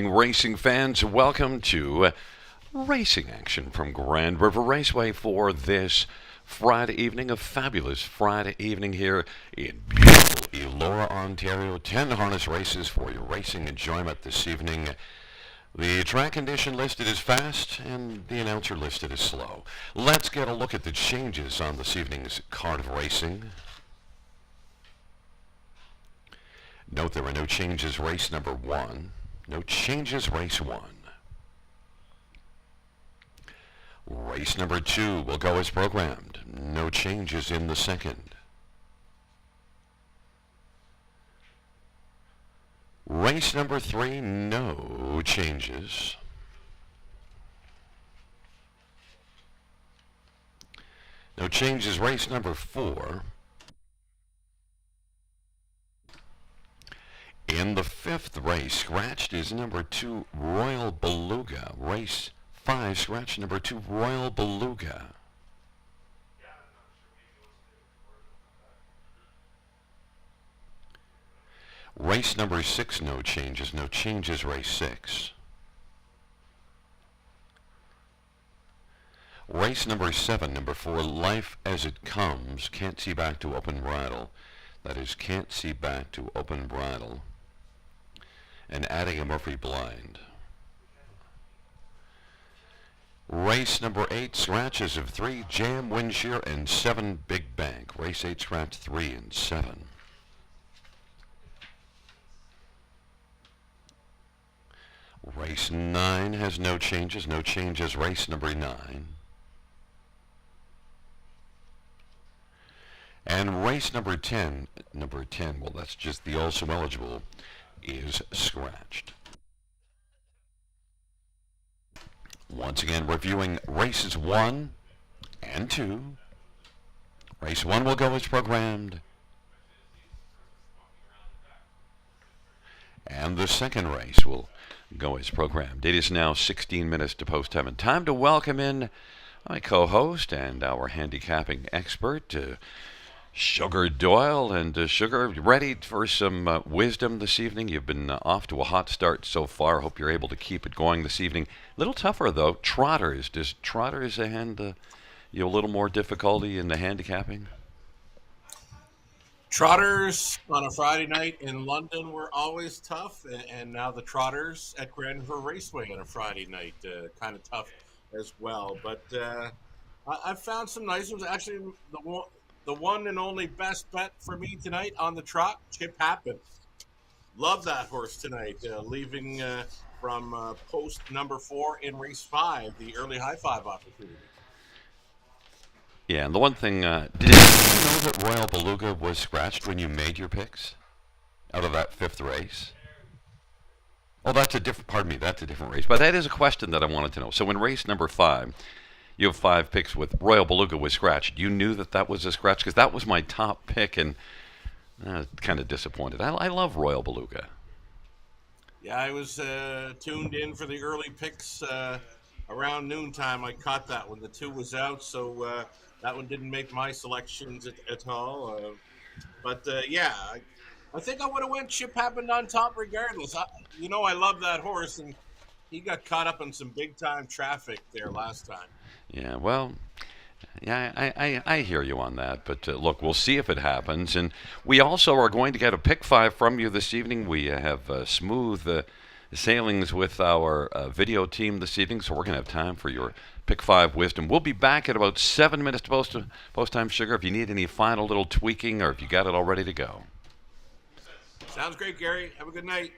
evening, racing fans. Welcome to racing action from Grand River Raceway for this Friday evening, a fabulous Friday evening here in beautiful Elora, Ontario. 10 harness races for your racing enjoyment this evening. The track condition listed is fast and the announcer listed is slow. Let's get a look at the changes on this evening's card of racing. Note there are no changes race number 1. No changes race 1. Race number 2 will go as programmed. No changes in the second. Race number 3, no changes. No changes race number 4. In the 5th race, scratched is number 2, Royal Beluga. Race 5, scratch number 2, Royal Beluga. Race number 6, no changes. No changes, race 6. Race number 7, number 4, Life as It Comes. Can't see back to open bridle. That is, can't see back to open bridle. And adding a Murphy blind. Race number 8, scratches of 3, Jam, Windshear, and 7, Big Bank. Race 8, scratch 3 and 7. Race 9 has no changes. No changes, race number 9. And race number 10, well, that's just the also eligible, is scratched. Once again, reviewing races 1 and 2. Race 1 will go as programmed. And the second race will go as programmed. It is now 16 minutes to post time, and time to welcome in my co-host and our handicapping expert, Sugar Doyle. And Sugar, ready for some wisdom this evening? You've been off to a hot start so far. Hope you're able to keep it going this evening. A little tougher though. Trotters. Does Trotters hand you a little more difficulty in the handicapping? Trotters on a Friday night in London were always tough, and now the Trotters at Grand River Raceway on a Friday night, kind of tough as well. But I've found some nice ones. Actually, the one and only best bet for me tonight on the trot, Chip Happen. Love that horse tonight, leaving from post number 4 in race 5, the early high five opportunity. Yeah, and the one thing, did you know that Royal Beluga was scratched when you made your picks out of that 5th race? Oh, that's a different, pardon me, that's a different race. But that is a question that I wanted to know. So in race number 5, you have 5 picks with Royal Beluga was scratched. You knew that that was a scratch? Because that was my top pick, and kind of disappointed. I love Royal Beluga. Yeah, I was tuned in for the early picks around noontime. I caught that when the 2 was out, so that one didn't make my selections at all. But yeah, I think I would have went Chip Happened on top regardless. I love that horse, and he got caught up in some big time traffic there last time. Yeah, well, yeah, I hear you on that. But look, we'll see if it happens. And we also are going to get a pick 5 from you this evening. We have smooth sailings with our video team this evening, so we're going to have time for your pick 5 wisdom. We'll be back at about 7 minutes to post time, Sugar, if you need any final little tweaking or if you got it all ready to go. Sounds great, Gary. Have a good night.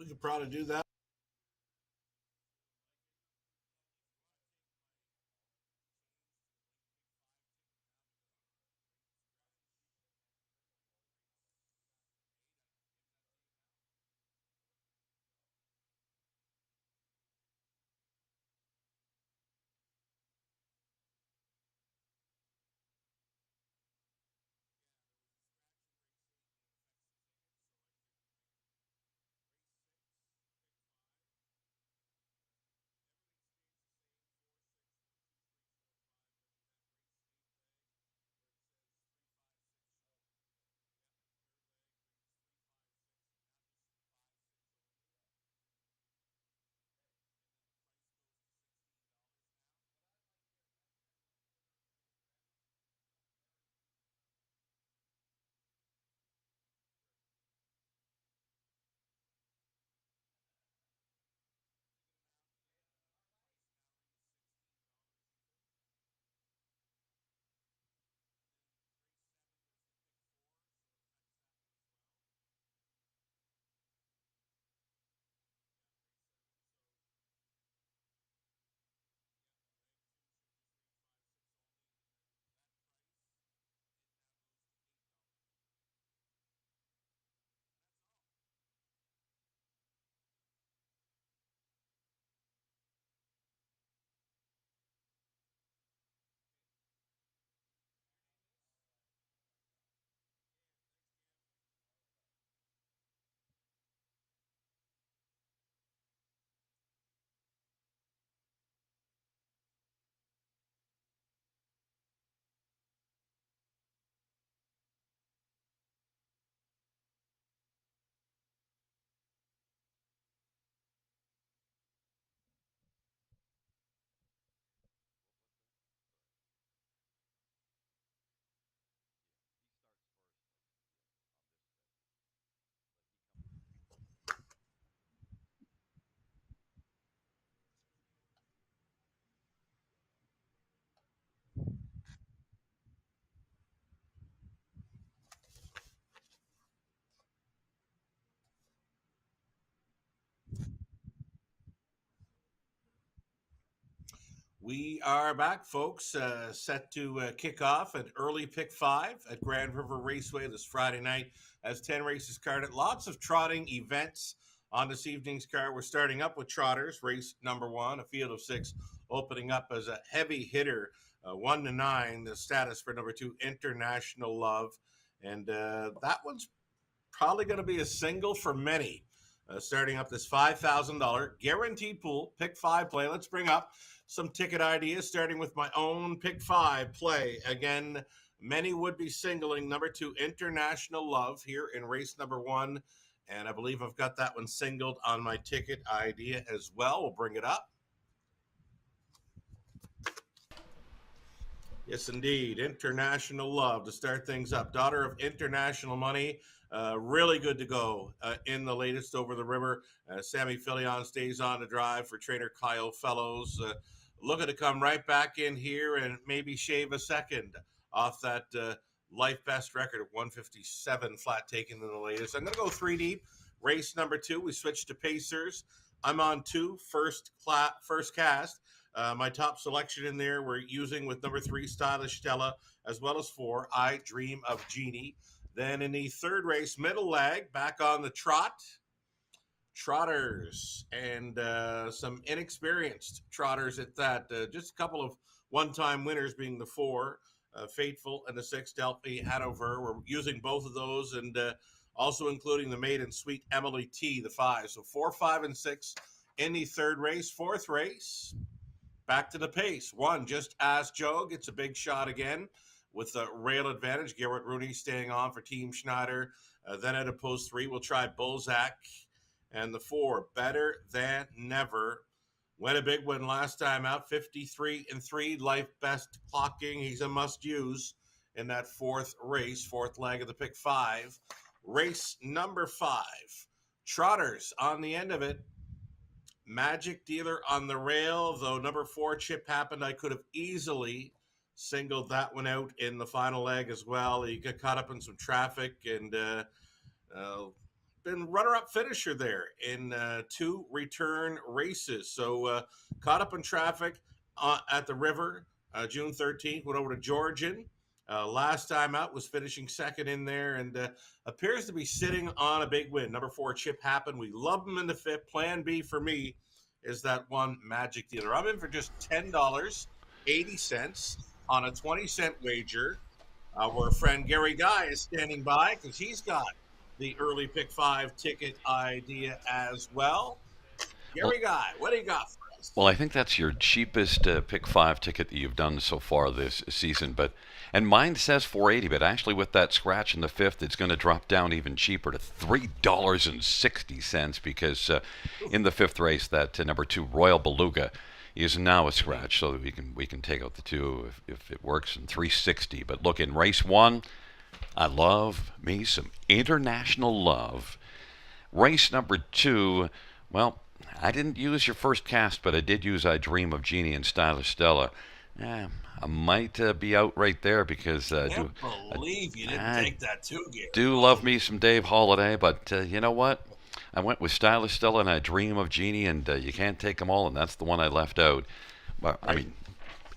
We could probably do that. We are back, folks. Set to kick off an early pick five at Grand River Raceway this Friday night as 10 races carded. Lots of trotting events on this evening's card. We're starting up with trotters, race number one, a field of six, opening up as a heavy hitter, 1 to 9. The status for number two, International Love. And that one's probably going to be a single for many. Starting up this $5,000 guaranteed pool, pick five play. Let's bring up some ticket ideas, starting with my own pick five play. Again, many would be singling number two, International Love, here in race number one. And I believe I've got that one singled on my ticket idea as well. We'll bring it up. Yes, indeed. International Love to start things up. Daughter of International Money. Really good to go in the latest over the river. Sammy Filion stays on the drive for trainer Kyle Fellows. Looking to come right back in here and maybe shave a second off that life best record of 157 flat taken in the latest. I'm going to go three deep. Race number two, we switch to Pacers. I'm on two, first cast. My top selection in there we're using with number three, Stylish Stella, as well as four, I Dream of Jeannie. Then in the third race, middle leg, back on the trot, trotters, and some inexperienced trotters at that. Just a couple of one-time winners being the four, Fateful, and the six, Delphi Hanover. We're using both of those, and also including the maiden sweet Emily T, the five. So 4, 5, and 6 in the third race. Fourth race, back to the pace. One, Just As Joe gets a big shot again with the rail advantage. Garrett Rooney staying on for Team Schneider. Then at a post three, we'll try Bozak. And the four, Better Than Never. Went a big one last time out, 53-3, life best clocking. He's a must use in that fourth race, fourth leg of the pick five. Race number five, trotters on the end of it. Magic Dealer on the rail, though number four, Chip Happened. I could have easily singled that one out in the final leg as well. He got caught up in some traffic and been runner-up finisher there in two return races. So caught up in traffic at the river June 13th. Went over to Georgian. Last time out was finishing second in there, and appears to be sitting on a big win. Number 4, Chip Happen. We love him in the fifth. Plan B for me is that one Magic Dealer. I'm in for just $10.80 on a 20-cent wager. Our friend Gary Guy is standing by because he's got the early pick five ticket idea as well. Well, Gary Guy, what do you got for well, us? I think that's your cheapest pick five ticket that you've done so far this season. But and mine says 480, but actually with that scratch in the fifth, it's going to drop down even cheaper to $3.60 because in the fifth race, that number 2 Royal Beluga is now a scratch, so that we can take out the two if it works in 360. But look, in race one, I love me some international love. Race number 2, well, I didn't use your first cast, but I did use I Dream of Jeannie and Stylish Stella. I might be out right there because Can't I, believe you didn't I take that too, Gary. do love me some Dave Holiday, but you know what? I went with Stylish Stella and I Dream of Jeannie, and you can't take them all, and that's the one I left out. Well, I Right. mean,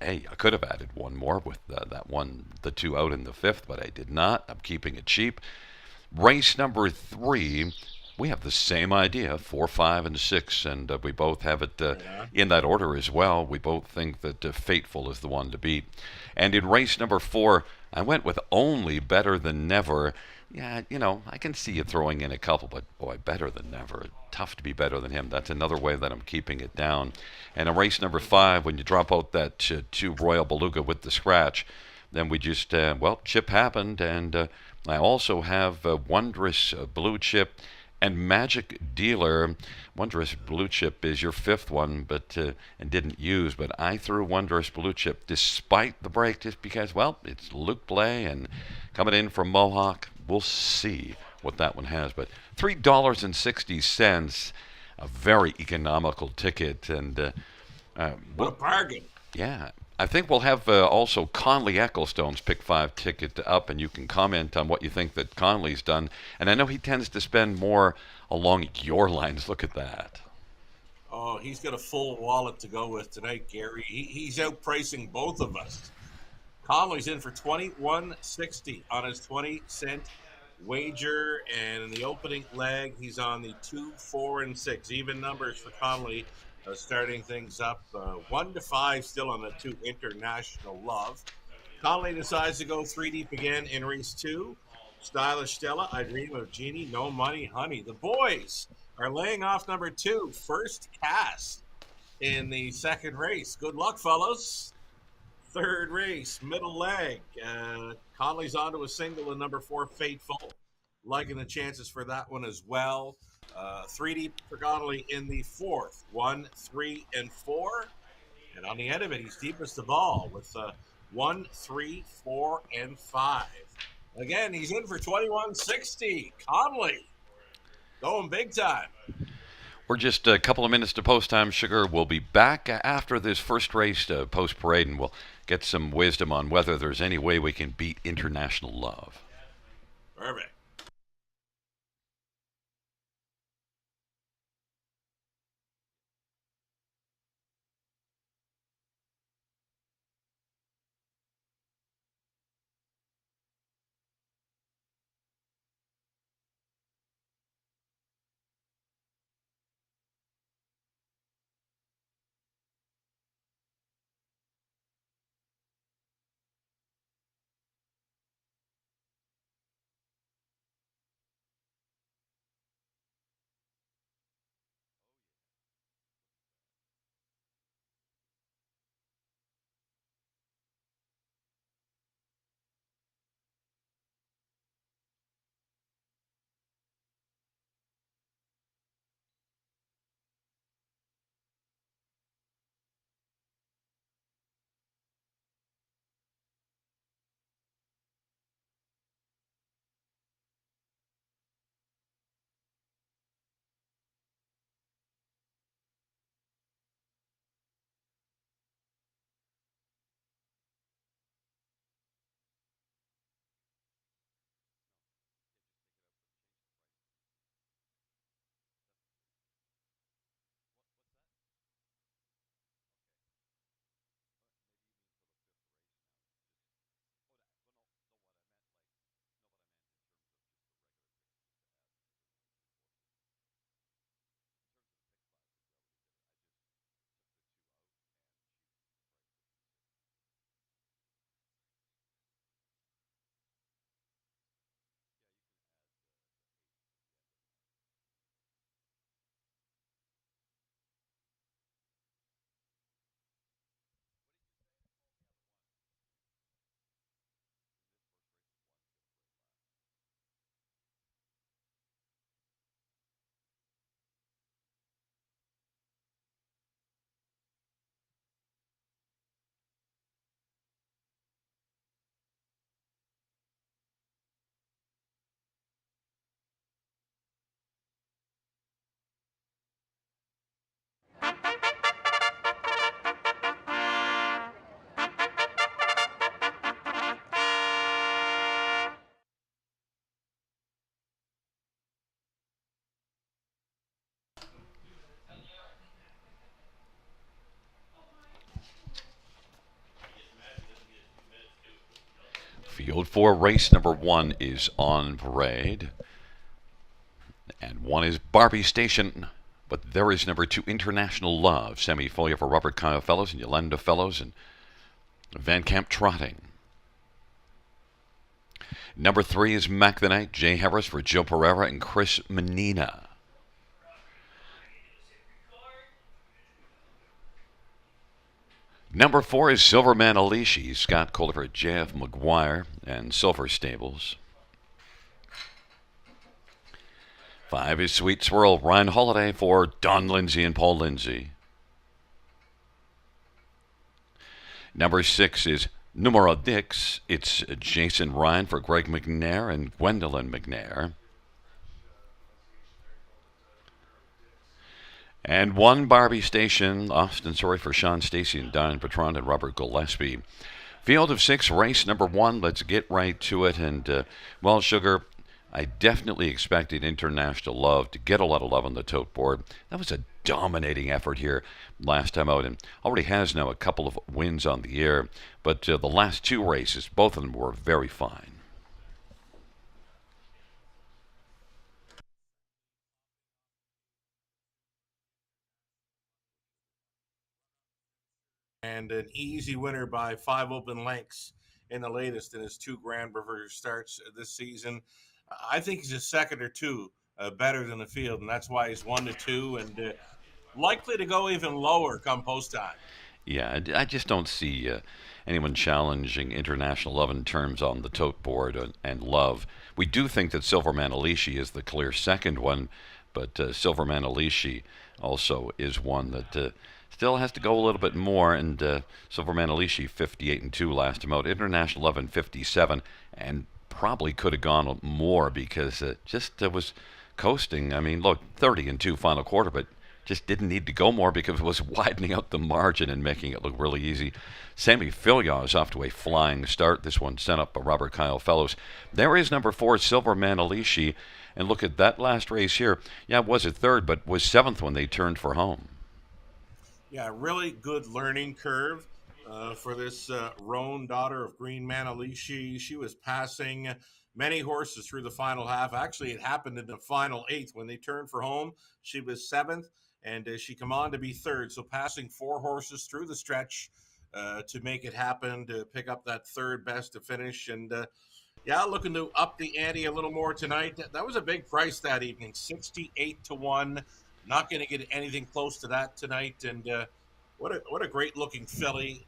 hey, I could have added one more with that one, the two out in the fifth, but I did not. I'm keeping it cheap. Race number 3, we have the same idea 4, 5, and 6, and we both have it Right on. in that order as well. We both think that Fateful is the one to beat. And in race number 4, I went with Only Better Than Never. Yeah, I can see you throwing in a couple, but boy, Better Than Never. Tough to be better than him. That's another way that I'm keeping it down. And in race number 5, when you drop out that 2 Royal Beluga with the scratch, then we just, chip happened, and I also have Wondrous Blue Chip and Magic Dealer. Wondrous Blue Chip is your fifth one, but and didn't use. But I threw Wondrous Blue Chip despite the break, just because, well, it's Luke Blay and coming in from Mohawk. We'll see what that one has. But $3.60, a very economical ticket, and What a well, bargain. yeah. I think we'll have also Conley Ecclestone's Pick 5 ticket up, and you can comment on what you think that Conley's done. And I know he tends to spend more along your lines. Look at that. Oh, he's got a full wallet to go with tonight, Gary. He's outpricing both of us. Conley's in for 21.60 on his 20-cent wager, and in the opening leg, he's on the 2, 4, and 6 even numbers for Conley, starting things up 1 to 5 still on the 2 International Love. Conley decides to go 3 deep again in race 2. Stylish Stella, I Dream of Jeannie, No Money Honey. The boys are laying off number 2, First Cast, in the second race. Good luck, fellas. Third race, middle leg. Conley's onto a single in number 4, Fateful. Liking the chances for that one as well. 3 deep for Connolly in the fourth. 1, 3, and 4. And on the end of it, he's deepest of all with 1, 3, 4, and 5. Again, he's in for 21.60. Conley going big time. We're just a couple of minutes to post time, Sugar. We'll be back after this first race post parade, and we'll get some wisdom on whether there's any way we can beat International Love. Perfect. Field 4 race number 1 is on parade. And 1 is Barbie Station. But there is number 2, International Love. Semi-folia for Robert Kyle Fellows and Yolanda Fellows and Van Camp Trotting. Number 3 is Mac the Night. Jay Harris for Joe Pereira and Chris Menina. Number 4 is Silverman Alishi. Scott Colliver, J.F. McGuire, and Silver Stables. 5 is Sweet Swirl. Ryan Holiday for Don Lindsay and Paul Lindsay. Number 6 is Numero Dix. It's Jason Ryan for Greg McNair and Gwendolyn McNair. And 1 Barbie Station, Austin Sorry for Sean Stacy and Don Patron and Robert Gillespie. Field of 6, race number 1. Let's get right to it. And, well, Sugar, I definitely expected International Love to get a lot of love on the tote board. That was a dominating effort here last time out and already has now a couple of wins on the air. But the last 2 races, both of them were very fine. And an easy winner by 5 open lengths in the latest in his 2 Grand River starts this season. I think he's a second or two better than the field, and that's why he's 1-2 and likely to go even lower come post time. Yeah, I just don't see anyone challenging International Love in terms on the tote board and Love. We do think that Silverman Alishi is the clear second one, but Silverman Alishi also is one that still has to go a little bit more. And Silverman Alishi 58-2 last time out. International Love in 57, and probably could have gone more because it just was coasting. I mean, look, 30-2 final quarter, but just didn't need to go more because it was widening out the margin and making it look really easy. Sammy Filyaw is off to a flying start. This one sent up by Robert Kyle Fellows. There is number 4, Silverman Alishi. And look at that last race here. Yeah, it was a third, but was 7th when they turned for home. Yeah, really good learning curve for this roan daughter of Green Man Alishi. She was passing many horses through the final half. Actually, it happened in the final 8th when they turned for home. She was 7th, and she come on to be 3rd. So passing 4 horses through the stretch to make it happen, to pick up that 3rd best to finish. And yeah, looking to up the ante a little more tonight. That was a big price that evening, 68-1. Not going to get anything close to that tonight. And what a great looking filly.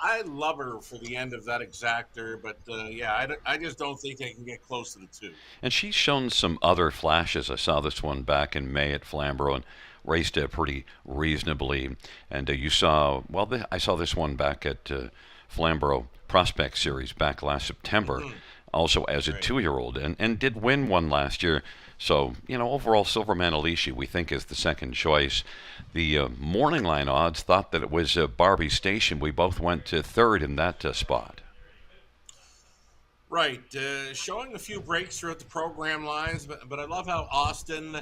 I love her for the end of that exactor, but yeah, I just don't think they can get close to the 2. And she's shown some other flashes. I saw this one back in May at Flamborough and raced it pretty reasonably. And you saw, well, I saw this one back at Flamborough Prospect Series back last September, also as a 2-year-old, and did win one last year. So, overall, Silverman Alishi, we think, is the second choice. The morning line odds thought that it was Barbie Station. We both went to 3rd in that spot. Right. Showing a few breaks throughout the program lines, but I love how Austin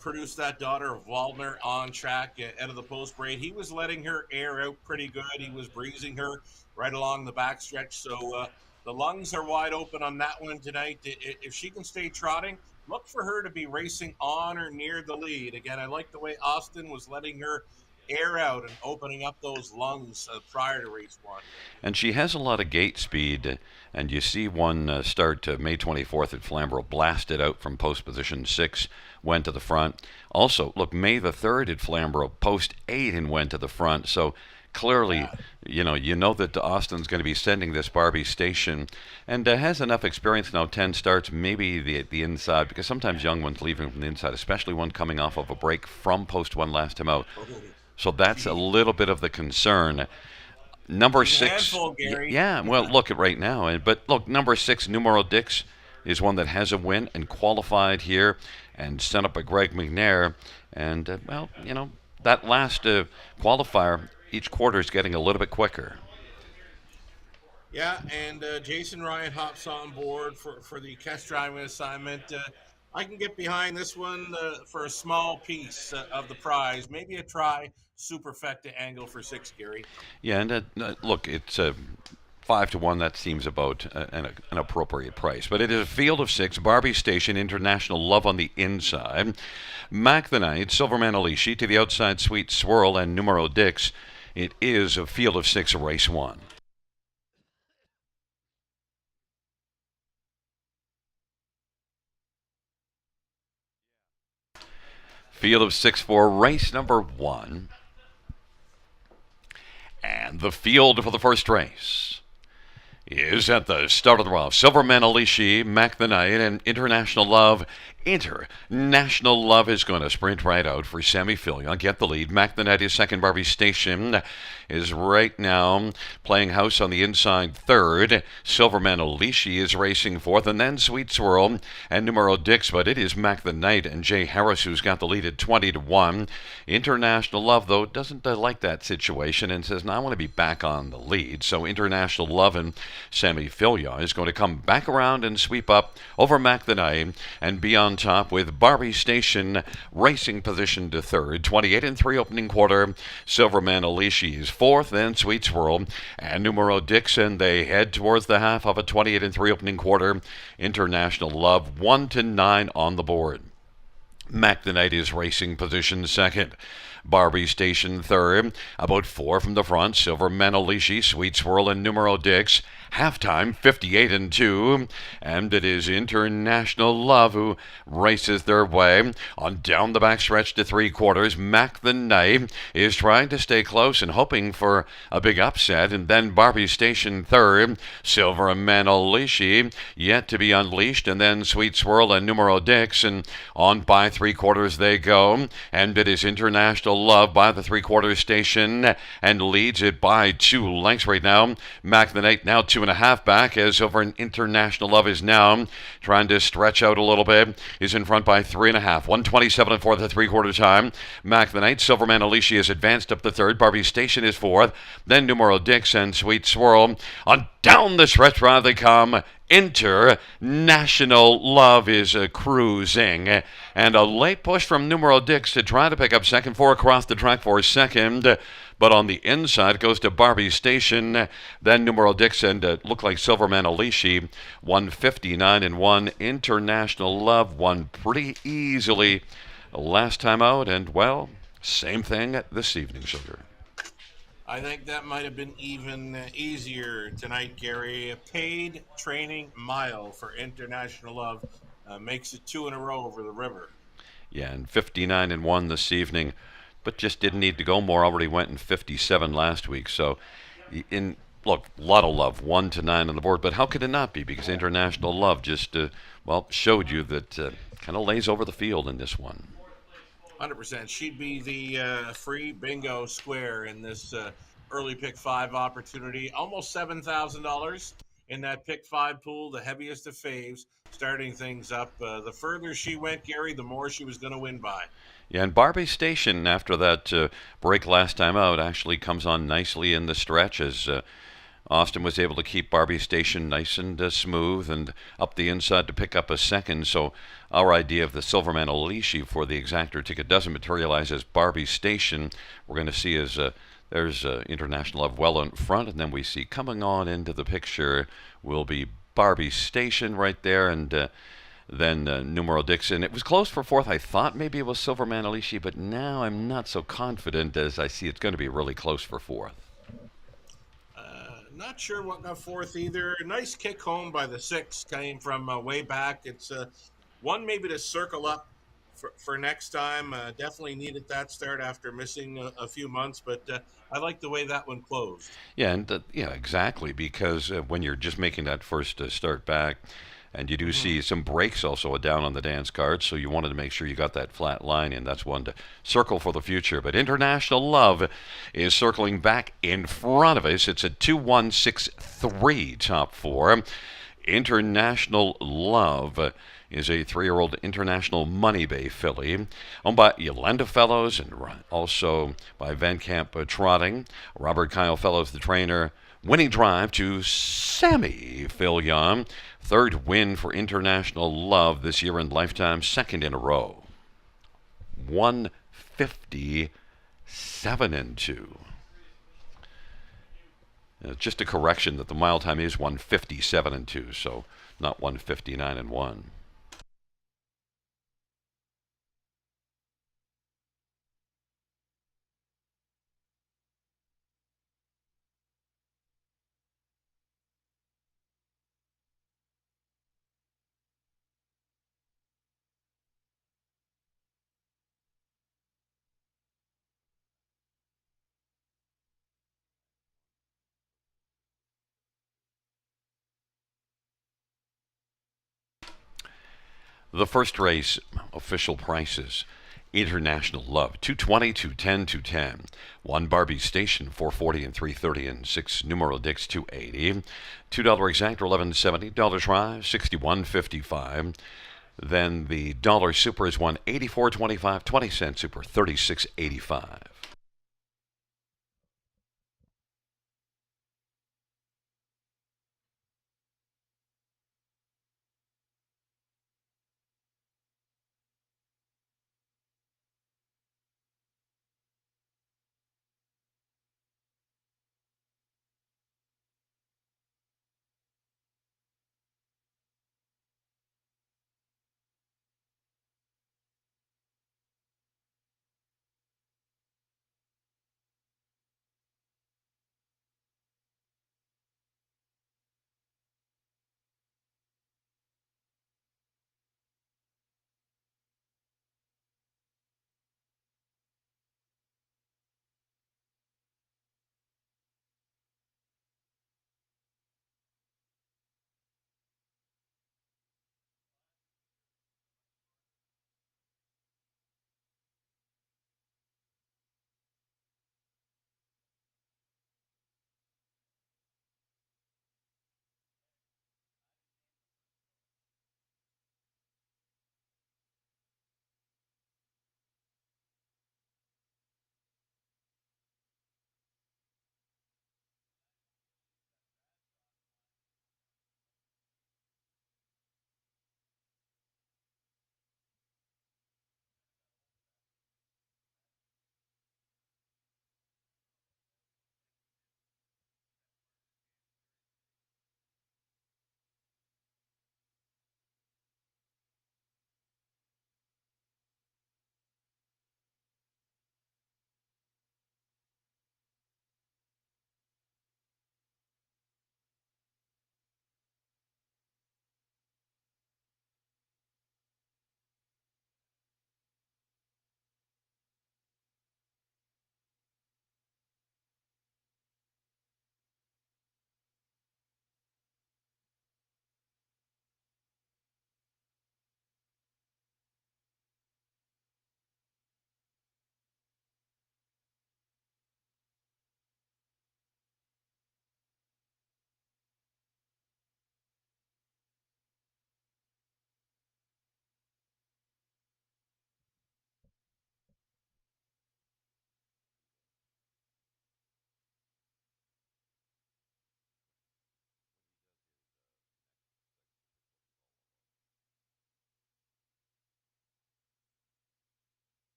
produced that daughter of Waldner on track out of the post grade. He was letting her air out pretty good. He was breezing her right along the backstretch. So the lungs are wide open on that one tonight. If she can stay trotting, look for her to be racing on or near the lead. Again, I like the way Austin was letting her air out and opening up those lungs prior to race 1. And she has a lot of gate speed, and you see one start May 24th at Flamborough, blasted out from post position 6, went to the front. Also, look, May the 3rd at Flamborough, post 8 and went to the front. So clearly, you know that Austin's going to be sending this Barbie Station, and has enough experience now. 10 starts, maybe the inside, because sometimes young ones leaving from the inside, especially one coming off of a break from post 1 last time out. So that's a little bit of the concern. Number 6, handful, Gary. Yeah. Well, look at right now, but look, number 6, Numero Dix, is one that has a win and qualified here, and sent up by Greg McNair, and well, that last qualifier. Each quarter is getting a little bit quicker. Yeah, and Jason Ryan hops on board for the Kest driving assignment. I can get behind this one for a small piece of the prize. Maybe a try superfecta angle for 6, Gary. Yeah, and look, it's 5-1, that seems about an appropriate price. But it is a field of 6. Barbie Station, International Love on the inside. Mac the Knight, Silverman Alishi to the outside, Sweet Swirl, and Numero Dix. It is a field of 6, race 1. Field of 6 for race number 1. And the field for the first race is at the start of the round. Silverman Alishi, Mac the Knight, and International Love. International Love is going to sprint right out for Sammy Fillion. Get the lead. Mac the Knight is second. Barbie Station is right now playing house on the inside third. Silverman Alishi is racing fourth, and then Sweet Swirl and Numero Dix. But it is Mac the Knight and Jay Harris who's got the lead at 20-1. International Love, though, doesn't like that situation and says, "No, I want to be back on the lead." So International Love and Sammy Fillion is going to come back around and sweep up over Mac the Knight and be on top with Barbie Station racing position to third. 28-3 opening quarter. Silverman Alishi is fourth, then Sweet Swirl and Numero Dixon. They head towards the half of a 28-3 opening quarter. International Love 1-9 on the board. Mac the Knight is racing position second. Barbie Station third. About 4 from the front. Silverman Alishi, Sweet Swirl, and Numero Dix. Halftime 58-2. And it is International Love who races their way on down the backstretch to 3/4. Mac the Knight is trying to stay close and hoping for a big upset. And then Barbie Station third. Silverman Alishi yet to be unleashed. And then Sweet Swirl and Numero Dix. And on by 3/4 they go. And it is International Love by the 3/4 station and leads it by 2 lengths right now. Mac the Knight now 2.5 back as over an International Love is now trying to stretch out a little bit. Is in front by 3.5. 1:27 and 4th at 3/4 time. Mac the Knight, Silverman Alishi is advanced up the third. Barbie Station is fourth. Then Numero Dix and Sweet Swirl. On down the stretch drive they come. International Love is cruising. And a late push from Numero Dix to try to pick up second. 4 across the track for second. But on the inside goes to Barbie Station. Then Numero Dix and look like Silverman Alishi. 1:59-1. International Love won pretty easily last time out. And, well, same thing this evening, Sugar. I think that might have been even easier tonight, Gary. A paid training mile for International Love makes it 2 in a row over the river. Yeah, and 59-1 this evening, but just didn't need to go more. Already went in 57 last week. So, look, a lot of love, 1-9 on the board. But how could it not be? Because International Love just, showed you that kind of lays over the field in this one. 100%. She'd be the free bingo square in this early pick 5 opportunity. Almost $7,000 in that pick 5 pool, the heaviest of faves, starting things up. The further she went, Gary, the more she was going to win by. Yeah, and Barbie Station, after that break last time out, actually comes on nicely in the stretch as Austin was able to keep Barbie Station nice and smooth and up the inside to pick up a second. So our idea of the Silverman Alishi for the exactor ticket doesn't materialize as Barbie Station. We're going to see as there's International Love well in front, and then we see coming on into the picture will be Barbie Station right there, and then Numero Dixon. It was close for fourth. I thought maybe it was Silverman Alishi, but now I'm not so confident as I see it's going to be really close for fourth. Not sure what got fourth either. Nice kick home by the 6. Came from way back. It's one maybe to circle up for next time. Definitely needed that start after missing a few months, but I like the way that one closed. Yeah, and yeah, exactly, because when you're just making that first start back, and you do see some breaks also down on the dance card, so you wanted to make sure you got that flat line in. That's one to circle for the future. But International Love is circling back in front of us. It's a 2-1-6-3 top 4. International Love is a 3-year-old International Money Bay filly, owned by Yolanda Fellows and also by Van Camp Trotting. Robert Kyle Fellows, the trainer. Winning drive to Sammy Fillion. 3rd win for International Love this year in lifetime, 2nd in a row. 157-2. Just a correction that the mile time is 157 and 2, so not 159 and 1. The first race, official prices. International Love, 220, 210, 210. One Barbie Station, 440 and 330, and six Numero Dix, 280. $2 exact, 1170. Dollars Rise, 61.55. Then the dollar super is 184.25. 20-cent super, 36.85.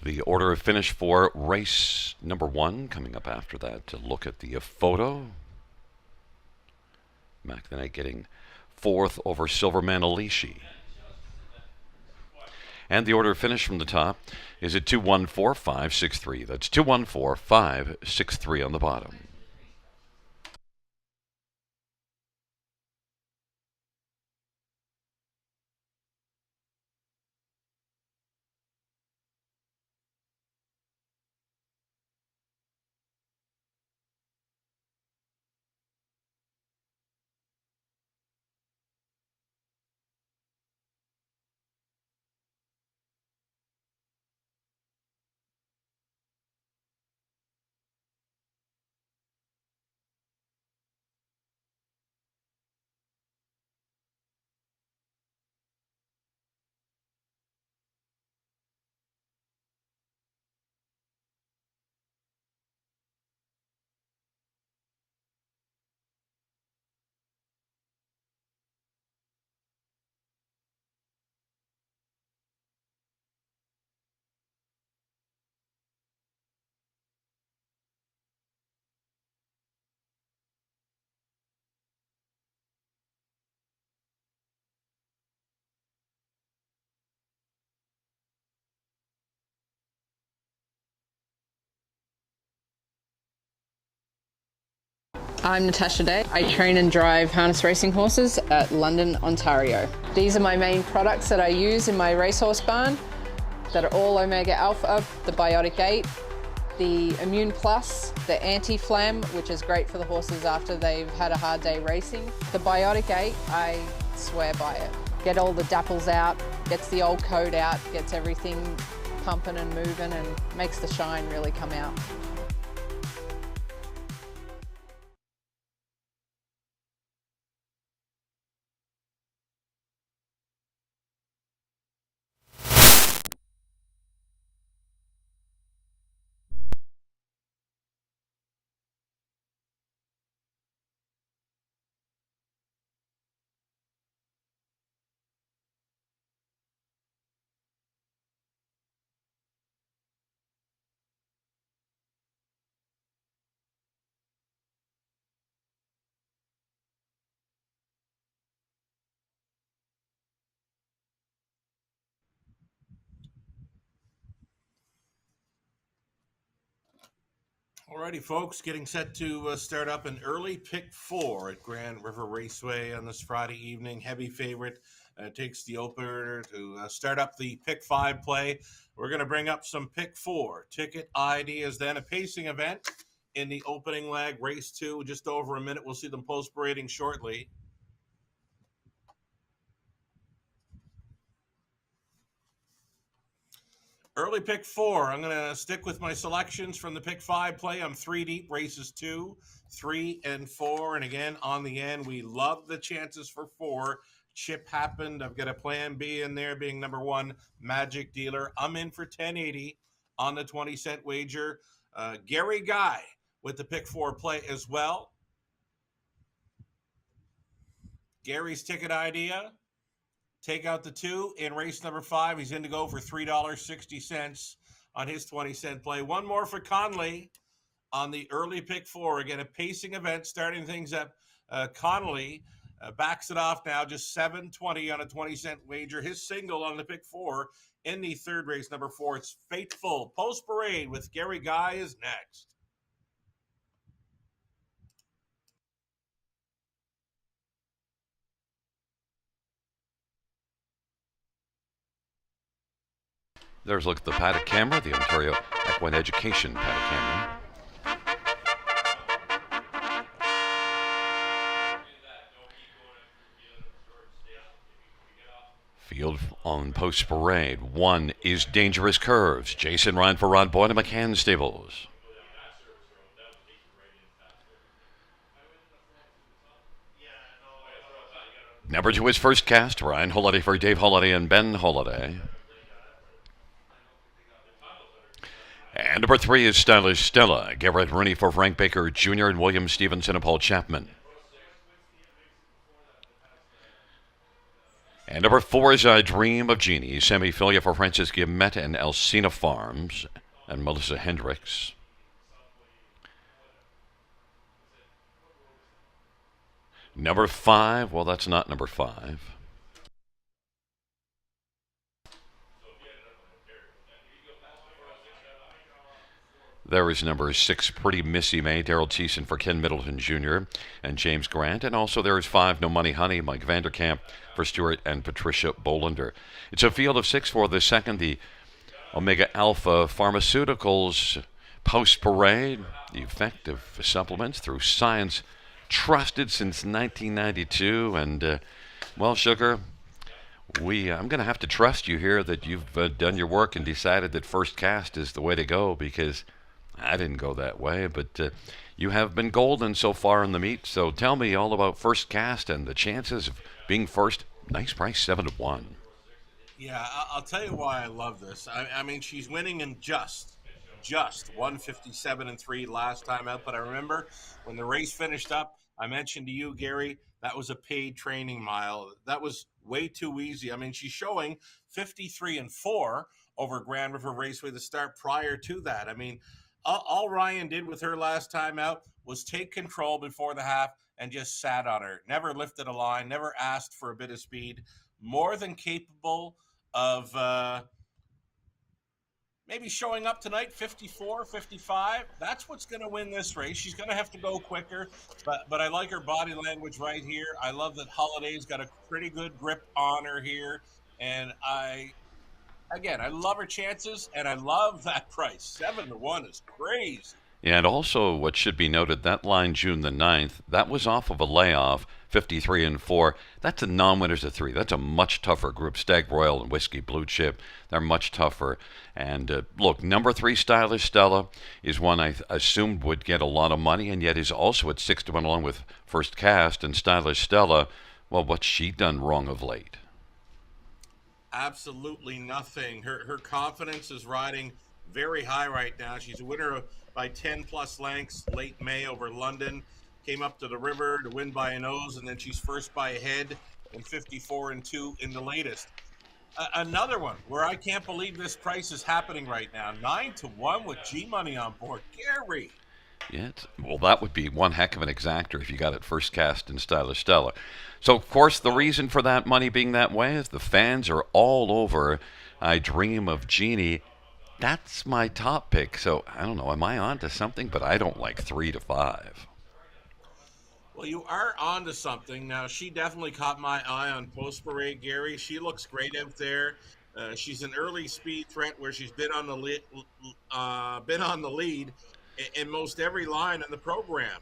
The order of finish for race number 1 coming up after that. To look at the photo. McNight getting fourth over Silverman Alishi. And the order of finish from the top is at 214.563. That's 214.563 on the bottom. I'm Natasha Day. I train and drive harness racing horses at London, Ontario. These are my main products that I use in my racehorse barn that are all Omega Alpha, the Biotic 8, the Immune Plus, the Anti-Flam, which is great for the horses after they've had a hard day racing. The Biotic 8, I swear by it. Get all the dapples out, gets the old coat out, gets everything pumping and moving and makes the shine really come out. Alrighty, folks, getting set to start up an early pick four at Grand River Raceway on this Friday evening. Heavy favorite takes the opener to start up the pick five play. We're going to bring up some pick four ticket ideas, then a pacing event in the opening leg, race two, just over a minute. We'll see them post parading shortly. Early pick four. I'm going to stick with my selections from the pick five play. I'm three deep, races 2, 3, and 4. And again, on the end, we love the chances for 4. Chip happened. I've got a plan B in there being number 1, Magic Dealer. I'm in for 1080 on the 20-cent wager. Gary Guy with the pick 4 play as well. Gary's ticket idea. Take out the 2 in race number 5. He's in to go for $3.60 on his 20-cent play. One more for Conley on the early pick 4. Again, a pacing event starting things up. Connolly backs it off now, just $7.20 on a 20-cent wager. His single on the pick 4 in the third race, number 4. It's Fateful. Post Parade with Gary Guy is next. There's a look at the paddock camera, the Ontario Equine Education paddock camera. Field on Post Parade. 1 is Dangerous Curves. Jason Ryan for Ron Boyd and McCann Stables. Number 2 is First Cast. Ryan Holiday for Dave Holiday and Ben Holiday. And number 3 is Stylish Stella. Garrett Rooney for Frank Baker Jr. and William Stevenson and Paul Chapman. And number 4 is I Dream of Jeannie. Sammy Filia for Francis Guillemette and Alcina Farms and Melissa Hendricks. Number 5, well, that's not number 5. There is number 6, Pretty Missy May, Daryl Thiessen for Ken Middleton Jr. and James Grant. And also there is 5, No Money Honey, Mike Vanderkamp for Stewart and Patricia Bolander. It's a field of 6 for the second, the Omega Alpha Pharmaceuticals Post Parade, the effect of supplements through science, trusted since 1992. And, well, Sugar, I'm going to have to trust you here that you've done your work and decided that First Cast is the way to go, because I didn't go that way, but you have been golden so far in the meet. So tell me all about First Cast and the chances of being first. Nice price, 7-1. Yeah, I'll tell you why I love this. I mean, she's winning in just 157-3 last time out. But I remember when the race finished up, I mentioned to you, Gary, that was a paid training mile. That was way too easy. I mean, she's showing 53-4 over Grand River Raceway, the start prior to that. I mean, all Ryan did with her last time out was take control before the half and just sat on her. Never lifted a line, never asked for a bit of speed. More than capable of maybe showing up tonight 54, 55. That's what's going to win this race. She's going to have to go quicker, but I like her body language right here. I love that Holiday's got a pretty good grip on her here, and I love her chances, and I love that price. 7-1 is crazy. And also, what should be noted, that line June the 9th, that was off of a layoff, 53-4. That's a non-winners of 3. That's a much tougher group. Stag Royal and Whiskey Blue Chip, they're much tougher. And look, number 3, Stylish Stella, is one I assumed would get a lot of money, and yet is also at 6-1 along with First Cast. And Stylish Stella, well, what's she done wrong of late? Absolutely nothing. Her confidence is riding very high right now. She's a winner by 10+ lengths late May over London. Came up to the river to win by a nose, and then she's first by a head in 54-2 in the latest. Another one where I can't believe this price is happening right now. 9-1 with G Money on board. Gary. Yeah, well, that would be one heck of an exactor if you got it First Cast and Stylish Stella. So, of course, the reason for that money being that way is the fans are all over I Dream of Jeannie. That's my top pick. So, I don't know, am I on to something? But I don't like 3-5. Well, you are on to something. Now, she definitely caught my eye on Post Parade, Gary. She looks great out there. She's an early speed threat where she's been on the lead in most every line in the program.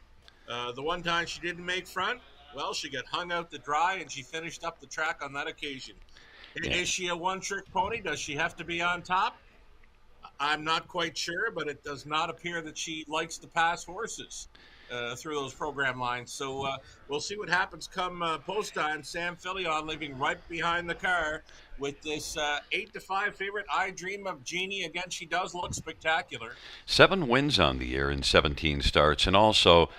The one time she didn't make front, well, she got hung out to dry, and she finished up the track on that occasion. Yeah. Is she a one-trick pony? Does she have to be on top? I'm not quite sure, but it does not appear that she likes to pass horses through those program lines. So we'll see what happens come post time. Sam Fillion leaving right behind the car with this 8-5 favorite, I Dream of Jeannie. Again, she does look spectacular. 7 wins on the year in 17 starts, and also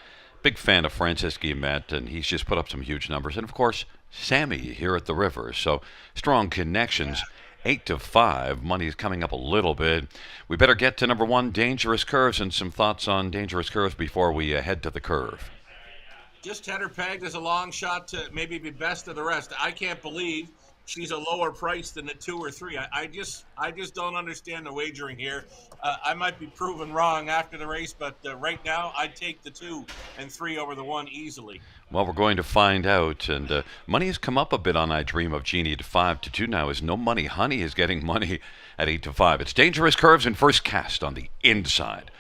big fan of Francis Guillemette, and he's just put up some huge numbers. And, of course, Sammy here at the river. So strong connections. Yeah. 8-5. Money's coming up a little bit. We better get to number 1, Dangerous Curves, and some thoughts on Dangerous Curves before we head to the curve. Just had her pegged as a long shot to maybe be best of the rest. I can't believe she's a lower price than the 2 or 3. I just don't understand the wagering here. I might be proven wrong after the race, but right now I'd take the 2 and 3 over the 1 easily. Well, we're going to find out, and money has come up a bit on I Dream of Jeannie at 5-2 now, as No Money Honey is getting money at 8-5. It's Dangerous Curves and First Cast on the inside.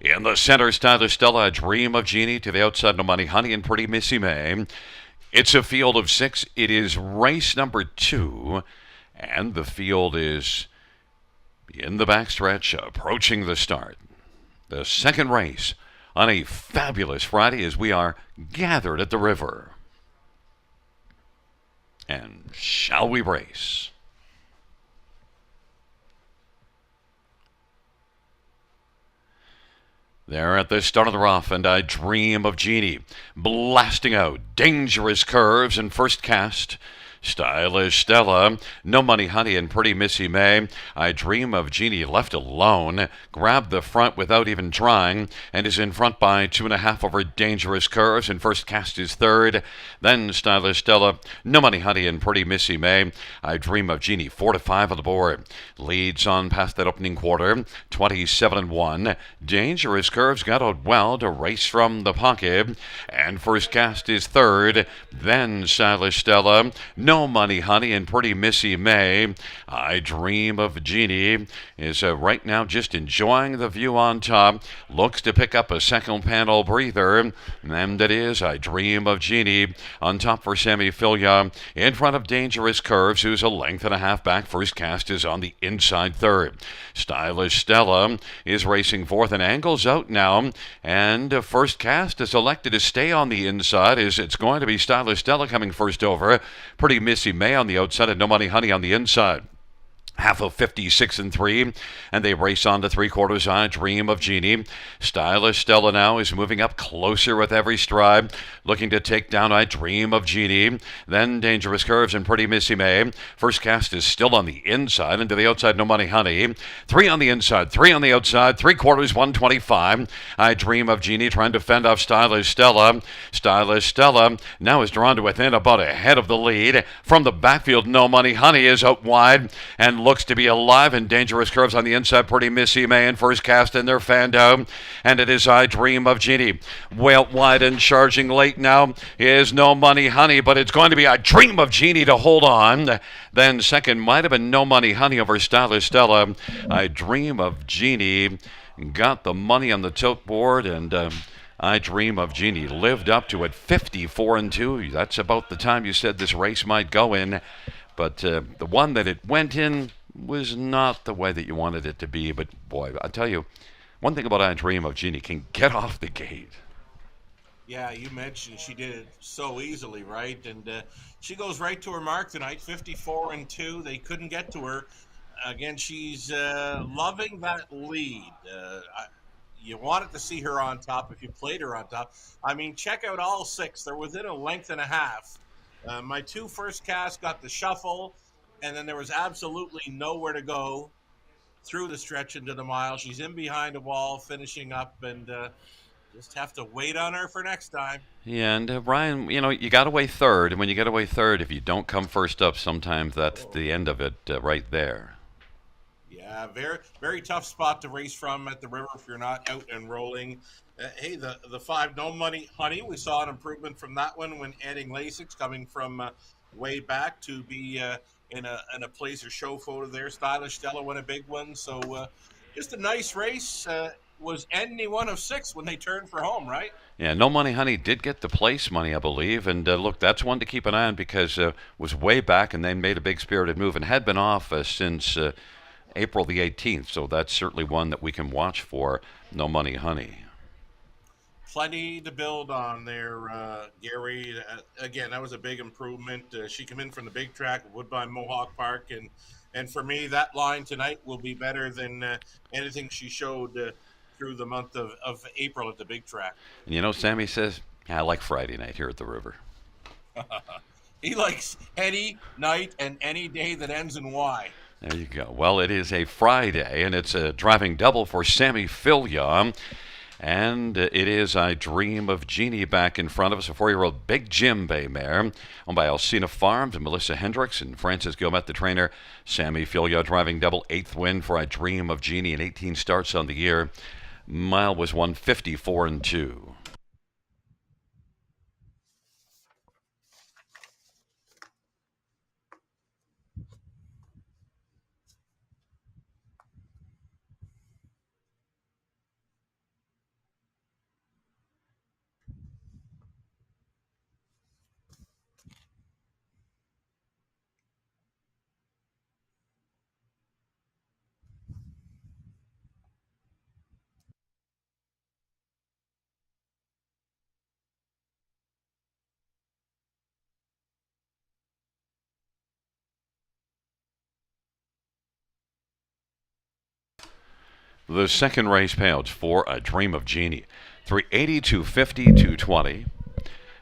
In the center, Stylish Stella, I Dream of Jeannie. To the outside, No Money Honey and Pretty Missy May. It's a field of 6. It is race number 2, and the field is in the backstretch, approaching the start. The second race on a fabulous Friday as we are gathered at the river. And shall we race? There at the start of the rough, and I Dream of Jeannie, blasting out Dangerous Curves and First Cast. Stylish Stella, No Money Honey, and Pretty Missy May. I Dream of Jeannie left alone, grabbed the front without even trying, and is in front by 2.5 over Dangerous Curves, and First Cast is third. Then Stylish Stella, No Money Honey, and Pretty Missy May. I Dream of Jeannie 4-5 on the board. Leads on past that opening quarter, 27-1. Dangerous Curves got out well to race from the pocket, and First Cast is third. Then Stylish Stella, No Money Honey, and Pretty Missy May. I Dream of Jeannie is right now just enjoying the view on top. Looks to pick up a second panel breather. And it is I Dream of Jeannie on top for Sammy Fillion. In front of Dangerous Curves, who's a length and a half back. First Cast is on the inside third. Stylish Stella is racing fourth and angles out now. And First Cast is elected to stay on the inside. It's going to be Stylish Stella coming first over. Pretty Missy May on the outside and No Money Honey on the inside. Half of 56-3, and they race on to 3/4. I Dream of Jeannie. Stylish Stella now is moving up closer with every stride, looking to take down I Dream of Jeannie. Then Dangerous Curves and Pretty Missy May. First Cast is still on the inside, and to the outside, No Money Honey. 3 on the inside, 3 on the outside, 3/4, 125. I Dream of Jeannie trying to fend off Stylish Stella. Stylish Stella now is drawn to within about a head of the lead. From the backfield, No Money Honey is out wide, and looks to be alive and dangerous curves on the inside. Pretty Missy May in first cast in their Fando. And it is I Dream of Jeannie. Well wide and charging late now is No Money Honey, but it's going to be I Dream of Jeannie to hold on. Then second might have been No Money Honey over Stylish Stella. I Dream of Jeannie got the money on the tilt board, and I Dream of Jeannie lived up to it 54-2. That's about the time you said this race might go in. But the one that it went in was not the way that you wanted it to be. But boy, I'll tell you, one thing about I Dream of Jeannie, can get off the gate. Yeah, you mentioned she did it so easily, right? And she goes right to her mark tonight, 54-2. They couldn't get to her. Again, she's loving that lead. You wanted to see her on top if you played her on top. I mean, check out all six. They're within a length and a half. My two first casts got the shuffle, and then there was absolutely nowhere to go through the stretch into the mile. She's in behind a wall, finishing up, and just have to wait on her for next time. Yeah, and Ryan, you got away third, and when you get away third, if you don't come first up, sometimes that's the end of it right there. Yeah, very very tough spot to race from at the river if you're not out and rolling. Hey, the five No Money Honey, we saw an improvement from that one when adding Lasix, coming from way back to be in a place or show photo there. Stylish Stella won a big one, so just a nice race. Was any one of six when they turned for home, right? Yeah, No Money Honey did get the place money, I believe, and look, that's one to keep an eye on because was way back and then made a big spirited move and had been off since April the 18th, so that's certainly one that we can watch for. No Money Honey. Plenty to build on there, Gary. Again, that was a big improvement. She came in from the big track, Woodbine Mohawk Park, and for me, that line tonight will be better than anything she showed through the month of April at the big track. And Sammy says, I like Friday night here at the river. He likes any night and any day that ends in Y. There you go. Well, it is a Friday, and it's a driving double for Sammy Filia. And it is I Dream of Jeannie back in front of us, a 4-year-old Big Jim Bay mare, owned by Alcina Farms and Melissa Hendricks and Francis Gilmet, the trainer. Sammy Filia driving double, 8th win for I Dream of Jeannie, and 18 starts on the year. Mile was 154-2. The second race payouts for A Dream of Jeannie. 380, 250, 220.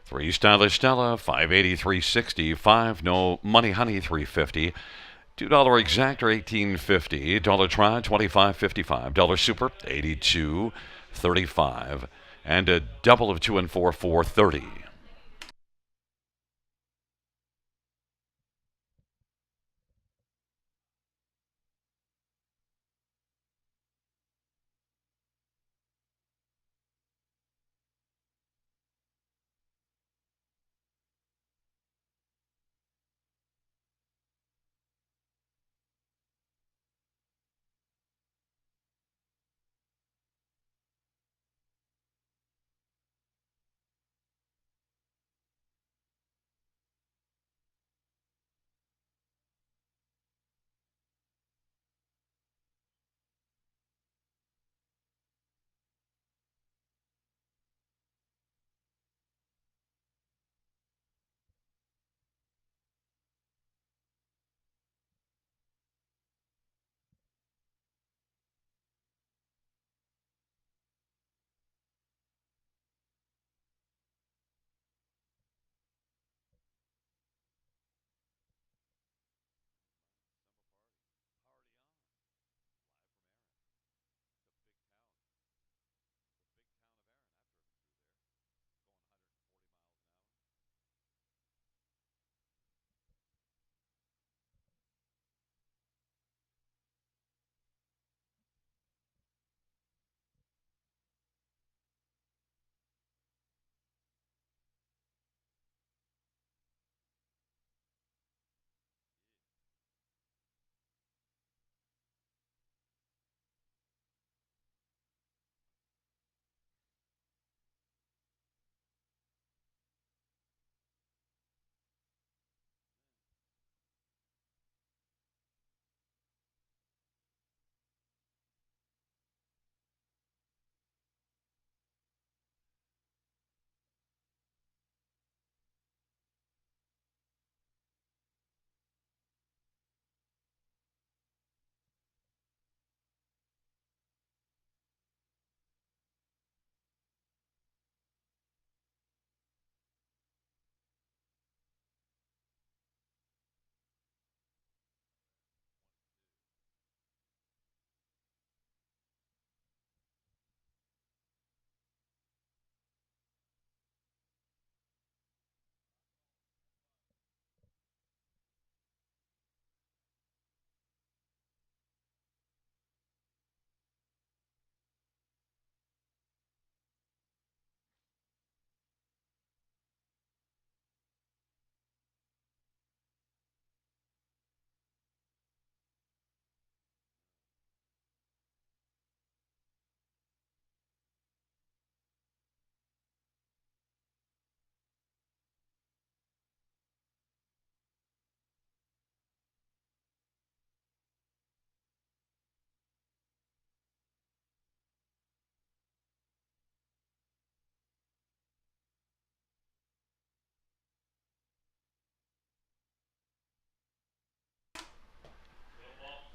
3 Stylish Stella, 580, 360. 5 No Money Honey, 350. $2 exactor, 18.50. Dollar try, 25.55. Dollar super, 82.35. And a double of 2 and 4, 430.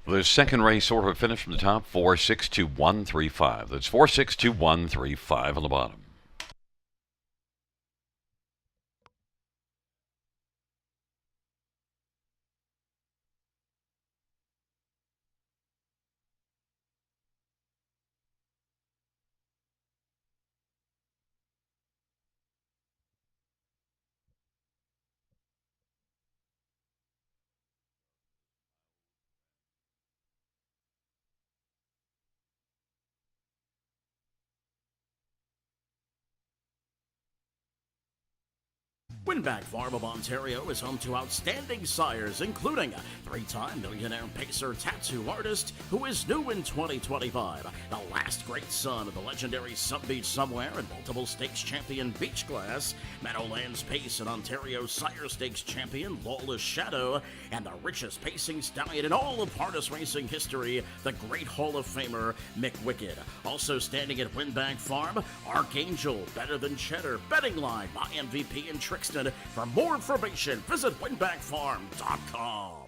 The second race order finish from the top, 4-6-2-1-3-5. That's 4-6-2-1-3-5 on the bottom. Winback Farm of Ontario is home to outstanding sires, including three-time millionaire pacer tattoo artist who is new in 2025, the last great son of the legendary Sub Beach Somewhere and multiple stakes champion Beachglass, Meadowlands Pace and Ontario Sire Stakes champion Lawless Shadow, and the richest pacing stallion in all of harness racing history, the great Hall of Famer Mick Wicked. Also standing at Winback Farm, Archangel, Better Than Cheddar, Betting Line, My MVP, and Trixton. For more information, visit winbackfarm.com.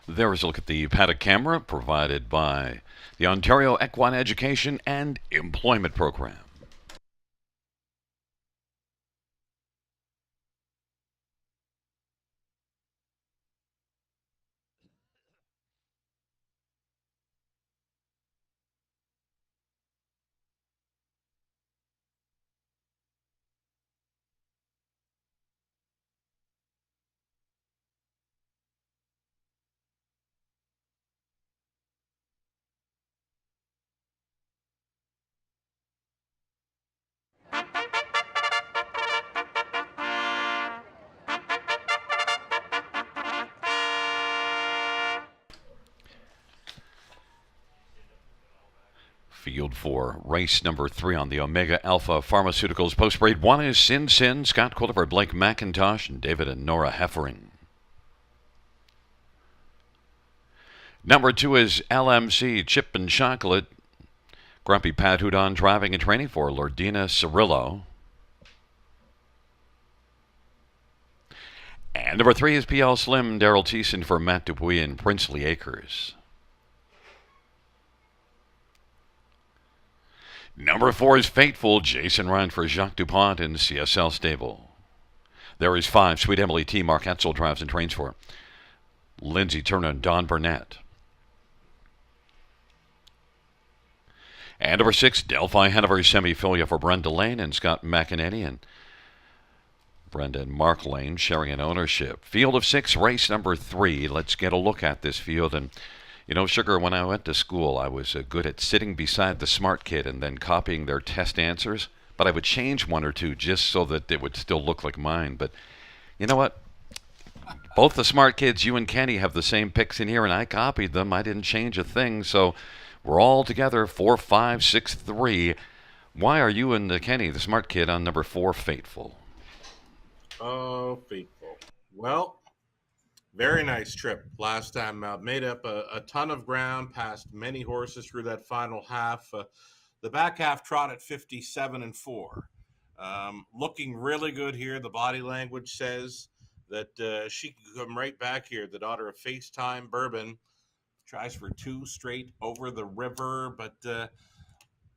There is a look at the paddock camera provided by the Ontario Equine Education and Employment Program. Field for race number 3 on the Omega Alpha Pharmaceuticals Post Grade 1 is Sin Sin, Scott Quilliver, Blake McIntosh, and David and Nora Heffering. Number 2 is LMC, Chip and Chocolate. Grumpy Pat Houdon driving and training for Lordina Cirillo. And number 3 is PL Slim, Daryl Thiessen for Matt Dupuy and Princely Acres. Number 4 is Fateful. Jason Ryan for Jacques Dupont in CSL Stable. There is 5, Sweet Emily T. Mark Etzel drives and trains for. Lindsay Turner and Don Burnett. And number 6, Delphi Hanover Semifilia for Brenda Lane and Scott McEnany, and Brenda and Mark Lane sharing an ownership. Field of 6, race number 3. Let's get a look at this field. And you know, Sugar, when I went to school, I was good at sitting beside the smart kid and then copying their test answers. But I would change one or two just so that it would still look like mine. But you know what? Both the smart kids, you and Kenny, have the same picks in here, and I copied them. I didn't change a thing. So we're all together, 4, 5, 6, 3. Why are you and Kenny, the smart kid, on number 4, Fateful? Oh, Fateful. Well, very nice trip last time out. Made up a ton of ground, passed many horses through that final half. The back half trot at 57-4. Looking really good here. The body language says that she can come right back here. The daughter of FaceTime Bourbon tries for 2 straight over the river, but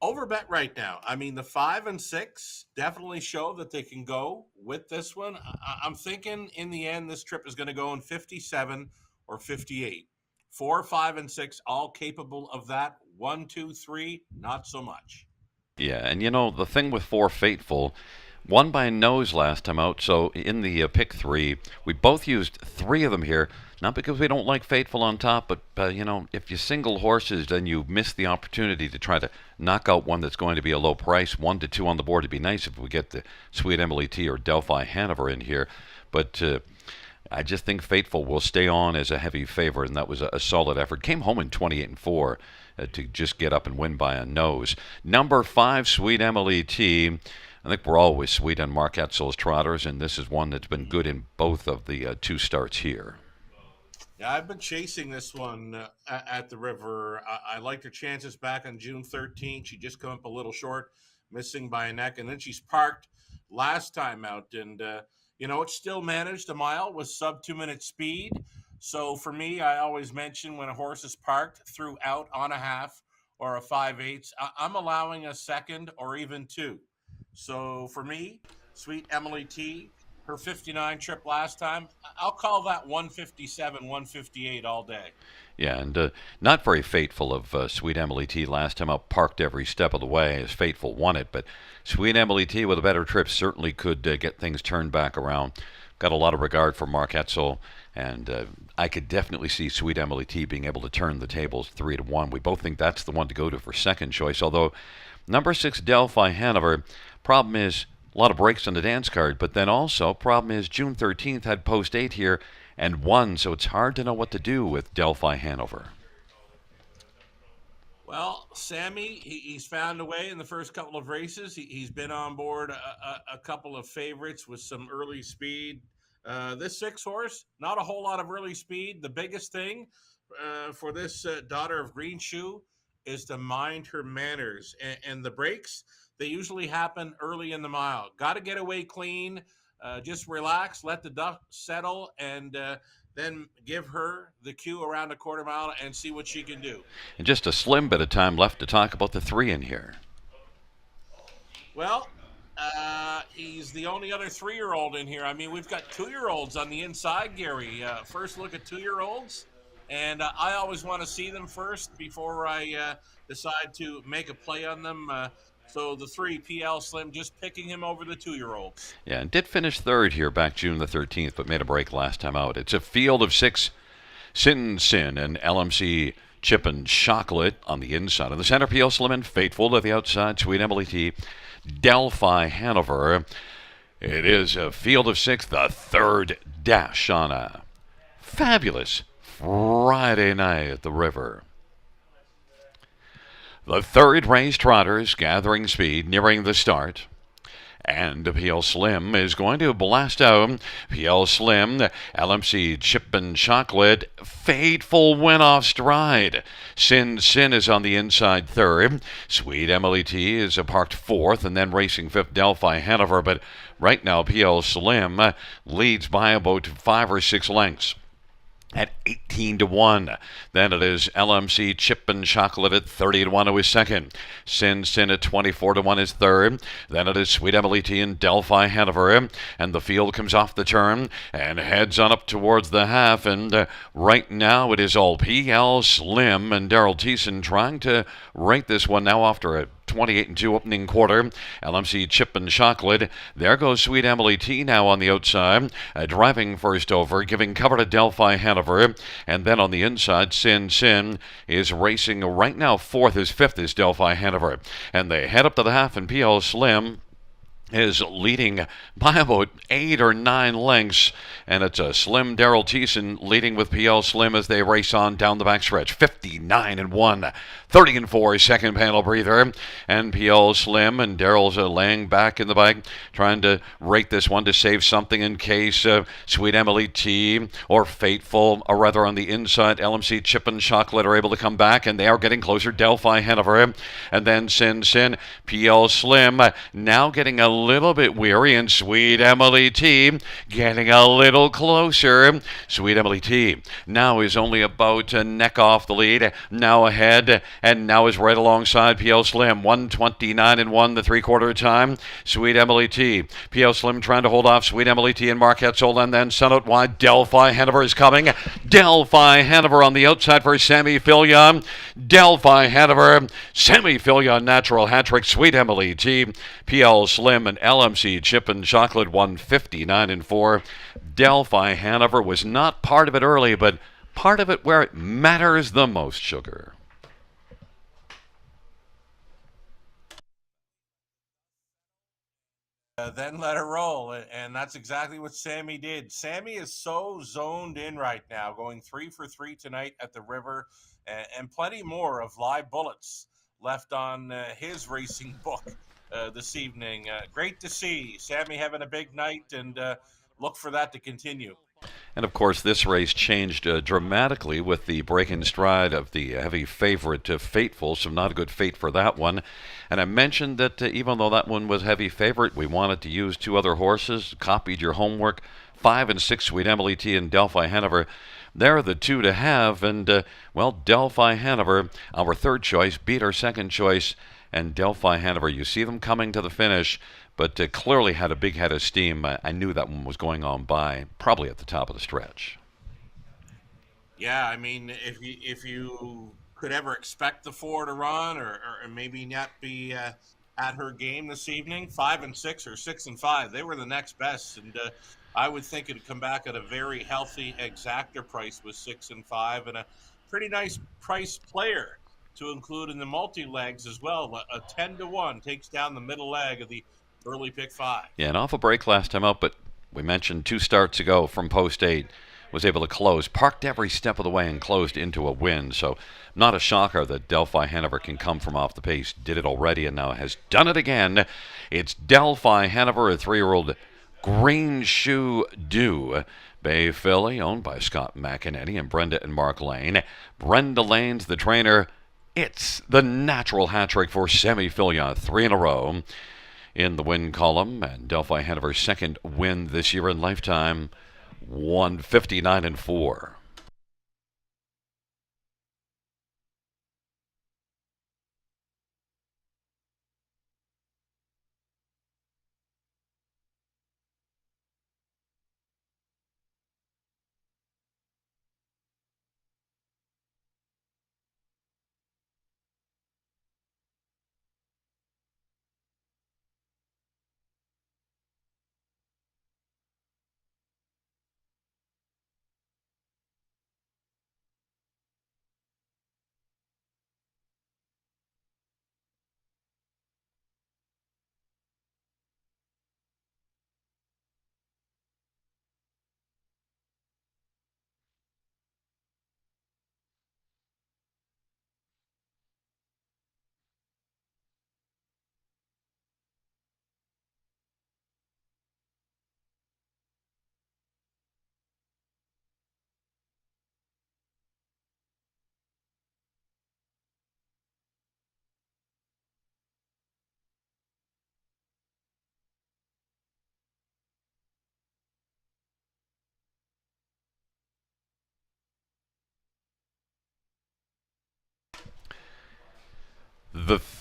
overbet right now. I mean, the 5 and 6 definitely show that they can go with this one. I'm thinking in the end, this trip is going to go in 57 or 58. 4, 5, and 6, all capable of that. 1, 2, 3, not so much. Yeah, and you know, the thing with 4, Fateful, won by a nose last time out, so in the pick 3, we both used 3 of them here, not because we don't like Fateful on top, but, you know, if you single horses, then you miss the opportunity to try to knock out one that's going to be a low price. 1 to 2 on the board would be nice if we get the Sweet Emily T or Delphi Hanover in here, but I just think Fateful will stay on as a heavy favorite, and that was a solid effort. Came home in 28-4 to just get up and win by a nose. Number 5, Sweet Emily T. I think we're always sweet on Mark Etzel's trotters, and this is one that's been good in both of the 2 starts here. Yeah, I've been chasing this one at the river. I liked her chances back on June 13th. She just come up a little short, missing by a neck, and then she's parked last time out. And, you know, it still managed a mile with sub 2-minute speed. So for me, I always mention when a horse is parked throughout on a half or a 5/8, I'm allowing a second or even 2. So for me, Sweet Emily T, her 59 trip last time, I'll call that 157, 158 all day. Yeah, and not very Fateful of Sweet Emily T last time out, parked every step of the way as Fateful won it, but Sweet Emily T with a better trip certainly could get things turned back around. Got a lot of regard for Mark Etzel, and I could definitely see Sweet Emily T being able to turn the tables 3-1. We both think that's the one to go to for second choice, although number 6, Delphi Hanover, problem is a lot of breaks on the dance card, but then also problem is June 13th had post 8 here and won, so it's hard to know what to do with Delphi Hanover. Well, Sammy, he's found a way in the first couple of races. He's been on board a couple of favorites with some early speed. This 6 horse, not a whole lot of early speed. The biggest thing for this daughter of Green Shoe is to mind her manners. And the breaks, they usually happen early in the mile. Got to get away clean. Just relax, let the dust settle, and then give her the cue around a quarter mile and see what she can do. And just a slim bit of time left to talk about the 3 in here. Well, he's the only other 3-year-old in here. I mean, we've got 2-year-olds on the inside, Gary. First look at 2-year-olds, and I always want to see them first before I decide to make a play on them. So the 3, PL Slim, just picking him over the 2-year-olds. Yeah, and did finish third here back June the 13th, but made a break last time out. It's a field of 6, Sin and LMC Chip and Chocolate on the inside. On the center, PL Slim and Fateful to the outside, Sweet Emily T, Delphi Hanover. It is a field of 6, the 3rd dash on a fabulous Friday night at the river. The 3rd race, trotters gathering speed, nearing the start. And PL Slim is going to blast out. PL Slim, LMC Chip and Chocolate, Fateful win off stride. Sin is on the inside 3rd. Sweet Emily T is parked 4th, and then racing 5th, Delphi Hanover. But right now, PL Slim leads by about 5 or 6 lengths. at 18 to 1. Then it is LMC Chip and Chocolate at 30 to 1 who is second. Sin Sin at 24 to 1 is third. Then it is Sweet Emily T and Delphi Hanover. And the field comes off the turn and heads on up towards the half. And right now it is all PL Slim and Daryl Thiessen trying to rate this one now after a 28 and 2 opening quarter. LMC Chip and Chocolate. There goes Sweet Emily T now on the outside, driving first over, giving cover to Delphi Hanover. And then on the inside, Sin Sin is racing right now. Fourth is fifth is Delphi Hanover. And they head up to the half, and PL Slim is leading by about 8 or 9 lengths, and it's a Slim Daryl Thiessen leading with PL Slim as they race on down the backstretch. 59 and 1, 30 and 4, second panel breather, and PL Slim and Daryl's laying back in the bike, trying to rate this one to save something in case Sweet Emily T or Fateful, or rather on the inside, LMC Chip and Chocolate are able to come back, and they are getting closer. Delphi Hanover, and then Sin Sin, PL Slim now getting a little bit weary, and Sweet Emily T getting a little closer. Sweet Emily T now is only about a neck off the lead, now ahead, and now is right alongside PL Slim. 129 and 1 the three-quarter time. Sweet Emily T. PL Slim trying to hold off Sweet Emily T and Marquette Soul, and then sun out wide. Delphi Hanover is coming. Delphi Hanover on the outside for Sammy Filion. Delphi Hanover, Sammy Filion natural hat trick. Sweet Emily T, PL Slim, and LMC Chip and Chocolate 159 and 4. Delphi Hanover was not part of it early, but part of it where it matters the most, Sugar. Then let her roll, and that's exactly what Sammy did. Sammy is so zoned in right now, going 3 for 3 tonight at the river, and plenty more of live bullets left on his racing book this evening. Great to see Sammy having a big night, and look for that to continue. And of course, this race changed dramatically with the break in stride of the heavy favorite to Fateful, so not a good fate for that one. And I mentioned that even though that one was heavy favorite, we wanted to use 2 other horses. Copied your homework. 5 and 6, Sweet Emily T and Delphi Hanover. They're the 2 to have, and well, Delphi Hanover, our third choice, beat our second choice, and Delphi Hanover. You see them coming to the finish, but clearly had a big head of steam. I knew that one was going on by, probably at the top of the stretch. Yeah, I mean, if you could ever expect the 4 to run, or maybe not be at her game this evening, 5 and 6 or 6 and 5, they were the next best, and I would think it'd come back at a very healthy exactor price with 6 and 5, and a pretty nice price player to include in the multi legs as well. A 10 to 1 takes down the middle leg of the early pick 5. Yeah, an awful break last time out, but we mentioned 2 starts ago from post 8. Was able to close, parked every step of the way, and closed into a win. So not a shocker that Delphi Hanover can come from off the pace. Did it already and now has done it again. It's Delphi Hanover, a 3-year-old Green Shoe Dew Bay filly, owned by Scott McEnany and Brenda and Mark Lane. Brenda Lane's the trainer. It's the natural hat trick for Sammy Filion, 3 in a row in the win column, and Delphi Hanover's second win this year in lifetime. 159 and 4.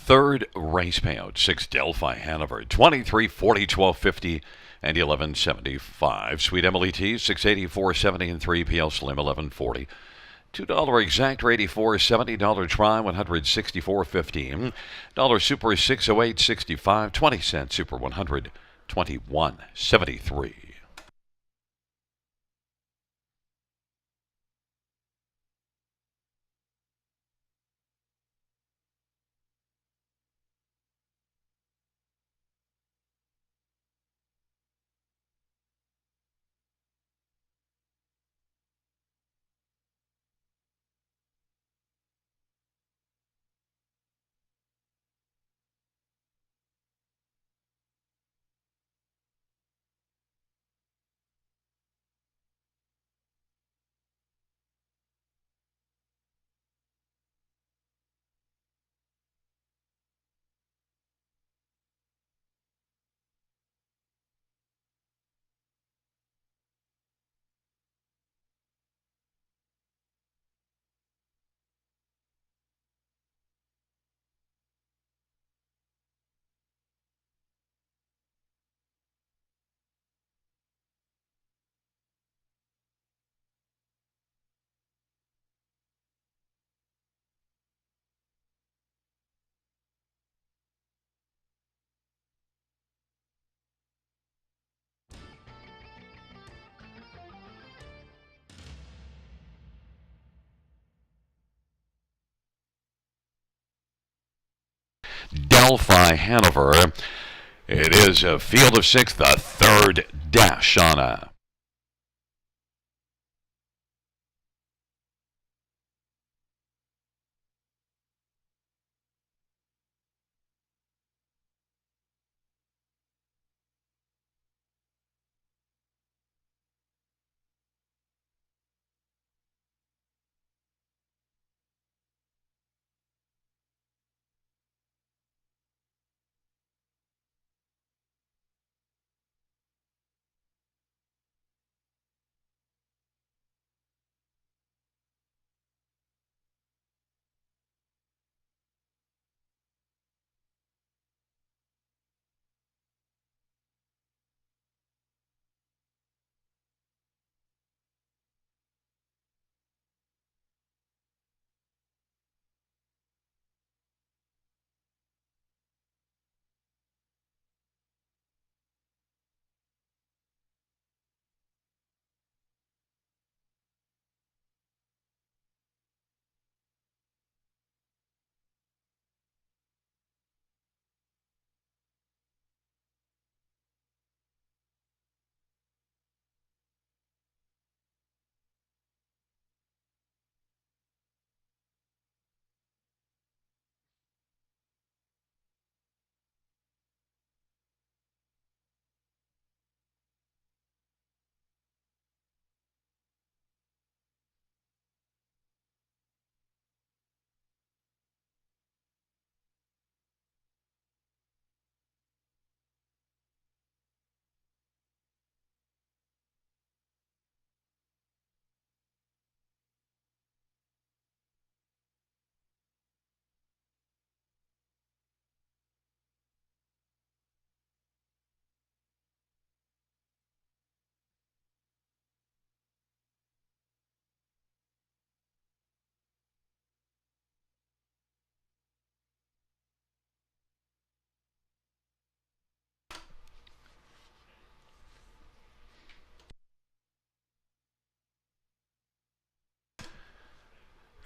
third race payout, 6 Delphi Hanover, 23, 40, 1250, and 1175. Sweet Emily T, 680, 470, and 3 PL Slim, 1140. $2 exact, 84.70. Dollar try, 164.15. Dollar super, 608.65. 20-cent super, 121.73. Delphi Hanover. It is a field of 6, the third dash on a.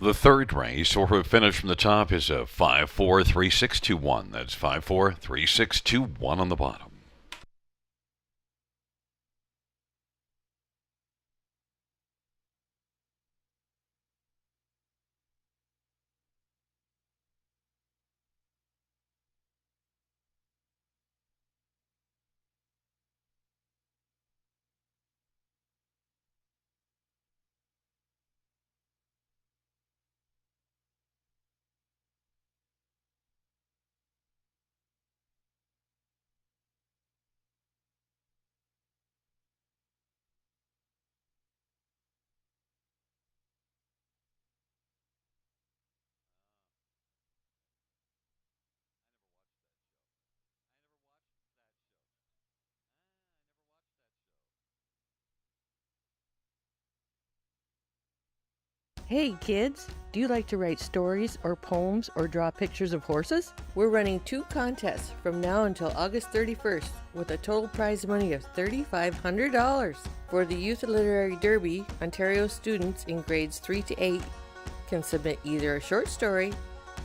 The third race, or who finished from the top, is a 5-4-3-6-2-1. That's 5-4-3-6-2-1 on the bottom. Hey kids, do you like to write stories or poems or draw pictures of horses? We're running 2 contests from now until August 31st with a total prize money of $3,500. For the Youth Literary Derby, Ontario students in grades 3 to 8 can submit either a short story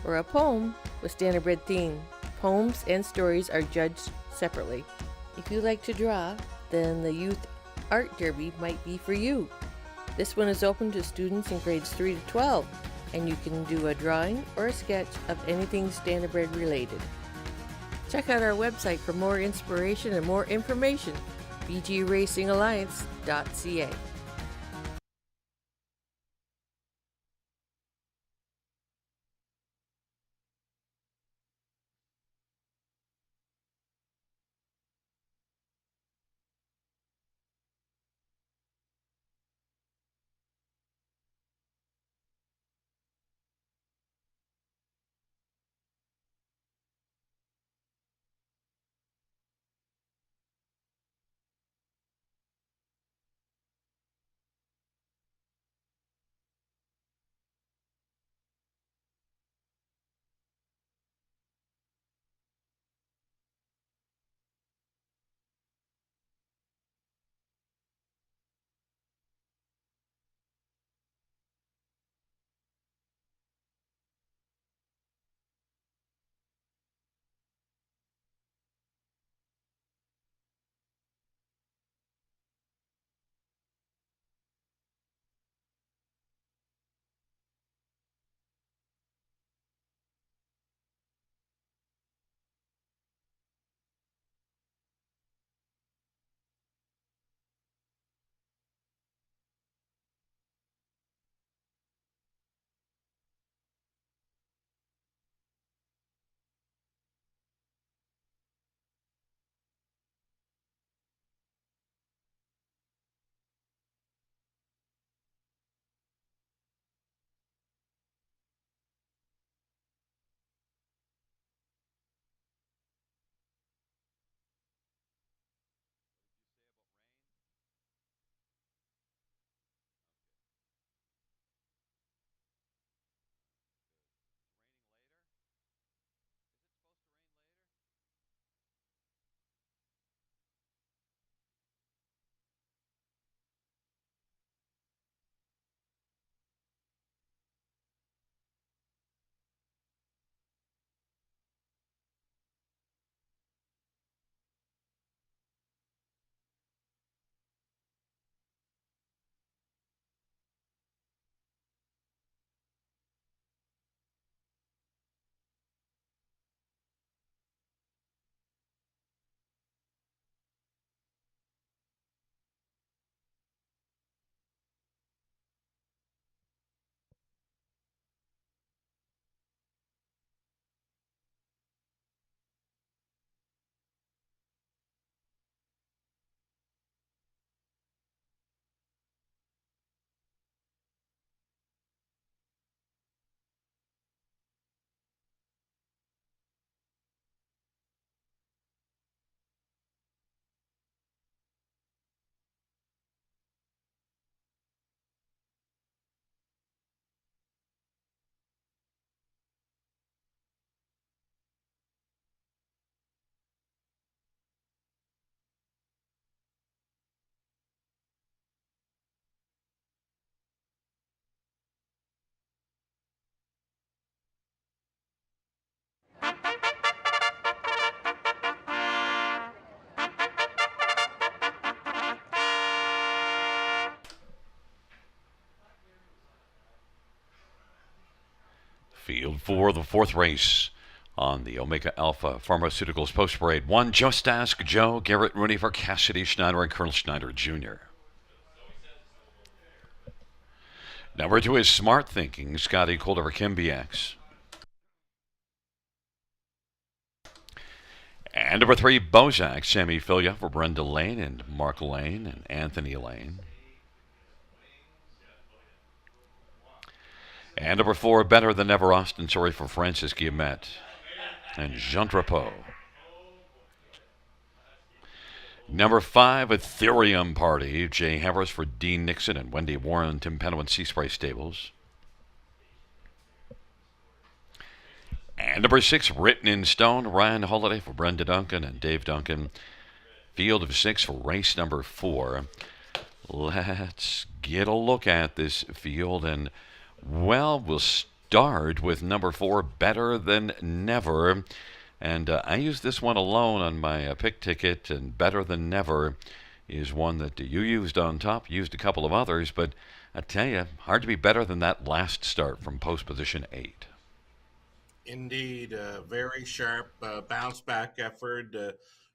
or a poem with standardbred theme. Poems and stories are judged separately. If you like to draw, then the Youth Art Derby might be for you. This one is open to students in grades 3 to 12, and you can do a drawing or a sketch of anything standardbred related. Check out our website for more inspiration and more information, bgracingalliance.ca. Field for the 4th race on the Omega Alpha Pharmaceuticals Post Parade. 1, Just Ask Joe, Garrett Rooney for Cassidy Schneider and Colonel Schneider Jr. Number 2 is Smart Thinking, Scotty Calder for Kimby X. And number 3, Bozak, Sammy Filia for Brenda Lane and Mark Lane and Anthony Lane. And number 4, Better Than Ever, Austin Sorry for Francis Guillemette and Jean Drapeau. Number 5, Ethereum Party, Jay Harris for Dean Nixon and Wendy Warren, Tim Penno and Sea Spray Stables. And number 6, Written in Stone, Ryan Holiday for Brenda Duncan and Dave Duncan. Field of 6 for race number 4. Let's get a look at this field, and, well, we'll start with number 4, Better Than Never. And I used this one alone on my pick ticket, and Better Than Never is one that you used on top. You used a couple of others, but I tell you, hard to be better than that last start from post position 8. Indeed, very sharp bounce back effort.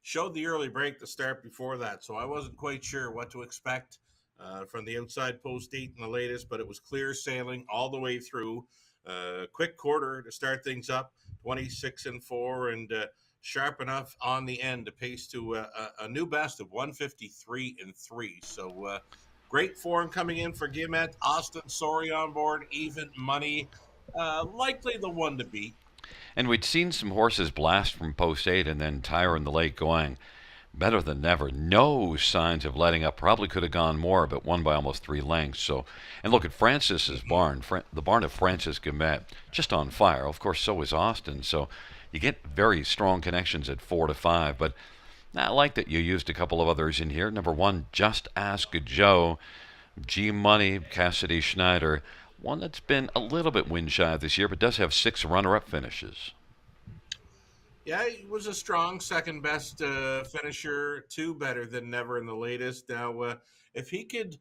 Showed the early break to start before that, so I wasn't quite sure what to expect from the outside post 8 in the latest, but it was clear sailing all the way through. Quick quarter to start things up, 26-4, and sharp enough on the end to pace to a new best of 153-3. So great form coming in for Guillemette. Austin Sorry on board, even money. Likely the one to beat. And we'd seen some horses blast from post 8 and then tire in the late going. Better Than Never. No signs of letting up. Probably could have gone more, but won by almost 3 lengths. So, and look at Francis's barn. The barn of Francis Guillemette, just on fire. Of course, so is Austin. So you get very strong connections at 4-5. But I like that you used a couple of others in here. Number 1, Just Ask Joe. G Money, Cassidy Schneider. One that's been a little bit wind shy this year, but does have 6 runner-up finishes. Yeah, he was a strong second best finisher, 2 Better Than Never in the latest. Now, if he could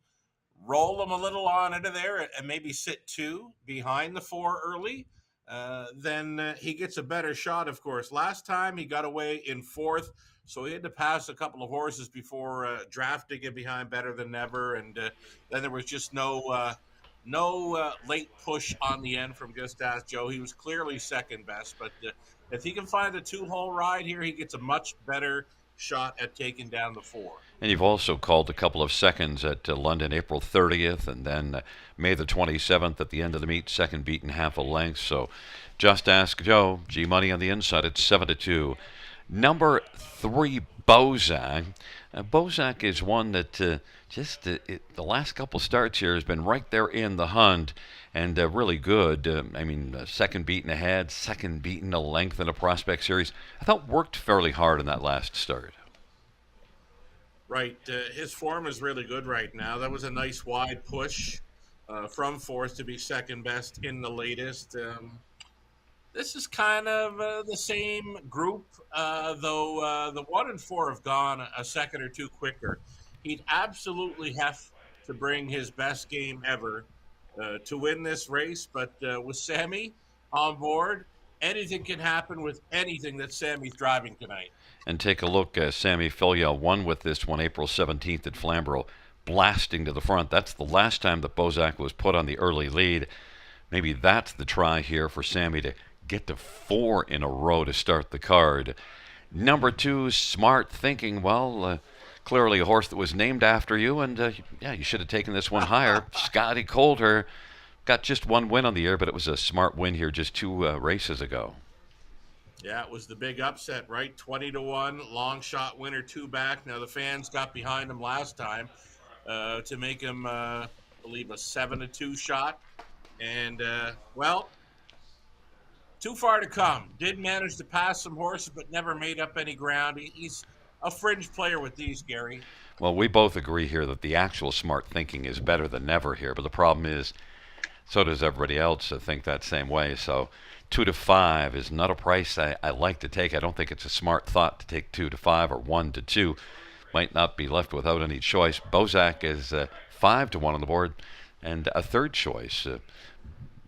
roll him a little on into there and maybe sit 2 behind the 4 early, then he gets a better shot, of course. Last time he got away in 4th, so he had to pass a couple of horses before drafting it behind Better Than Never, and then there was just no late push on the end from Just Ask Joe. He was clearly second best, but if he can find a 2-hole ride here, he gets a much better shot at taking down the 4. And you've also called a couple of seconds at London, April 30th, and then May the 27th at the end of the meet, second beaten half a length. So Just Ask Joe, G Money on the inside at 7-2. Number 3, Bozak. Bozak is one that the last couple starts here has been right there in the hunt and really good. Second beaten ahead, second beaten a length in a prospect series. I thought worked fairly hard in that last start. Right. His form is really good right now. That was a nice wide push from 4th to be second best in the latest. This is kind of the same group, though the 1 and 4 have gone a second or 2 quicker. He'd absolutely have to bring his best game ever to win this race, but with Sammy on board, anything can happen with anything that Sammy's driving tonight. And take a look, Sammy Filya won with this one April 17th at Flamborough, blasting to the front. That's the last time that Bozak was put on the early lead. Maybe that's the try here for Sammy to get to 4 in a row to start the card. Number 2, Smart Thinking. Well, clearly a horse that was named after you, and you should have taken this one higher. Scotty Coulter got just 1 win on the year, but it was a smart win here just 2 races ago. Yeah, it was the big upset, right? 20-1, long shot winner, 2 back. Now the fans got behind him last time to make him, I believe, a 7-2 shot. And, too far to come. Did manage to pass some horses, but never made up any ground. He's a fringe player with these, Gary. Well, we both agree here that the actual Smart Thinking is Better Than Never here, but the problem is, so does everybody else think that same way. So 2-5 is not a price I like to take. I don't think it's a smart thought to take 2-5 or 1-2. Might not be left without any choice. Bozak is 5-1 on the board, and a third choice.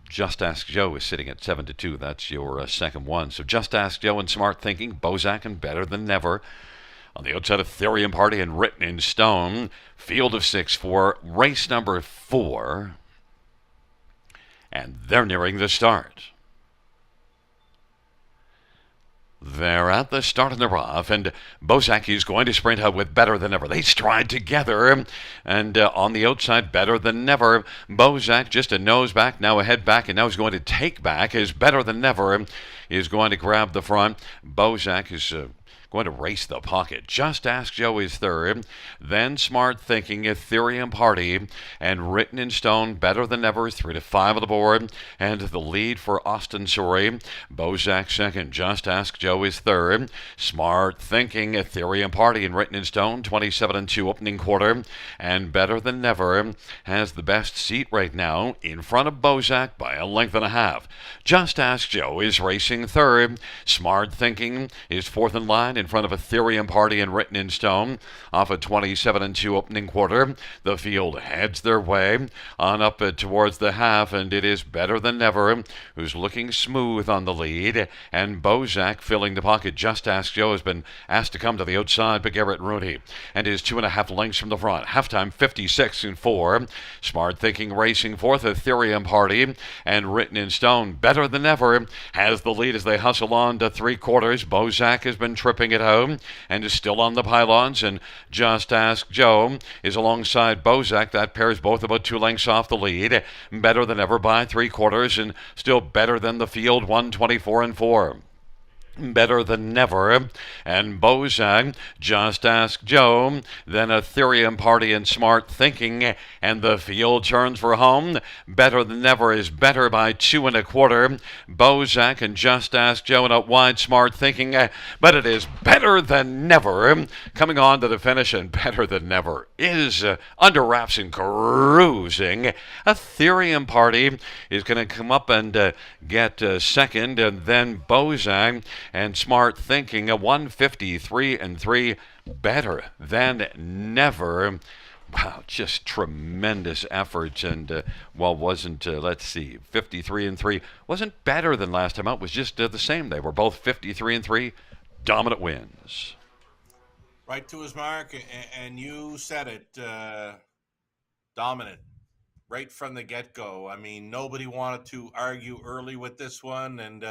Just Ask Joe is sitting at 7-2. That's your second one. So Just Ask Joe and Smart Thinking, Bozak and Better Than Never. On the outside of Therium Party and Written in Stone. Field of 6 for race number 4. And they're nearing the start. They're at the start of the rough, and Bozak is going to sprint out with Better Than Ever. They stride together, and on the outside, Better Than Never. Bozak just a nose back, now a head back, and now he's going to take back as Better Than Never is going to grab the front. Bozak is going to race the pocket. Just Ask Joe is third. Then Smart Thinking, Ethereum Party, and Written in Stone, Better Than Ever, 3 to 5 on the board. And the lead for Austin Sorry. Bozak second. Just Ask Joe is third. Smart Thinking, Ethereum Party, and Written in Stone, 27 and 2 opening quarter. And Better Than Never has the best seat right now in front of Bozak by a length and a half. Just Ask Joe is racing third. Smart Thinking is fourth in line in front of Ethereum Party and Written in Stone off a 27 and 2 opening quarter. The field heads their way on up towards the half, and it is Better Than Never who's looking smooth on the lead, and Bozak filling the pocket. Just Ask Joe has been asked to come to the outside by Garrett Rooney and is 2.5 lengths from the front. Halftime 56 and 4. Smart Thinking racing fourth. Ethereum Party and Written in Stone, Better Than Ever has the lead as they hustle on to three quarters. Bozak has been tripping it home and is still on the pylons, and Just Ask Joe is alongside Bozak. That pair's both about 2 lengths off the lead. Better Than Ever by three quarters, and still better than the field, 124 and 4. Better Than Never and Bozak, Just Ask Joe, then Ethereum Party and Smart Thinking, and the field turns for home. Better Than Never is better by 2.25. Bozak and Just Ask Joe and out wide Smart Thinking, but it is Better Than Never coming on to the finish, and Better Than Never is under wraps and cruising. Ethereum Party is going to come up and get second, and then Bozak and Smart Thinking, a 153 and 3, Better Than Never. Wow, just tremendous efforts, and wasn't, let's see, 53 and 3 wasn't better than last time out, was just the same. They were both 53 and 3, dominant wins. Right to his mark, and you said it, dominant. Right from the get-go. I mean, nobody wanted to argue early with this one, and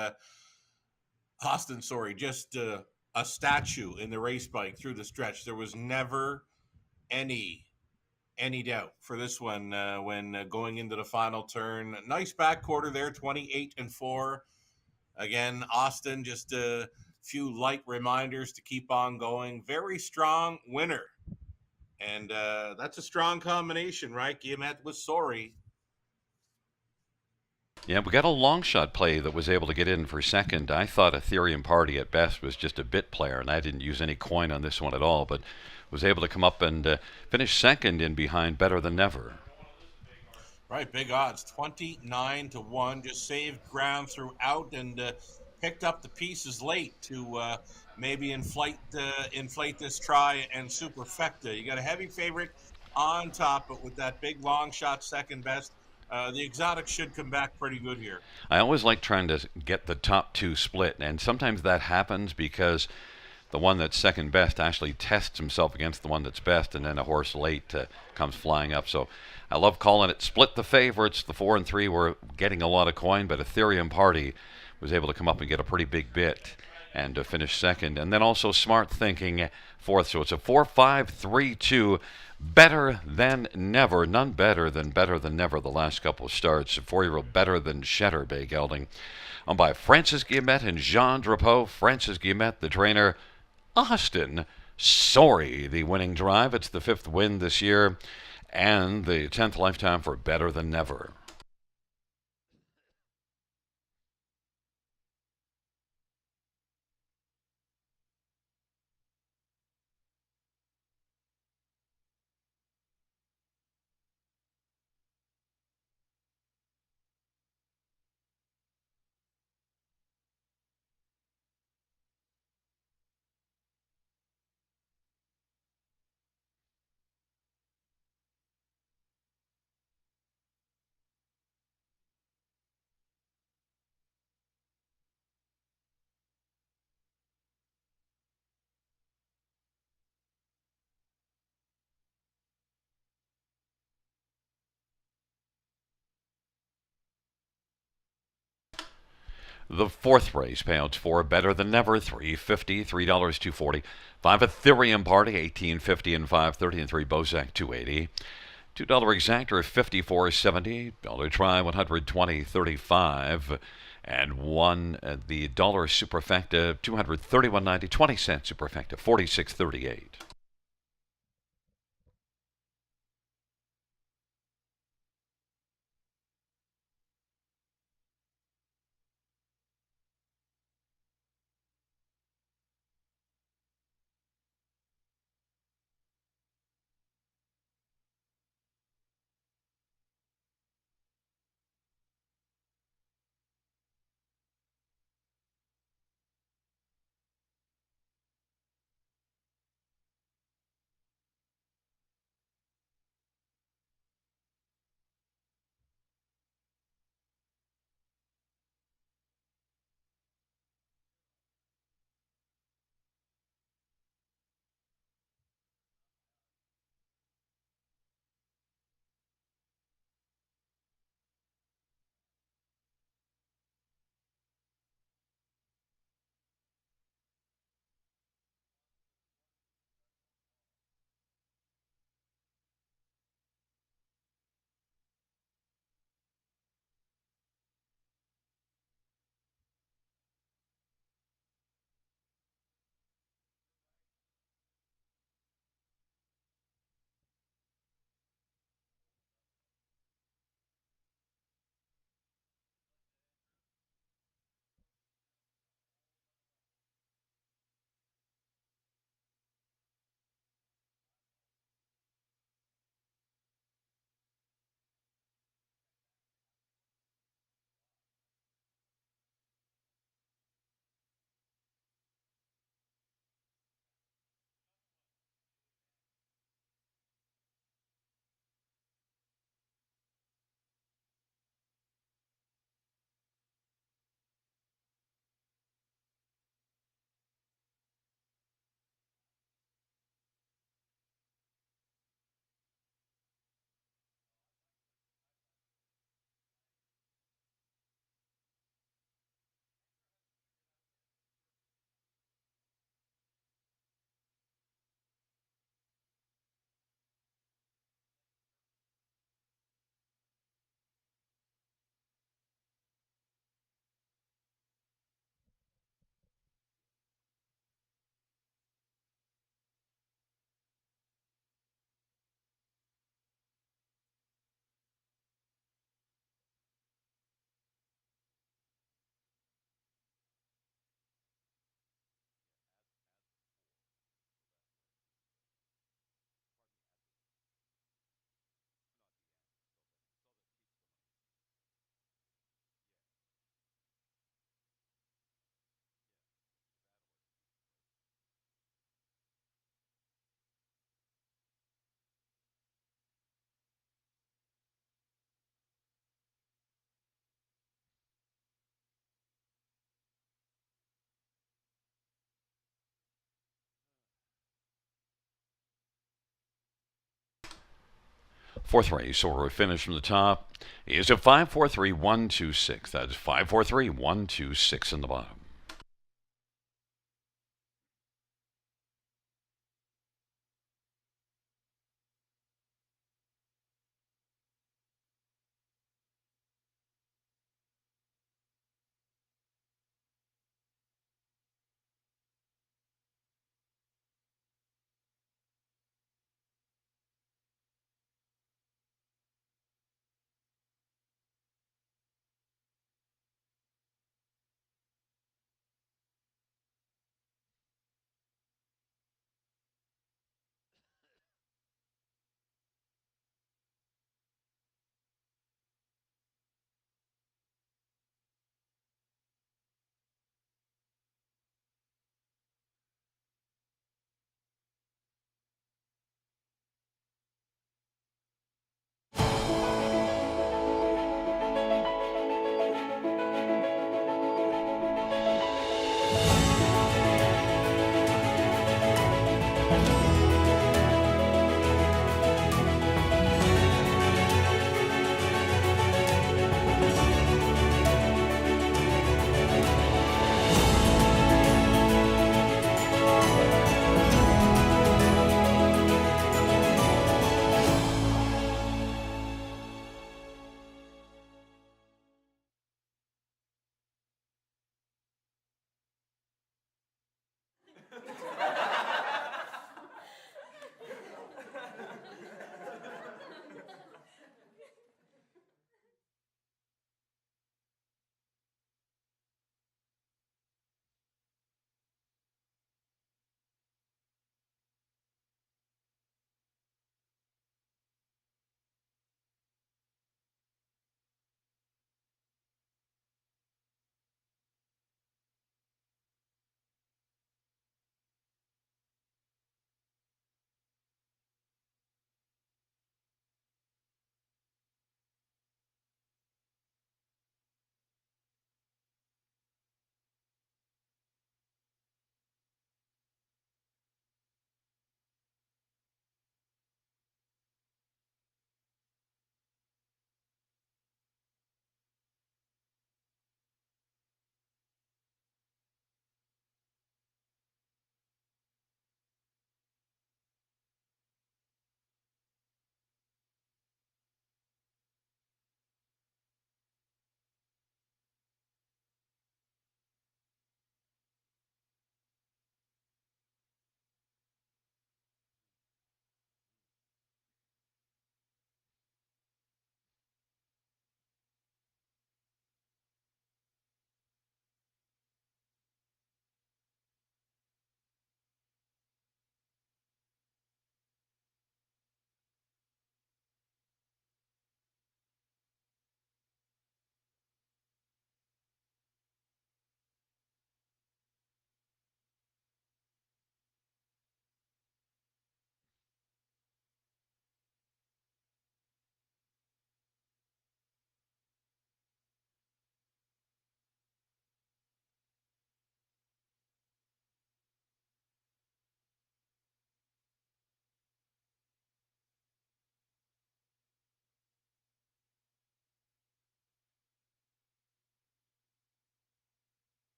Austin, sorry, just a statue in the race bike through the stretch. There was never any doubt for this one when going into the final turn. Nice back quarter there, 28 and 4. Again, Austin, just a few light reminders to keep on going. Very strong winner. And that's a strong combination, right? Guillemette with Sorry. Yeah, we got a long shot play that was able to get in for second. I thought Ethereum Party at best was just a bit player, and I didn't use any coin on this one at all, but was able to come up and finish second in behind Better Than Never. Right, big odds, 29 to 1. Just saved ground throughout and picked up the pieces late to maybe inflate this try and superfecta. You got a heavy favorite on top, but with that big long shot second best, the exotic should come back pretty good here. I always like trying to get the top two split, and sometimes that happens because the one that's second best actually tests himself against the one that's best, and then a horse late comes flying up. So I love calling it split the favorites. The 4 and 3 were getting a lot of coin, but Ethereum Party was able to come up and get a pretty big bit and to finish second. And then also Smart Thinking fourth. So it's a 4-5-3-2. Better Than Never. None better than Never the last couple of starts. A 4-year-old Better Than Shetter Bay gelding. Owned by Francis Guillemette and Jean Drapeau. Francis Guillemette, the trainer. Austin Sorry, the winning drive. It's the 5th win this year and the 10th lifetime for Better Than Never. The 4th race payouts for Better Than Never, $3.50, $3, $2.40. 5 Ethereum Party, $18.50 and $5.30, and 3 Bozak, $2.80. $2 exactor, $54.70. Dollar try, $120.35. And one, the dollar superfecta, 231.90, 20 cents superfecta, 46.38. Fourth race, or finish from the top, is a 543-126. That's 543-126 in the bottom.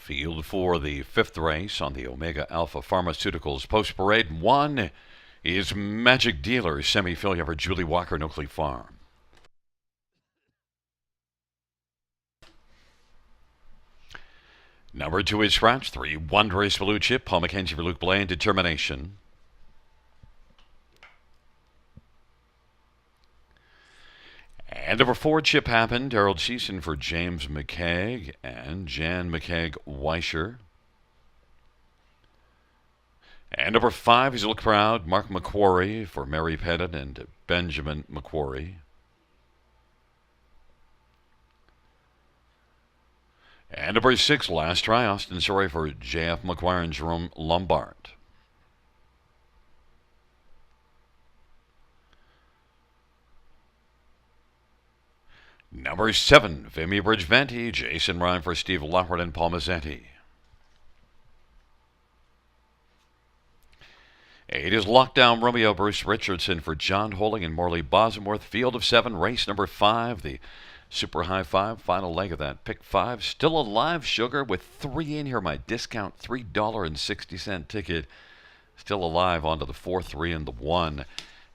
Field for the fifth race on the Omega Alpha Pharmaceuticals Post Parade. One is Magic Dealer, semi-failure for Julie Walker and Oakley Farm. Number 2 is Scratch 3, Wondrous Blue Chip, Paul McKenzie for Luke Blaine, Determination. And number 4, Chip Happened, Harold Sheeson for James McCaig and Jan McCaig Weischer. And number 5 is Look Proud, Mark McQuarrie for Mary Pettit and Benjamin McQuarrie. And number 6, Last Try, Austin Sorry for J.F. McGuire and Jerome Lombard. Number 7, Vimy Bridge Venti, Jason Ryan for Steve Lockhart and Paul Mazzetti. 8 is Lockdown Romeo, Bruce Richardson for John Holding and Morley Bosworth. Field of 7, race number 5, the Super High 5, final leg of that. Pick 5, still alive, Sugar, with 3 in here. My discount $3.60 ticket. Still alive onto the 4, 3, and the 1.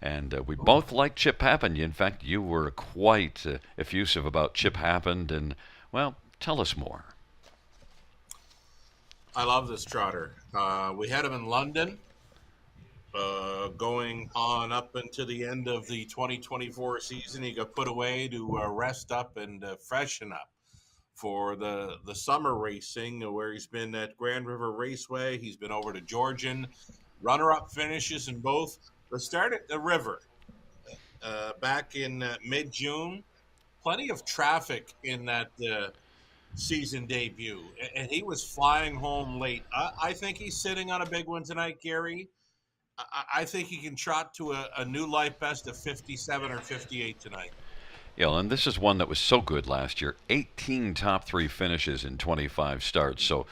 And we both like Chip Happened. In fact, you were quite effusive about Chip Happened. And, well, tell us more. I love this trotter. We had him in London, going on up into the end of the 2024 season. He got put away to rest up and freshen up for the summer racing, where he's been at Grand River Raceway. He's been over to Georgian. Runner-up finishes in both. The start at the river back in mid-June. Plenty of traffic in that season debut, and he was flying home late. I think he's sitting on a big one tonight, Gary. I think he can trot to a new life best of 57 or 58 tonight. Yeah, and this is one that was so good last year. 18 top 3 finishes in 25 starts, so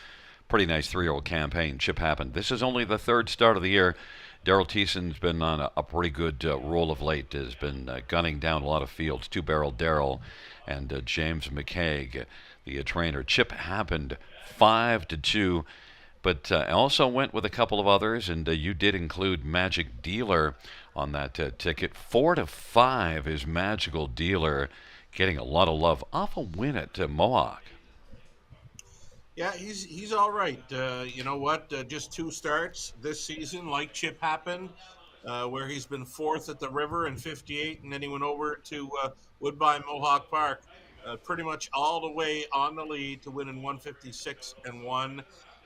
pretty nice 3-year-old campaign. Chip Happened. This is only the 3rd start of the year. Daryl Thiessen's been on a pretty good roll of late. Has been gunning down a lot of fields. Two-barrel Daryl and James McCaig, the trainer. Chip Happened 5-2, but I also went with a couple of others, and you did include Magic Dealer on that ticket. 4-5 is Magical Dealer, getting a lot of love off a win at Mohawk. Yeah, he's all right. You know what? Just 2 starts this season, like Chip Happened, where he's been 4th at the river in 58, and then he went over to Woodbine Mohawk Park, pretty much all the way on the lead to win in 156 and 1.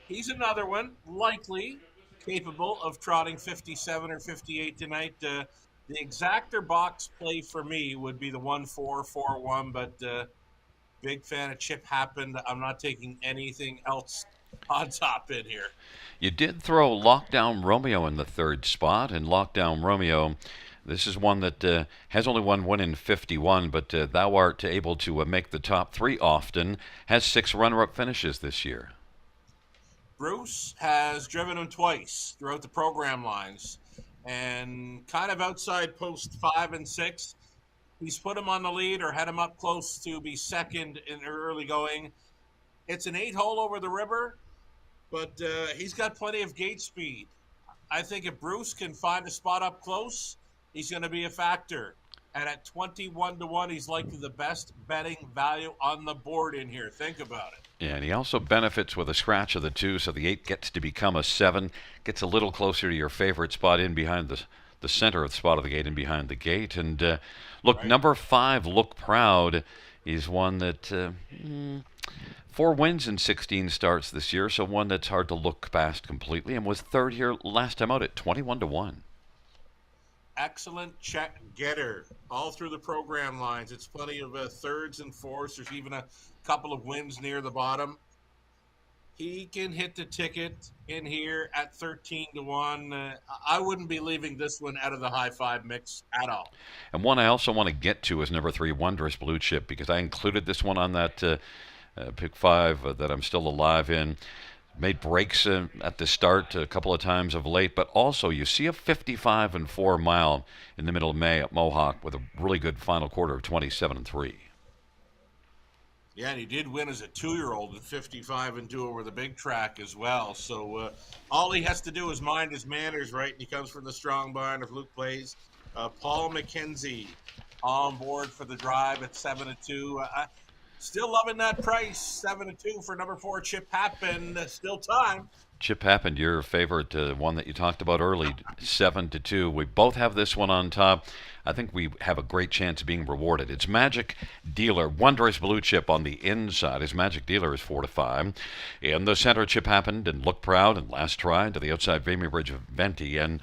He's another one, likely capable of trotting 57 or 58 tonight. The exactor box play for me would be the 1-4-4-1, but big fan of Chip Happened. I'm not taking anything else on top in here. You did throw Lockdown Romeo in the 3rd spot, and Lockdown Romeo, this is one that has only one win in 51, but thou art able to make the top 3 often, has 6 runner-up finishes this year. Bruce has driven him twice throughout the program lines, and kind of outside post 5 and 6. He's put him on the lead or had him up close to be second in early going. It's an 8-hole over the river, but he's got plenty of gate speed. I think if Bruce can find a spot up close, he's going to be a factor. And at 21-1, he's likely the best betting value on the board in here. Think about it. Yeah, and he also benefits with a scratch of the 2, so the 8 gets to become a 7, gets a little closer to your favorite spot in behind the center of the spot of the gate and behind the gate. And look, right. Number 5, Look Proud, is one that 4 wins in 16 starts this year, so one that's hard to look past completely, and was 3rd here last time out at 21-1. Excellent check getter all through the program lines. It's plenty of 3rds and 4ths. There's even a couple of wins near the bottom. He can hit the ticket in here at 13-1. I wouldn't be leaving this one out of the high 5 mix at all. And one I also want to get to is number 3, Wondrous Blue Chip, because I included this one on that pick 5 that I'm still alive in. Made breaks at the start a couple of times of late, but also you see a 55 and 4 mile in the middle of May at Mohawk with a really good final quarter of 27 and 3. Yeah, and he did win as a 2-year-old at 55 and 2 over the big track as well. So all he has to do is mind his manners, right? And he comes from the strong barn if Luke plays. Paul McKenzie on board for the drive at 7-2. Still loving that price, 7-2 for number 4 Chip Happen. Still time. Chip happened, your favorite one that you talked about early, 7-2. We both have this one on top. I think we have a great chance of being rewarded. It's Magic Dealer, Wondrous Blue Chip on the inside. His Magic Dealer is 4-5. In the center, Chip happened and Look Proud and Last Try to the outside, Vimy Bridge of Venti and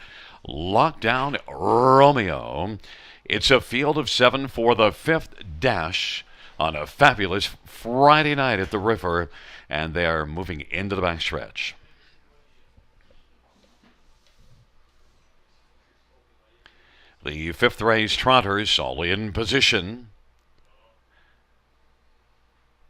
Lockdown Romeo. It's a field of 7 for the 5th dash on a fabulous Friday night at the river, and they are moving into the backstretch. The 5th race trotters all in position.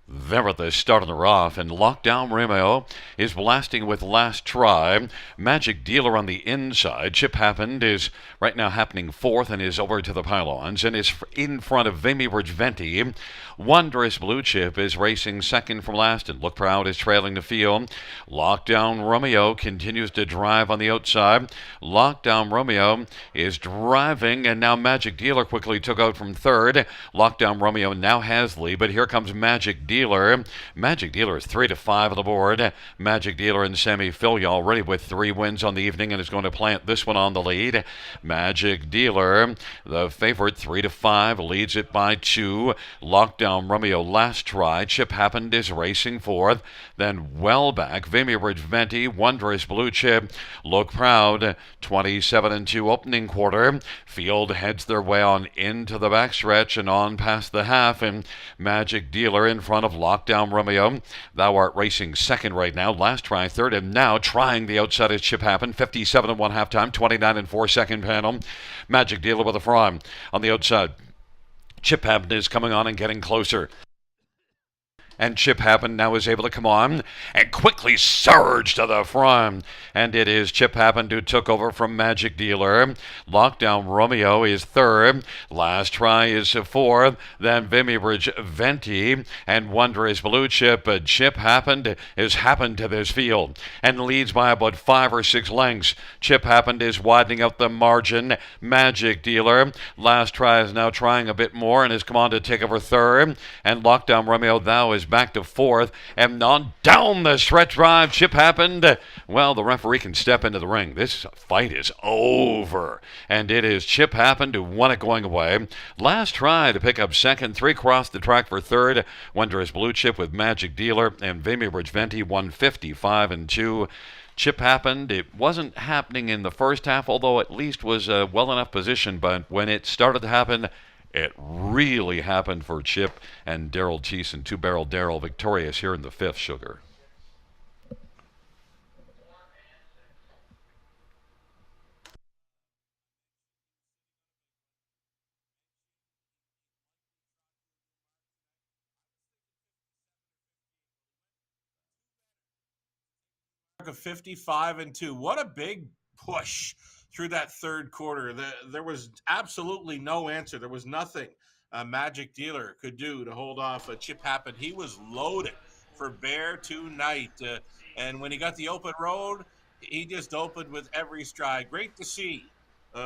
They're at the start of the rough, and Lockdown Romeo is blasting with Last Try. Magic Dealer on the inside. Chip Happened is right now happening 4th and is over to the pylons and is in front of Vimy Bridge Venti. Wondrous Blue Chip is racing 2nd from last, and Look Proud is trailing the field. Lockdown Romeo continues to drive on the outside. Lockdown Romeo is driving, and now Magic Dealer quickly took out from 3rd. Lockdown Romeo now has lead, but here comes Magic Dealer. Magic Dealer is 3-5 on the board. Magic Dealer and Sammy Filya already with 3 wins on the evening and is going to plant this one on the lead. Magic Dealer, the favorite, 3-5, leads it by 2. Lockdown Romeo Last Try. Chip Happened is racing 4th. Then well back, Vimy Bridge Venti, Wondrous Blue Chip, Look Proud, 27-2 opening quarter. Field heads their way on into the backstretch and on past the half, and Magic Dealer in front of Lockdown Romeo. Thou art racing 2nd right now. Last Try 3rd, and now trying the outside as Chip Happened. 57-1 halftime, 29-4 second panel. Magic Dealer with a front on the outside. Chip Happened is coming on and getting closer. And Chip Happened now is able to come on and quickly surge to the front. And it is Chip Happened who took over from Magic Dealer. Lockdown Romeo is 3rd. Last Try is 4th. Then Vimy Bridge Venti and Wondrous Blue Chip. But Chip Happened is happened to this field and leads by about 5 or 6 lengths. Chip Happened is widening out the margin. Magic Dealer. Last Try is now trying a bit more and has come on to take over 3rd. And Lockdown Romeo thou is back to 4th, and on down the stretch drive, Chip Happened. Well, the referee can step into the ring. This fight is over, and it is Chip Happened who won it going away. Last Try to pick up 2nd, 3 crossed the track for 3rd. Wondrous Blue Chip with Magic Dealer and Vimy Bridge Venti, 155-2. Chip Happened. It wasn't happening in the first half, although at least was well enough positioned, but when it started to happen, it really happened for Chip and Daryl Thiessen. 2-barrel Daryl victorious here in the 5th, Sugar. Of 55-2. What a big push through that 3rd quarter. There was absolutely no answer. There was nothing Magic Dealer could do to hold off Chip Happened. He was loaded for bear tonight. And when he got the open road, he just opened with every stride. Great to see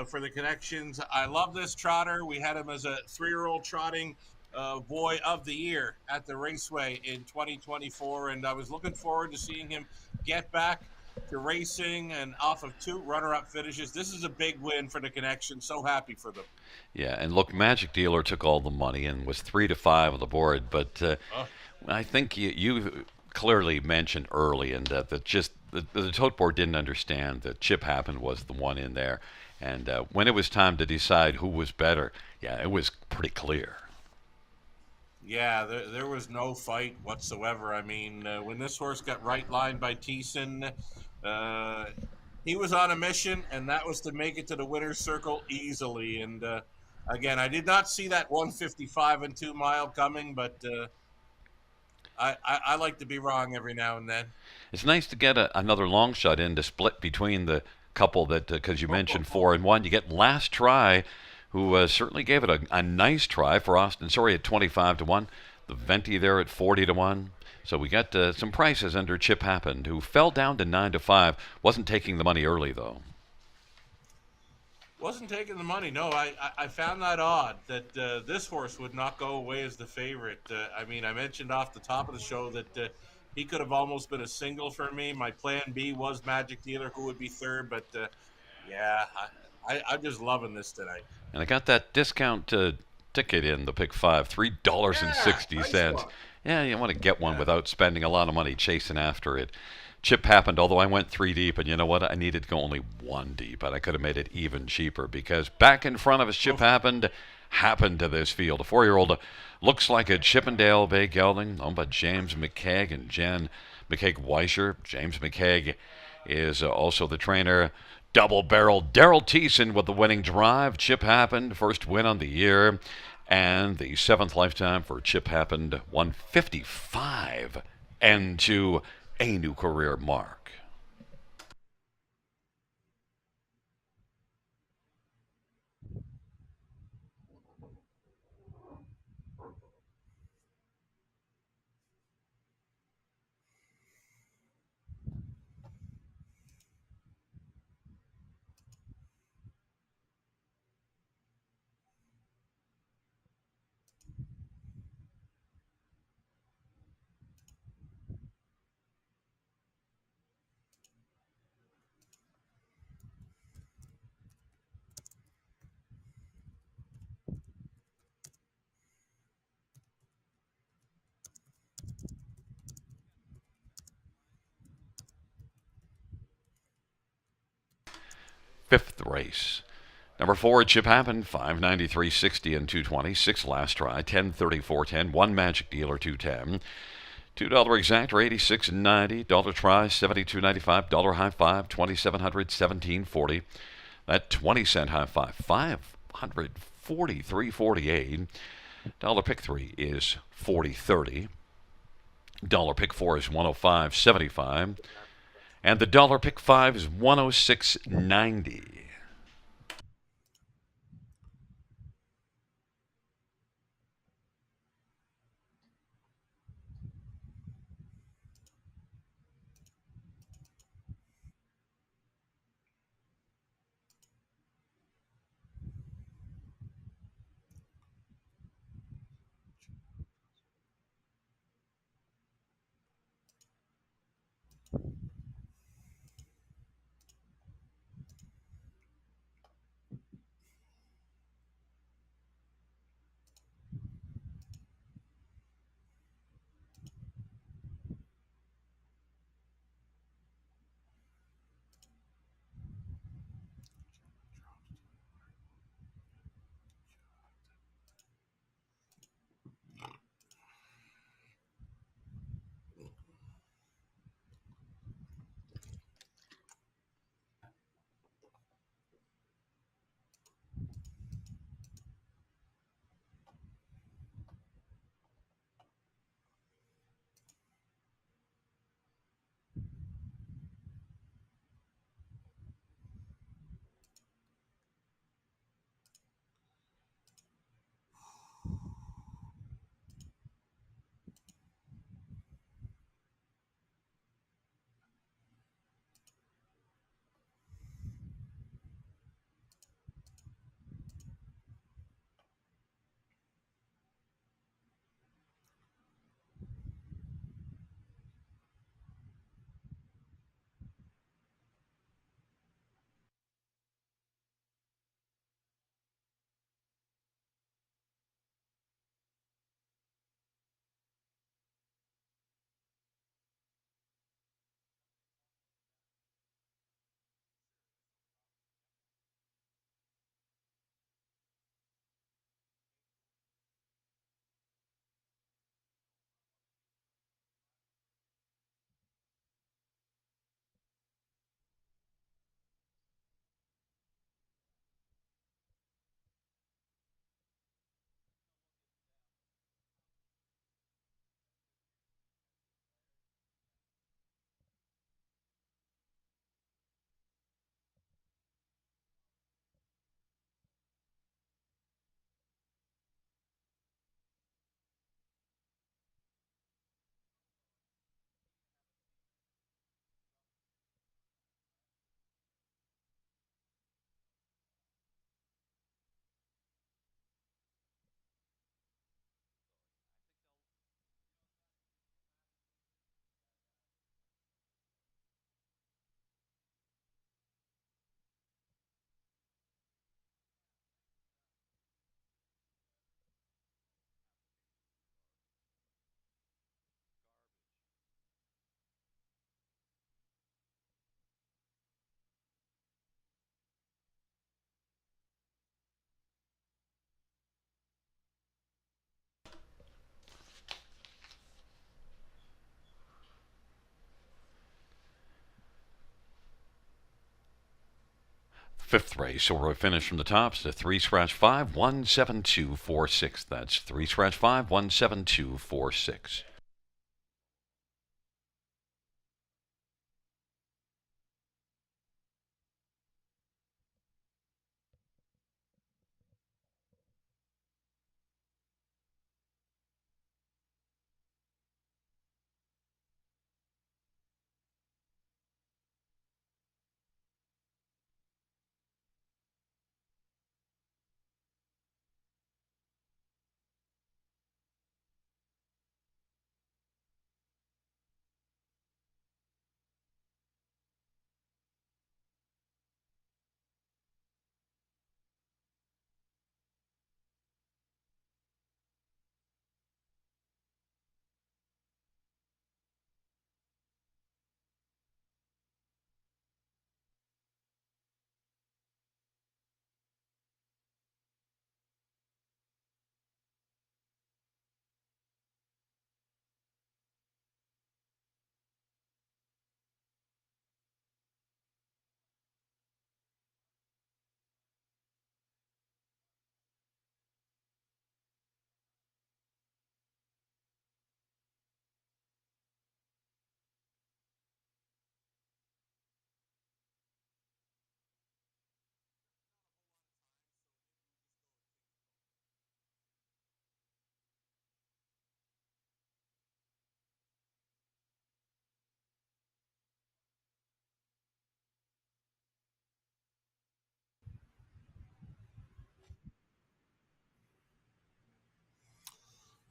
for the connections. I love this trotter. We had him as a 3-year-old trotting boy of the year at the raceway in 2024, and I was looking forward to seeing him get back to racing and off of 2 runner-up finishes. This is a big win for the connection. So happy for them. Yeah, and look, Magic Dealer took all the money and was 3-5 on the board, but I think you clearly mentioned early and that just the tote board didn't understand that Chip Happened was the one in there, and when it was time to decide who was better, yeah, it was pretty clear. Yeah, there was no fight whatsoever. I mean, when this horse got right lined by Thiessen, he was on a mission, and that was to make it to the winner's circle easily. And again, I did not see that 155-2 mile coming, but I like to be wrong every now and then. It's nice to get another long shot in to split between the couple that, because you mentioned 4 and 1, you get Last Try, who certainly gave it a nice try for Austin Sorry at 25-1. The Venti there at 40 to 1. So we got some prices under Chip Happened, who fell down to 9 to 5. Wasn't taking the money early, though. Wasn't taking the money. No, I found that odd that this horse would not go away as the favorite. I mean, I mentioned off the top of the show that he could have almost been a single for me. My plan B was Magic Dealer, who would be third, but yeah, I'm just loving this tonight. And I got that discount ticket in the pick five, Yeah, nice $3.60. one. Yeah, you want to get one Yeah. without spending a lot of money chasing after it. Chip Happened, although I went three deep, and you know what? I needed to go only one deep, and I could have made it even cheaper because back in front of us, Chip Oh, happened to this field. A 4-year-old looks like a Chippendale Bay gelding owned by James McKeag and Jen McKeag Weischer. James McKeag is also the trainer. Double barrel Daryl Thiessen with the winning drive. Chip Happened, first win on the year. And the seventh lifetime for Chip Happened, 155 and to a new career mark. Fifth race. Number 4, Chip Happened, 593.60 and 220. 6 last try, 10.34.10. 1 Magic Dealer, 210. $2 exactor, 86.90. Dollar try, 72.95. Dollar high five, 2,700, 17.40. That 20-cent high five, 543.48. Dollar pick 3 is 40.30. Dollar pick 4 is 105.75. And the dollar pick 5 is 106.90. fifth race, so we're finished from the tops to 3/5 17246. That's 3/5 17246.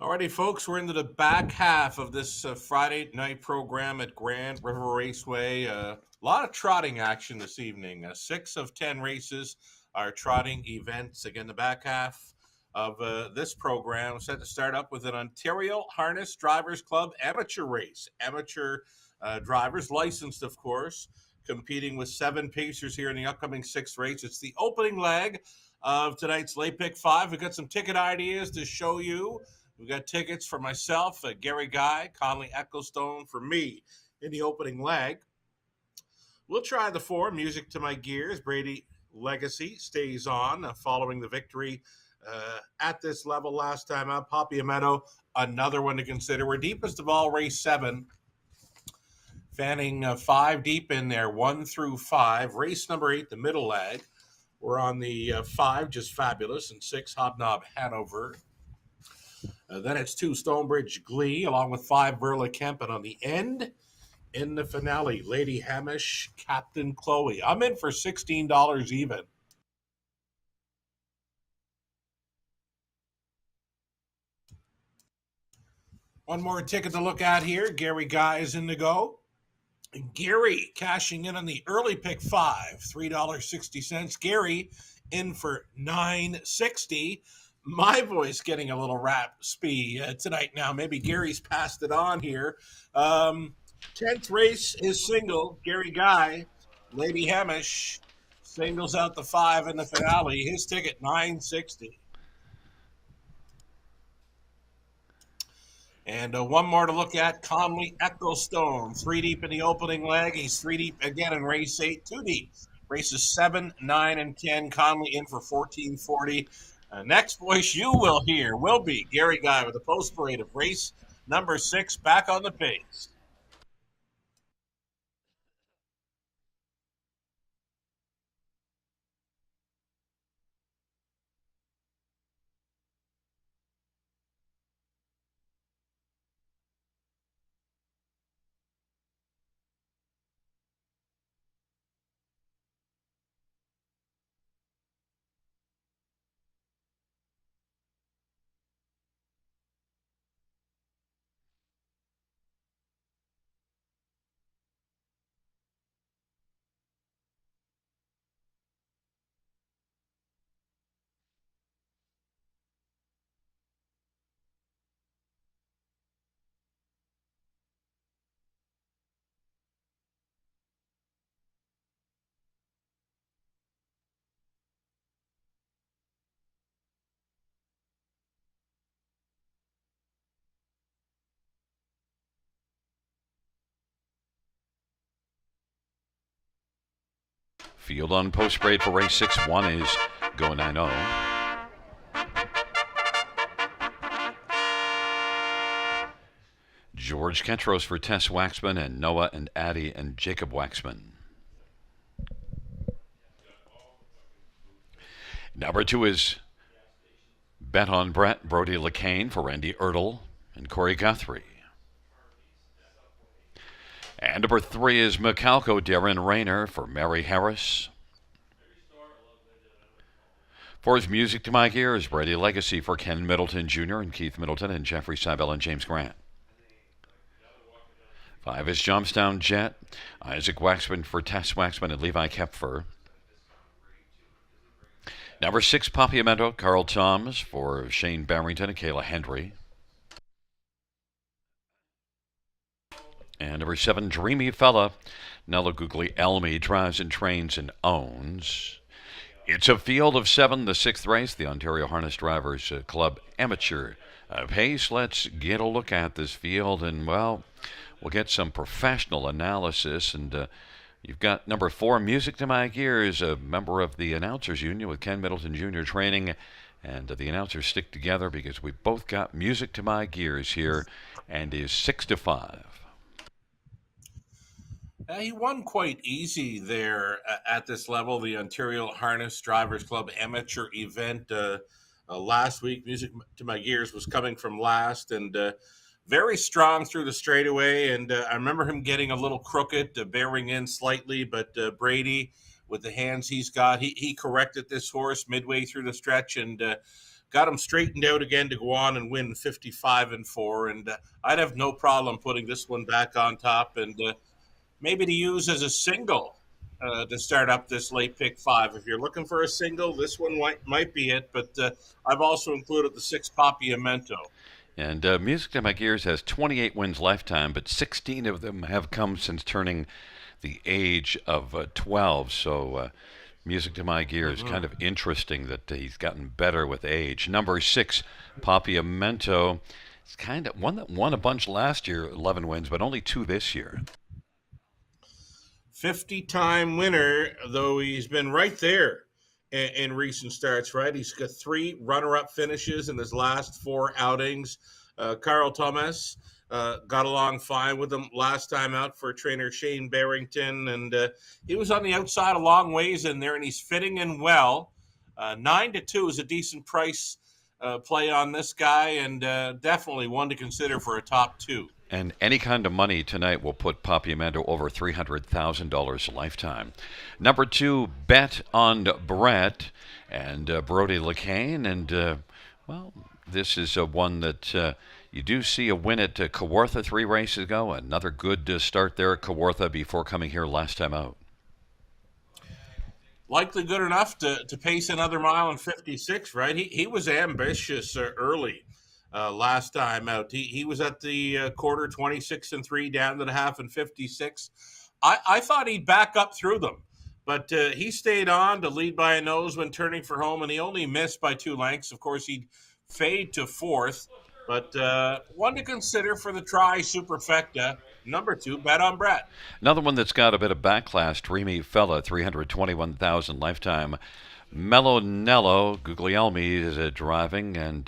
Alrighty, folks, we're into the back half of this Friday night program at Grand River Raceway. A lot of trotting action this evening. 6 of 10 races are trotting events. Again, the back half of this program set to start up with an Ontario Harness Drivers Club amateur race. Amateur drivers, licensed, of course, competing with 7 pacers here in the upcoming 6th race. It's the opening leg of tonight's Late Pick 5. We've got some ticket ideas to show you. We got tickets for myself, Gary Guy, Conley Ecclestone for me in the opening leg. We'll try the 4, Music to My Gears. Brady Legacy stays on following the victory at this level last time out. Poppy Meadow, another one to consider. We're deepest of all, race 7. Fanning 5 deep in there, 1 through 5. Race number 8, the middle leg. We're on the 5, Just Fabulous, and 6, Hobnob Hanover. Then it's 2, Stonebridge Glee, along with 5, Verla Kemp. And on the end, in the finale, Lady Hamish, Captain Chloe. I'm in for $16 even. One more ticket to look at here. Gary Guy is in to go. Gary cashing in on the early pick 5, $3.60. Gary in for $9.60. My voice getting a little raspy tonight now. Maybe Gary's passed it on here. 10th race is single. Gary Guy, Lady Hamish, singles out the 5 in the finale. His ticket, $9.60. And one more to look at, Conley Ecclestone, 3 deep in the opening leg. He's 3 deep again in race 8, 2 deep. Races 7, 9, and 10. Conley in for $14.40. Next voice you will hear will be Gary Guy with the post parade of race number 6 back on the pace. Field on post grade for race 6. 1 is Go 90. George Ketros for Tess Waxman and Noah and Addie and Jacob Waxman. Number 2 is Bet on Brett, Brody LeCain for Randy Ertl and Corey Guthrie. And number 3 is Macalco, Darren Rayner for Mary Harris. For his Music to My Ears, Brady Legacy for Ken Middleton Jr. and Keith Middleton and Jeffrey Seibel and James Grant. 5 is Johnstown Jet, Isaac Waxman for Tess Waxman and Levi Kepfer. Number 6, Papiamento, Carl Toms for Shane Barrington and Kayla Hendry. And number 7, Dreamy Fella, Nella Guglielmi drives and trains and owns. It's a field of 7, the 6th race, the Ontario Harness Drivers Club Amateur Pace. Let's get a look at this field, and, well, we'll get some professional analysis. And you've got number 4, Music to My Ears, a member of the Announcers Union with Ken Middleton Jr. training. And the announcers stick together because we both got Music to My Gears here, and is 6-5. He won quite easy there at this level, the Ontario Harness Drivers Club amateur event last week. Music to My Gears was coming from last, and very strong through the straightaway. And I remember him getting a little crooked, bearing in slightly, but Brady, with the hands he's got, he corrected this horse midway through the stretch and got him straightened out again to go on and win 55-4. And I'd have no problem putting this one back on top and maybe to use as a single to start up this late pick 5. If you're looking for a single, this one might be it. But I've also included the 6 Papiamento. And Music to My Gears has 28 wins lifetime, but 16 of them have come since turning the age of 12. So Music to My Gears, kind of interesting that he's gotten better with age. Number 6, Papiamento. It's kind of one that won a bunch last year, 11 wins, but only 2 this year. 50-time winner, though he's been right there in recent starts, right? He's got 3 runner-up finishes in his last 4 outings. Carl Thomas got along fine with him last time out for trainer Shane Barrington, and he was on the outside a long ways in there, and he's fitting in well. 9-2 is a decent price play on this guy, and definitely one to consider for a top 2. And any kind of money tonight will put Papiamento over $300,000 lifetime. Number 2, Bet on Brett and Brody LeCain. And, well, this is one that you do see a win at Kawartha 3 races ago. Another good start there at Kawartha before coming here last time out. Likely good enough to pace another mile in 56, right? He was ambitious early. Last time out, he was at the quarter 26-3 down to the half and 56. I thought he'd back up through them, but he stayed on to lead by a nose when turning for home, and he only missed by 2 lengths. Of course, he'd fade to 4th, but one to consider for the try superfecta. Number 2, Bet on Brett. Another one that's got a bit of backlash, Dreamy Fella, $321,000 lifetime. Melonello Guglielmi is driving, and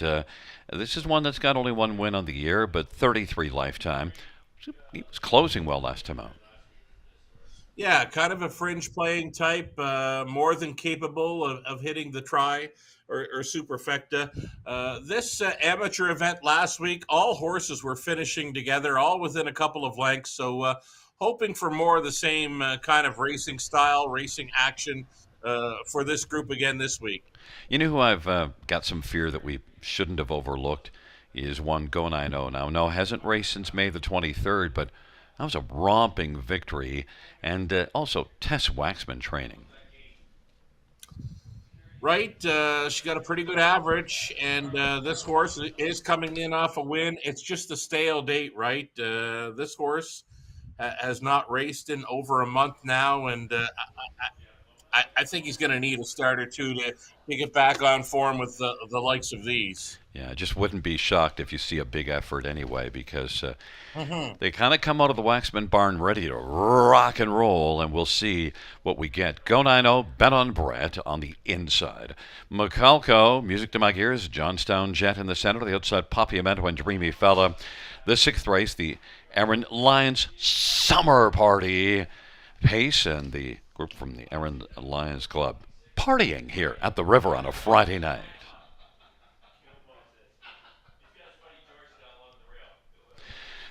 this is one that's got only 1 win on the year, but 33 lifetime. He was closing well last time out. Yeah, kind of a fringe playing type, more than capable of hitting the try or superfecta. This amateur event last week, all horses were finishing together, all within a couple of lengths. So hoping for more of the same kind of racing style, racing action for this group again this week. You know who I've got some fear that we shouldn't have overlooked is one Go 90. Now, no, hasn't raced since May the 23rd, but that was a romping victory. And also Tess Waxman training. Right. She got a pretty good average, and this horse is coming in off a win. It's just a stale date, right? This horse has not raced in over a month now, and I think he's going to need a start or two to get back on form with the likes of these. Yeah, I just wouldn't be shocked if you see a big effort anyway, because Hmm. they kind of come out of the Waxman barn ready to rock and roll, and we'll see what we get. Go 9-0, bet on Brett on the inside. Macalco, music to my ears, Johnstown Jet in the center, the outside Papiamento and Dreamy Fella. The sixth race, the Erin Lions Summer Party. Pace and the group from the Erin Lions Club partying here at the river on a Friday night.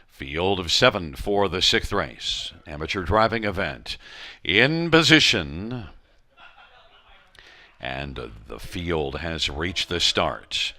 Field of 7 for the sixth race. Amateur driving event. In position. And the field has reached the start.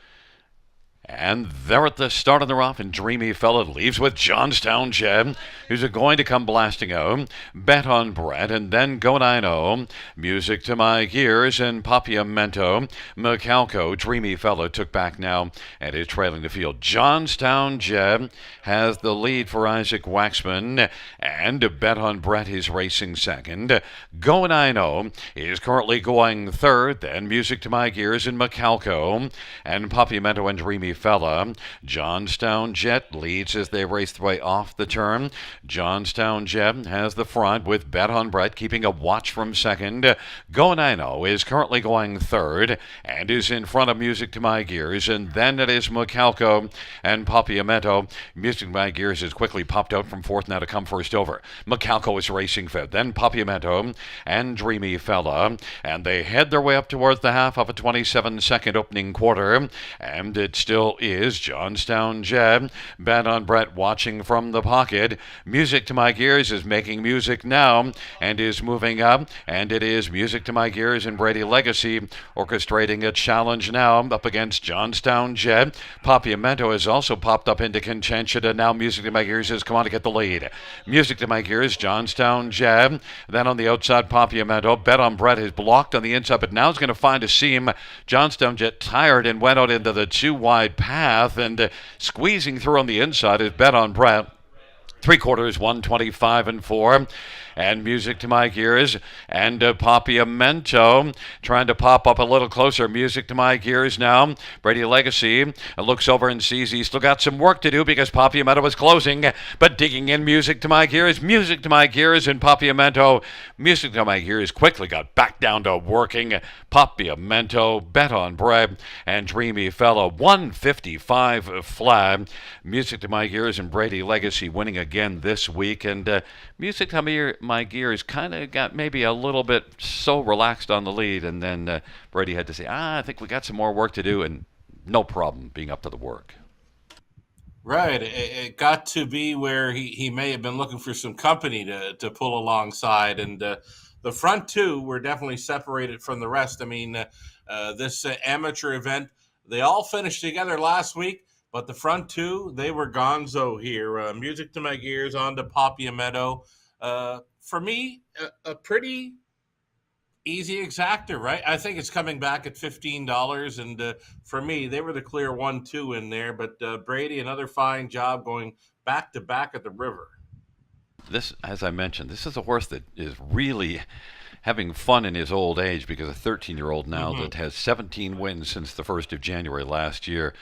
And they're at the start of the rough, and Dreamy Fella leaves with Johnstown Jeb, who's going to come blasting out. Bet on Brett, and then Go 9-0. Music to My Gears, and Papiamento. Macalco, Dreamy Fella took back now and is trailing the field. Johnstown Jeb has the lead for Isaac Waxman, and Bet on Brett is racing second. Go 9-0 is currently going third, then Music to My Gears and Macalco, and Papiamento and Dreamy Fella. Johnstown Jet leads as they race their way off the turn. Johnstown Jet has the front with Bet on Brett keeping a watch from second. Go 9-0 is currently going third and is in front of Music to My Gears, and then it is Macalco and Papiamento. Music to My Gears has quickly popped out from fourth now to come first over. Macalco is racing fifth, then Papiamento and Dreamy Fella, and they head their way up towards the half of a 27-second opening quarter, and it still is Johnstown Jeb. Bet on Brett watching from the pocket. Music to My Gears is making music now and is moving up, and it is Music to My Gears and Brady Legacy orchestrating a challenge now up against Johnstown Jeb. Papiamento has also popped up into contention, and now Music to My Gears has come on to get the lead. Music to My Gears, Johnstown Jeb. Then on the outside, Papiamento. Bet on Brett is blocked on the inside, but now is going to find a seam. Johnstown Jet tired and went out into the too wide path, and squeezing through on the inside is Bet on Brett. Three quarters, 125 and 4. And Music to My Gears and Papiamento trying to pop up a little closer. Music to My Gears now. Brady Legacy looks over and sees he's still got some work to do because Papiamento is closing, but digging in Music to My Gears. Music to My Gears and Papiamento. Music to My Gears quickly got back down to working. Papiamento, Bet on Brett, and Dreamy Fella 155 flat. Music to My Gears and Brady Legacy winning again this week, and Music to My Gears kind of got maybe a little bit so relaxed on the lead, and then Brady had to say, I think we got some more work to do, and no problem being up to the work. Right. It got to be where he may have been looking for some company to pull alongside. And the front two were definitely separated from the rest. I mean, this amateur event, they all finished together last week, but the front two, they were gonzo here. Music to My Gears on to Papiamento. For me, a pretty easy exactor, right? I think it's coming back at $15, and for me, they were the clear 1-2 in there. But Brady, another fine job going back to back at the river. This, as I mentioned, this is a horse that is really having fun in his old age, because a 13-year-old now that has 17 wins since the 1st of January last year.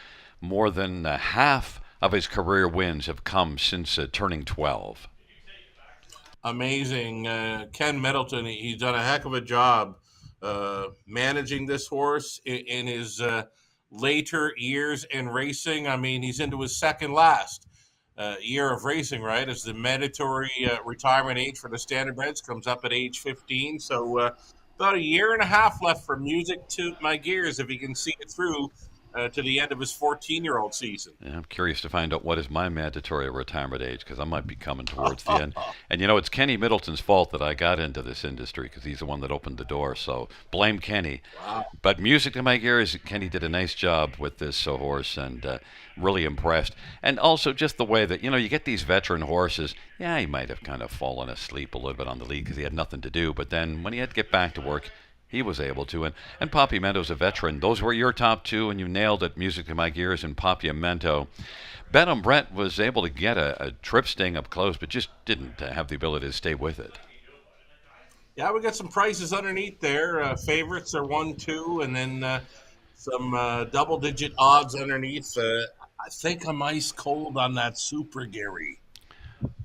More than half of his career wins have come since turning 12. Amazing. Ken Middleton, he's done a heck of a job managing this horse in his later years in racing. I mean, he's into his second last year of racing, right? As the mandatory retirement age for the standardbreds comes up at age 15. So about a year and a half left for Music to My Gears if he can see it through to the end of his 14-year-old season. Yeah, I'm curious to find out what is my mandatory retirement age, because I might be coming towards the end. And, it's Kenny Middleton's fault that I got into this industry, because he's the one that opened the door. So blame Kenny. Wow. But Music to My Gears, Kenny did a nice job with this horse, and really impressed. And also just the way that, you get these veteran horses. Yeah, he might have kind of fallen asleep a little bit on the lead because he had nothing to do. But then when he had to get back to work, he was able to. And Papiamento's a veteran. Those were your top two, and you nailed it, Music to My Gears and Papiamento. Bet on Brett was able to get a trip staying up close, but just didn't have the ability to stay with it. Yeah, we got some prices underneath there. Favorites are 1, 2, and then some double-digit odds underneath. I think I'm ice cold on that Super Gary.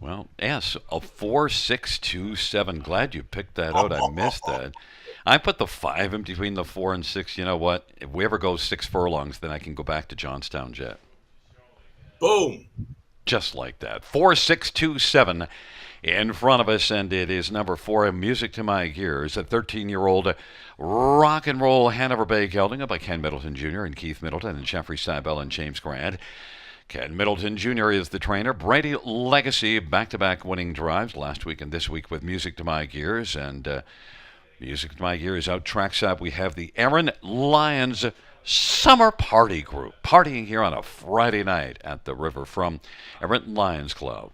Well, yes, a 4-6-2-7. Glad you picked that out. I missed that. I put the 5 in between the 4 and 6. You know what? If we ever go 6 furlongs, then I can go back to Johnstown Jet. Boom. Just like that. 4-6-2-7 in front of us, and it is number 4, Music to My Ears, a 13-year-old rock and roll Hanover Bay gelding by Ken Middleton Jr. and Keith Middleton and Jeffrey Sybel and James Grant. Ken Middleton Jr. is the trainer. Brady Legacy, back-to-back winning drives last week and this week with Music to My Gears. And Music to My Gears out trackside. We have the Aaron Lyons Summer Party Group partying here on a Friday night at the river from Aaron Lyons Club.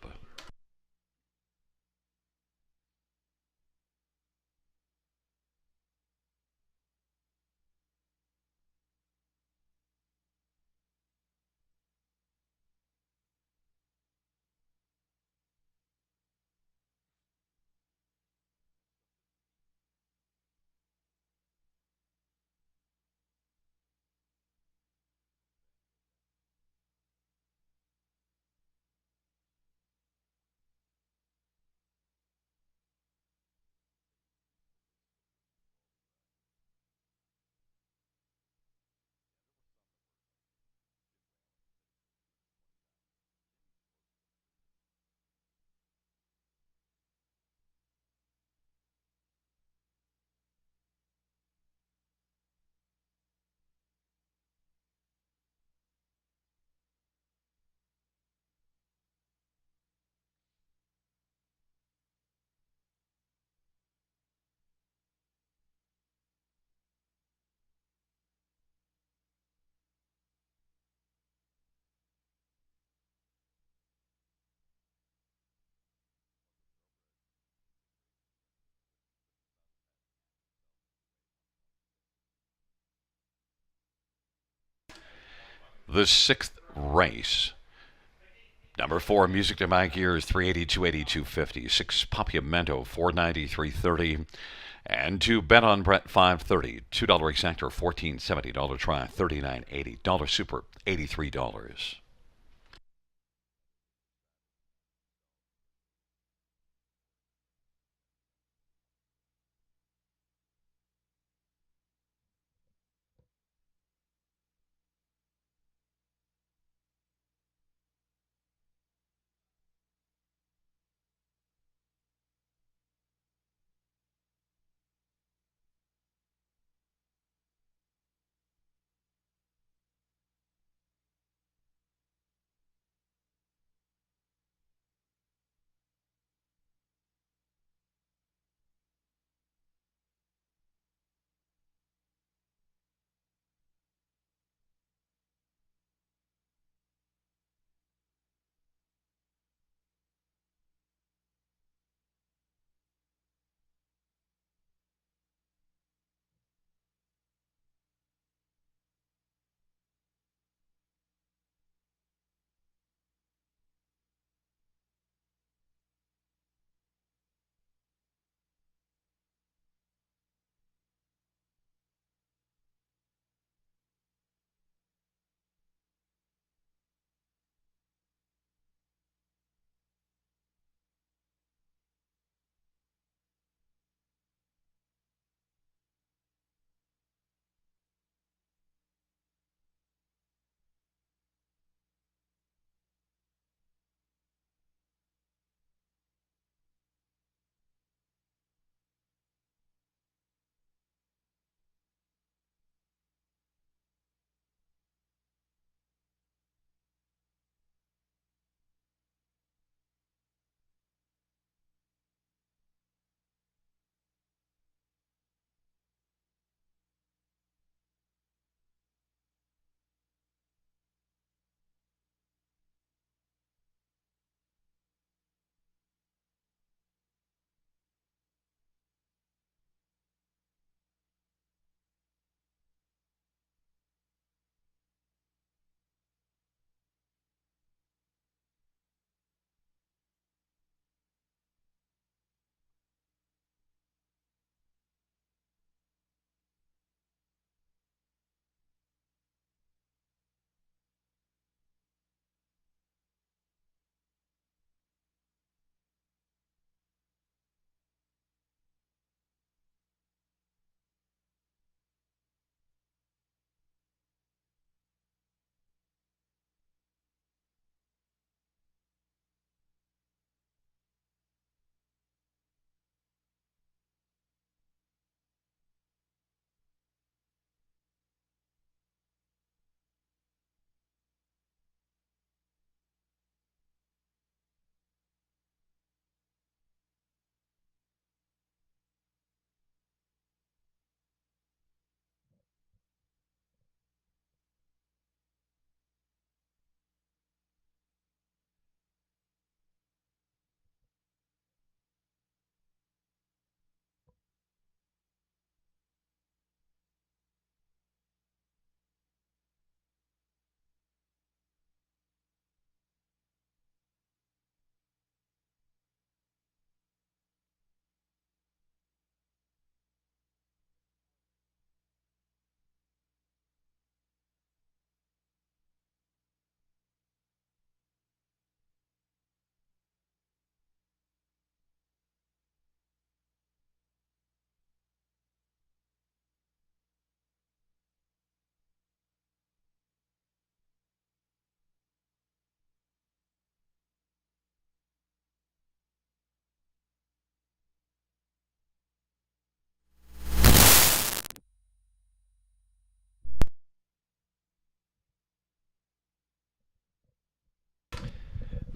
The 6th race. Number 4, Music to My Gears, 380, 280, 250. 6, Papiamento, 490, 330. And 2, Bet on Brett, 530. $2 exactor, $14.70. Dollar try, $39.80. Dollar super, $83.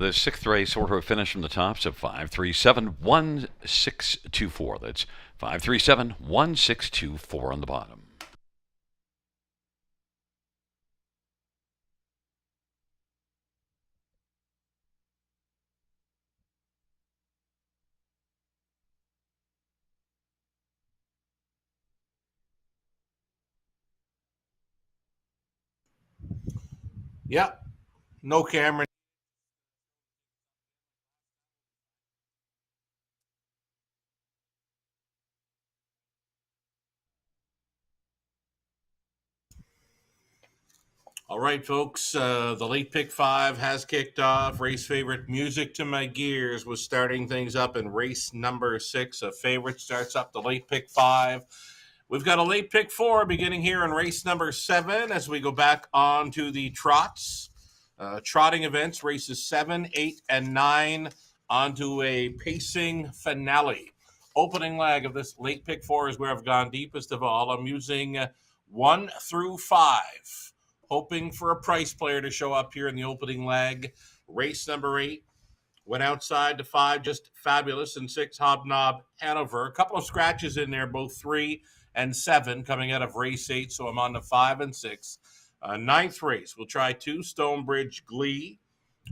The sixth race order of finish from the tops of 5371624. That's 5371624 on the bottom. Yep. No camera. All right, folks. The late pick 5 has kicked off. Race favorite Music to My Gears was starting things up in race number 6. A favorite starts up the late pick 5. We've got a late pick 4 beginning here in race number 7 as we go back on to the trots. Trotting events, races 7, 8, and 9 onto a pacing finale. Opening leg of this late pick 4 is where I've gone deepest of all. I'm using 1 through 5. Hoping for a price player to show up here in the opening leg. Race number 8 went outside to 5, just fabulous, and 6, Hobnob Hanover. A couple of scratches in there, both 3 and 7 coming out of race 8, so I'm on to 5 and 6. Ninth race, we'll try 2, Stonebridge Glee,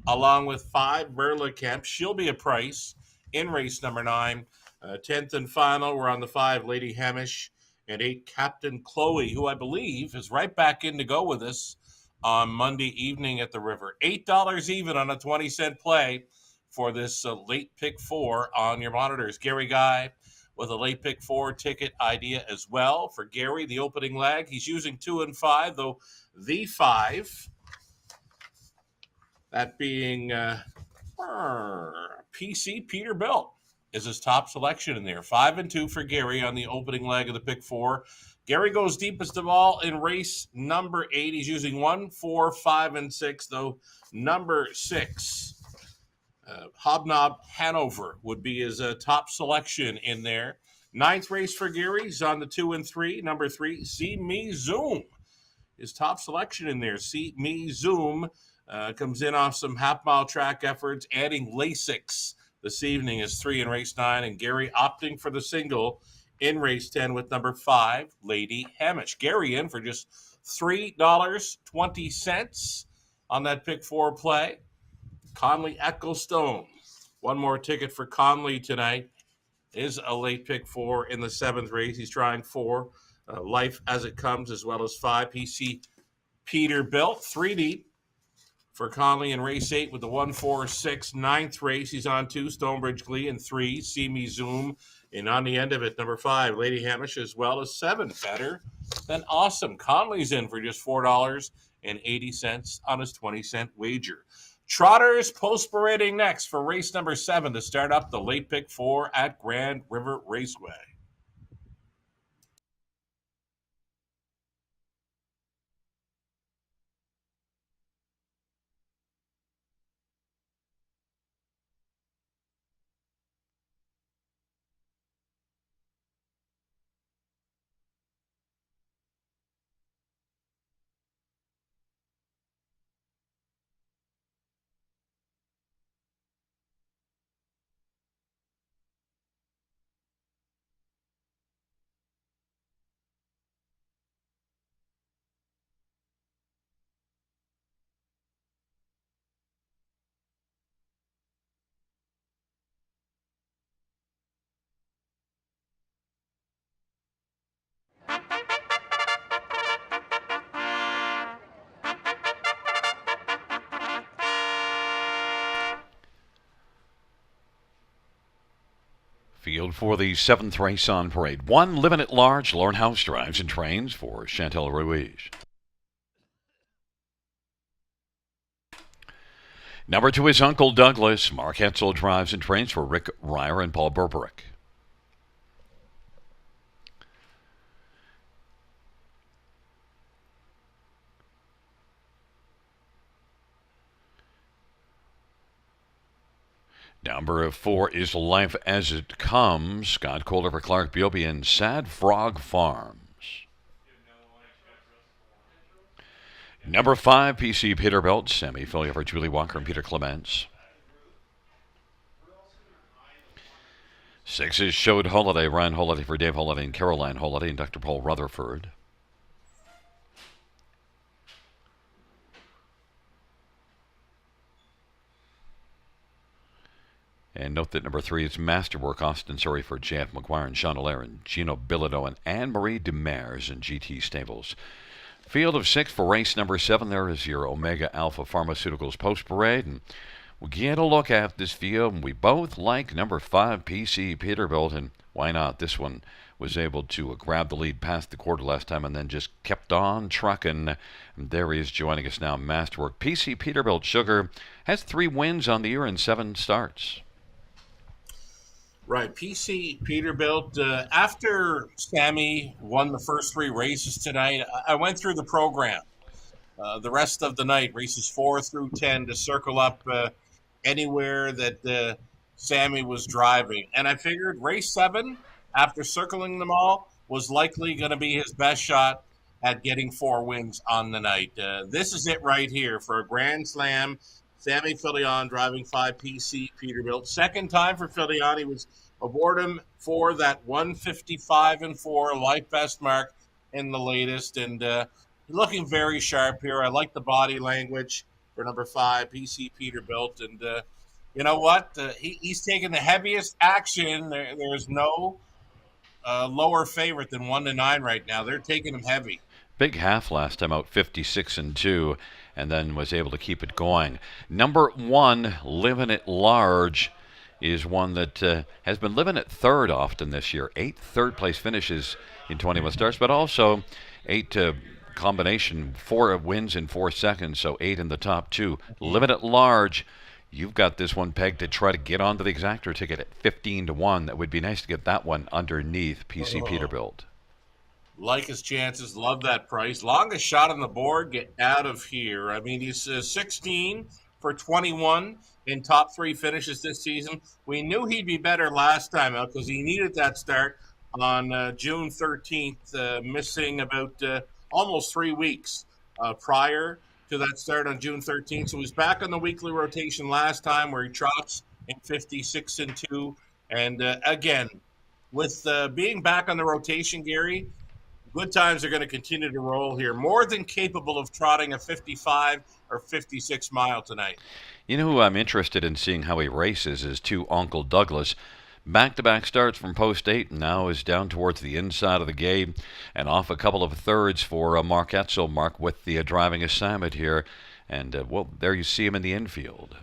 along with 5, Merla Kemp. She'll be a price in race number 9. 10th and final, we're on the 5, Lady Hamish, and 8, Captain Chloe, who I believe is right back in to go with us on Monday evening at the river. $8 even on a 20-cent play for this late pick 4 on your monitors. Gary Guy with a late pick 4 ticket idea as well. For Gary, the opening leg, he's using 2 and 5, though the 5, that being PC Peterbilt, is his top selection in there. 5 and 2 for Gary on the opening leg of the pick 4. Gary goes deepest of all in race number 8. He's using 1, 4, 5, and 6, though number 6, Hobnob Hanover, would be his top selection in there. Ninth race for Gary. He's on the 2 and 3. Number 3, See Me Zoom, his top selection in there. See Me Zoom comes in off some half-mile track efforts, adding Lasix this evening is 3 in race 9, and Gary opting for the single in race 10 with number 5, Lady Hamish. Gary in for just $3.20 on that pick 4 play. Conley Ecclestone, one more ticket for Conley tonight, is a late pick 4 in the 7th race. He's trying 4, Life as It Comes, as well as 5, PC Peterbilt. 3 deep for Conley in race 8 with the 1, 4, 6. 9th race, he's on 2, Stonebridge Glee, and 3, See Me Zoom. And on the end of it, number 5, Lady Hamish, as well as 7. Better than awesome. Conley's in for just $4.80 on his 20-cent wager. Trotters post-parading next for race number 7 to start up the late pick 4 at Grand River Raceway. Field for the 7th race on parade. 1, Living at Large, Lauren House drives and trains for Chantel Ruiz. Number 2 is Uncle Douglas. Mark Hetzel drives and trains for Rick Ryer and Paul Berberick. Number 4 is Life as It Comes. Scott Calder for Clark Biobi and Sad Frog Farms. Number 5, PC Peterbilt. Sammy Fillier for Julie Walker and Peter Clements. Sixes showed Holiday, Ryan Holiday for Dave Holiday and Caroline Holiday and Dr. Paul Rutherford. And note that number 3 is Masterwork, Austin Surrey for J.F. McGuire and Sean Allaire and Gino Bilodeau and Anne-Marie Demers in GT Stables. Field of 6 for race number 7. There is your Omega Alpha Pharmaceuticals post parade. And we get a look at this field, and we both like number 5, PC Peterbilt, and why not? This one was able to grab the lead past the quarter last time and then just kept on trucking. And there he is joining us now, Masterwork. PC Peterbilt Sugar has 3 wins on the year and 7 starts. Right, PC Peterbilt. After Sammy won the first 3 races tonight, I went through the program. The rest of the night, races 4 through 10, to circle up anywhere that Sammy was driving. And I figured race 7, after circling them all, was likely going to be his best shot at getting 4 wins on the night. This is it right here for a Grand Slam. Sammy Filion driving 5 PC Peterbilt. Second time for Filion. He was aboard him for that 155-4 life best mark in the latest. And looking very sharp here. I like the body language for number 5, PC Peterbilt. And you know what? He's taking the heaviest action. There's no lower favorite than 1-9 right now. They're taking him heavy. Big half last time out, 56-2, and then was able to keep it going. Number 1, Living at Large, is one that has been living at third often this year. 8 third-place finishes in 21 starts, but also 8 combination, 4 wins in 4 seconds, so 8 in the top 2. Living at Large, you've got this one pegged to try to get onto the exactor ticket at 15-1. That would be nice to get that one underneath PC Peterbilt. Like his chances, love that price. Longest shot on the board, get out of here. I mean, he's 16 for 21 in top 3 finishes this season. We knew he'd be better last time out because he needed that start on June 13th, missing about almost 3 weeks prior to that start on June 13th. So he's back on the weekly rotation last time where he trots in 56-2. And again, with being back on the rotation, Gary, good times are going to continue to roll here. More than capable of trotting a 55 or 56 mile tonight. You know who I'm interested in seeing how he races is 2 Uncle Douglas. Back-to-back starts from post 8 and now is down towards the inside of the gate and off a couple of thirds for Mark Etzel. Mark with the driving assignment here. And, well, there you see him in the infield.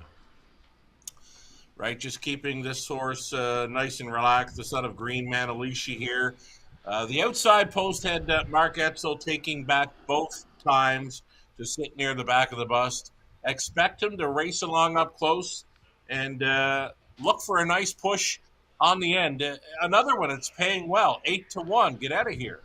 Right, just keeping this horse nice and relaxed. The son of Green Manalishi here. The outside post had Mark Etzel taking back both times to sit near the back of the bust. Expect him to race along up close and look for a nice push on the end. Another one that's paying well, 8-1. Get out of here.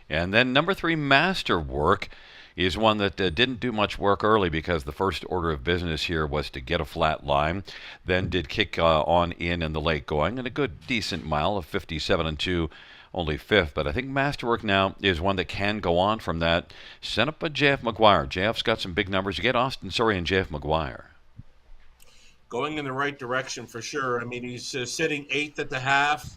And then number 3, Masterwork, is one that didn't do much work early because the first order of business here was to get a flat line. Then did kick on in the late going and a good decent mile of 57-2. Only 5th, but I think Masterwork now is one that can go on from that. Send up a J.F. McGuire. J.F.'s got some big numbers. You get Austin Surrey and J.F. McGuire. Going in the right direction for sure. I mean, he's sitting 8th at the half,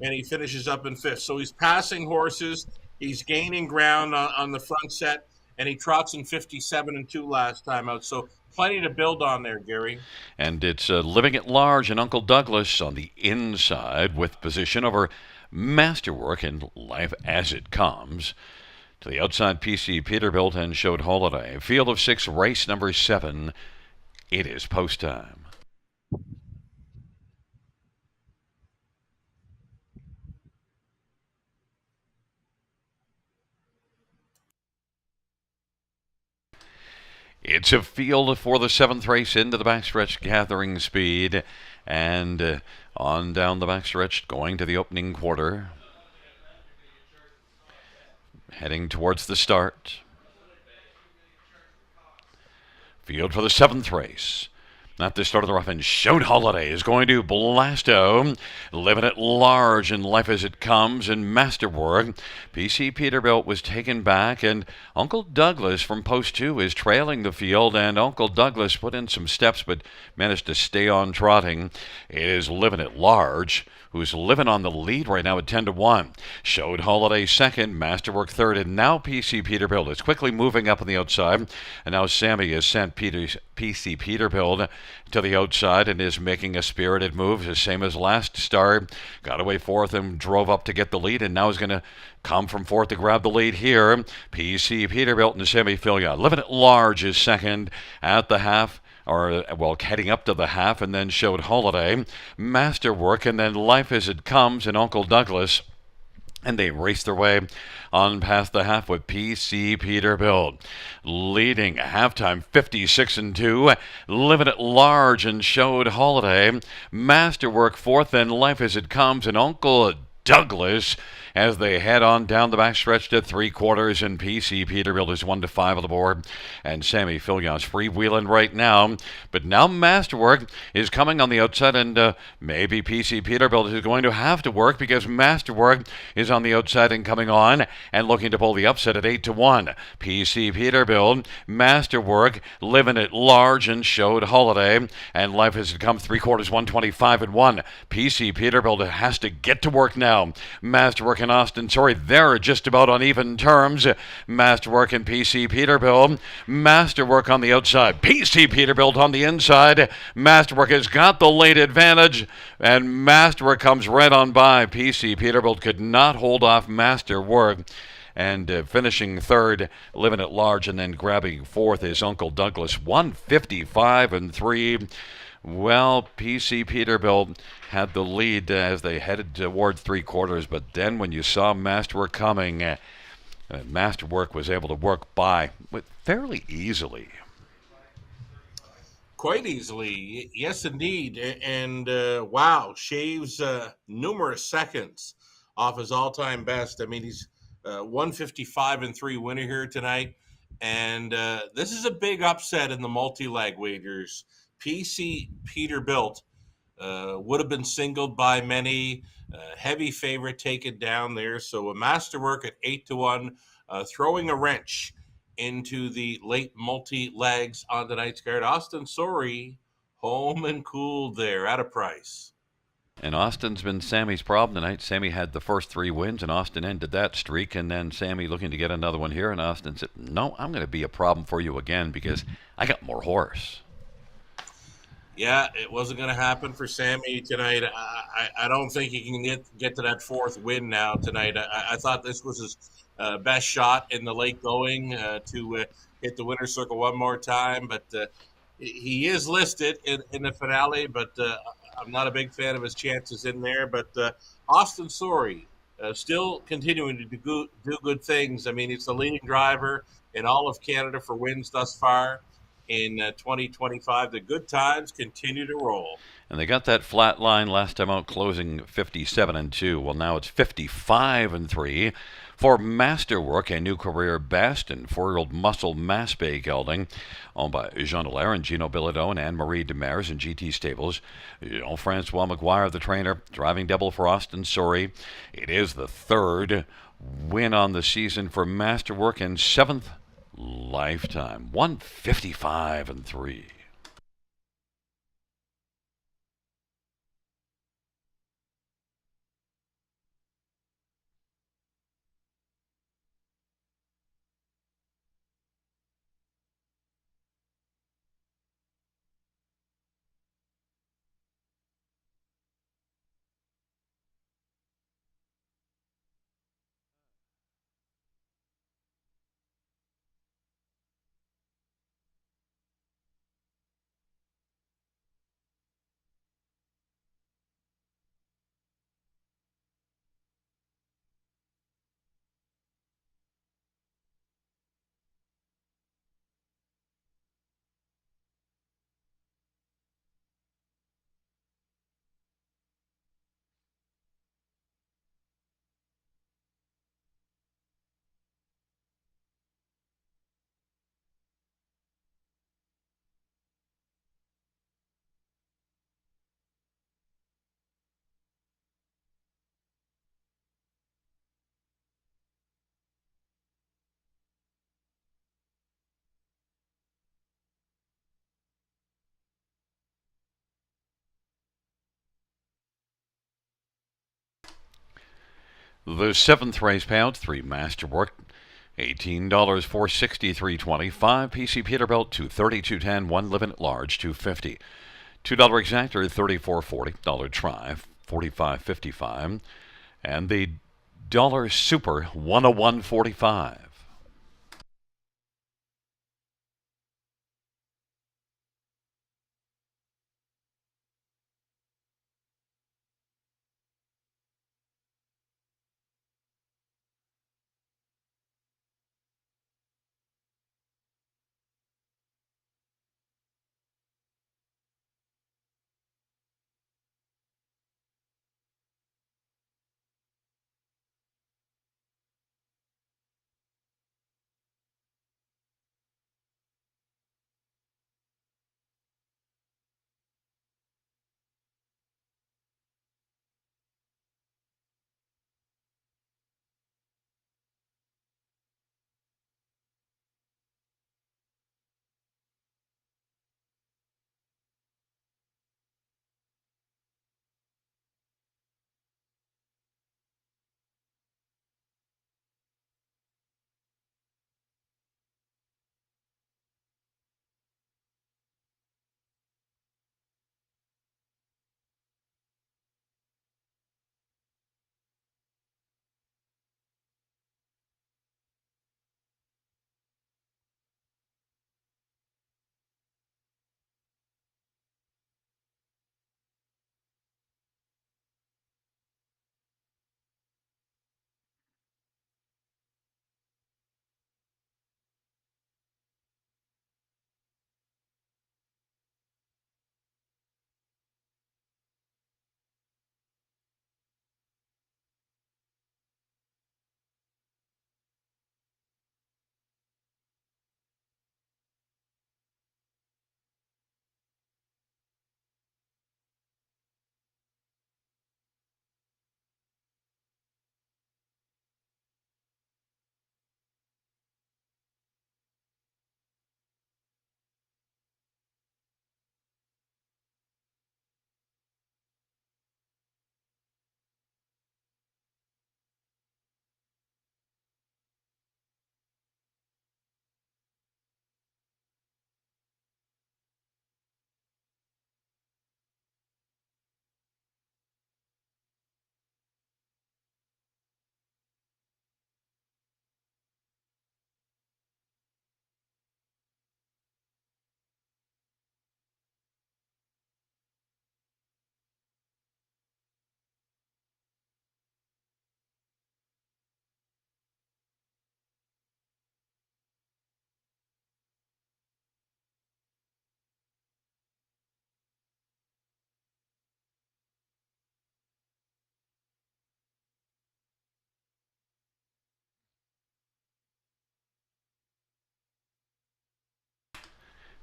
and he finishes up in 5th. So he's passing horses. He's gaining ground on the front set, and he trots in 57-2 last time out. So plenty to build on there, Gary. And it's Living at Large and Uncle Douglas on the inside with position over Masterwork and Life as It Comes. To the outside, PC Peterbilt and Showed Holiday. Field of 6, race number 7. It is post time. It's a field for the 7th race into the backstretch, gathering speed. And on down the backstretch, going to the opening quarter. Heading towards the start. Field for the 7th race. At the start of the rough, and Showed Holiday is going to Blasto, Living it Large and Life as It Comes, and Masterwork. PC Peterbilt was taken back, and Uncle Douglas from post 2 is trailing the field, and Uncle Douglas put in some steps but managed to stay on trotting. It is Living it Large, who's living on the lead right now at 10-1. Showed Holiday second, Masterwork third, and now PC Peterbilt is quickly moving up on the outside. And now Sammy has sent PC Peterbilt to the outside and is making a spirited move, the same as last start. Got away fourth and drove up to get the lead, and now is going to come from fourth to grab the lead here. PC Peterbilt and Sammy Fillion. Living it Large is second at the half, or well, heading up to the half, and then Showed Holiday, Masterwork, and then Life as It Comes, and Uncle Douglas. And they race their way on past the half with PC Peterbilt leading at halftime 56-2. Living it Large and Showed Holiday, Masterwork fourth, and Life as It Comes, and Uncle Douglas as they head on down the backstretch to three quarters, and PC Peterbilt is 1-5 on the board, and Sammy Fillion's freewheeling right now. But now Masterwork is coming on the outside, and maybe PC Peterbilt is going to have to work because Masterwork is on the outside and coming on and looking to pull the upset at 8-1. PC Peterbilt, Masterwork, Living it Large and Showed Holiday, and Life has come three quarters, 125-1. PC Peterbilt has to get to work now. Masterwork and Austin, they're just about on even terms. Masterwork and PC Peterbilt. Masterwork on the outside, PC Peterbilt on the inside. Masterwork has got the late advantage, and Masterwork comes right on by. PC Peterbilt could not hold off Masterwork. And finishing third, Living it Large, and then grabbing fourth is Uncle Douglas, 155-3. Well, PC Peterbilt had the lead as they headed toward three quarters, but then when you saw Masterwork coming, Masterwork was able to work by fairly easily. Quite easily, yes, indeed. And wow, shaves numerous seconds off his all-time best. I mean, he's 155-3 winner here tonight, and this is a big upset in the multi-leg wagers. PC Peterbilt would have been singled by many. Heavy favorite taken down there. So a Masterwork at 8-1, throwing a wrench into the late multi legs on tonight's card. Austin Sorry, home and cooled there at a price. And Austin's been Sammy's problem tonight. Sammy had the first three wins, and Austin ended that streak. And then Sammy looking to get another one here, and Austin said, "No, I'm going to be a problem for you again because I got more horse." Yeah, it wasn't going to happen for Sammy tonight. I don't think he can get to that fourth win now tonight. I thought this was his best shot in the late going to hit the winner's circle one more time, but he is listed in the finale, but I'm not a big fan of his chances in there. But Austin Sorry still continuing to do good things. I mean, he's the leading driver in all of Canada for wins thus far in 2025. The good times continue to roll. And they got that flat line last time out, closing 57-2. Well, now it's 55-3 for Masterwork, a new career best, and 4-year-old muscle mass bay gelding, owned by Jean Dallaire and Gino Bilodeau and Anne-Marie Demers and GT Stables. Jean-Francois McGuire, the trainer, driving double for Austin Sorry. It is the third win on the season for Masterwork and seventh lifetime, 155-3. The seventh race payout, 3 Masterwork, $18, 463.20. 5 PC Peterbilt, 230, 210. 1 Limit Large, 250. $2 Exactor, 34.40. Dollar Try, 45.55. And the Dollar Super, 101.45.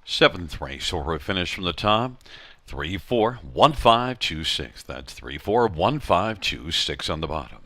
Seventh race over a finish from the top. 341526. That's 341526 on the bottom.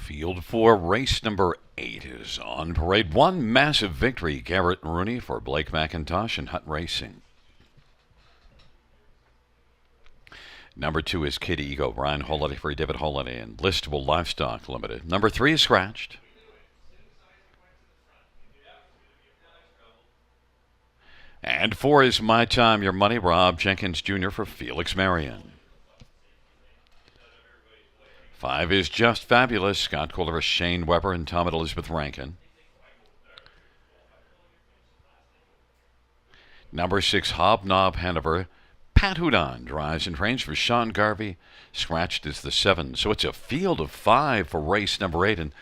Field 4, race number 8 is on parade. One massive victory, Garrett Rooney for Blake McIntosh and Hutt Racing. Number 2 is Kid Ego, Brian Holiday for David Holiday and Listable Livestock Limited. Number 3 is scratched. And 4 is My Time, Your Money, Rob Jenkins Jr. for Felix Marion. 5 is Just Fabulous, Scott Kohler, Shane Weber, and Tom and Elizabeth Rankin. Number 6, Hobnob Hanover, Pat Houdon drives and trains for Sean Garvey. Scratched is the 7. So it's a field of 5 for race number 8. And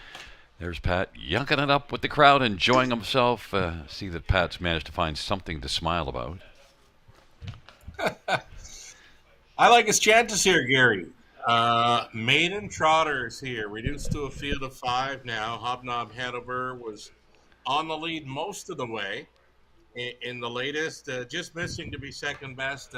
there's Pat yucking it up with the crowd, enjoying himself. See that Pat's managed to find something to smile about. I like his chances here, Gary. Maiden Trotters here, reduced to a field of 5 now. Hobnob Hanover was on the lead most of the way in the latest, just missing to be second best.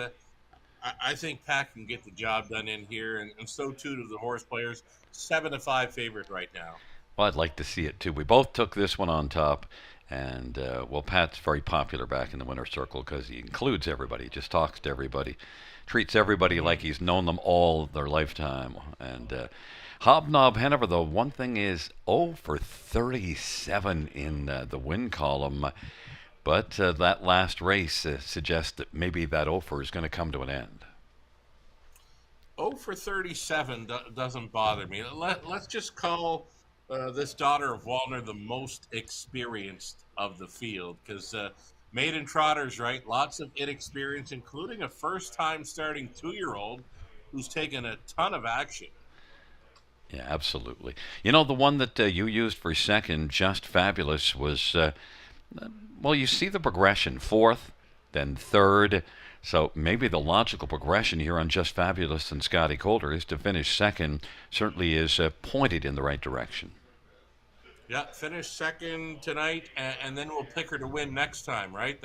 I think Pat can get the job done in here, and so too do the horse players. 7-5 favorite right now. Well, I'd like to see it too. We both took this one on top, and well, Pat's very popular back in the winner's circle because he includes everybody, he just talks to everybody, treats everybody like he's known them all their lifetime. And Hobnob Hanover, though, one thing is 0 for 37 in the win column. But that last race suggests that maybe that 0 for is going to come to an end. 0 for 37 doesn't bother me. Let's just call this daughter of Wallner the most experienced of the field, because Maiden Trotters, right? Lots of inexperience, including a first-time starting 2-year-old who's taken a ton of action. Yeah, absolutely. You know, the one that you used for second, Just Fabulous, was... well, you see the progression, 4th, then 3rd. So maybe the logical progression here on Just Fabulous and Scotty Coulter is to finish second. Certainly is pointed in the right direction. Yeah, finish second tonight, and then we'll pick her to win next time, right?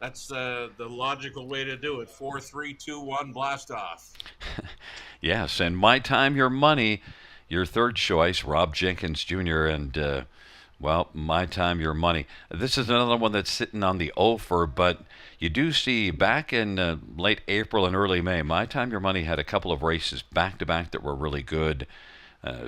That's the logical way to do it. 4, 3, 2, 1, blast off. Yes, and My Time, Your Money, your third choice, Rob Jenkins Jr., and... well, My Time, Your Money. This is another one that's sitting on the 0 for, but you do see back in late April and early May, My Time, Your Money had a couple of races back-to-back that were really good.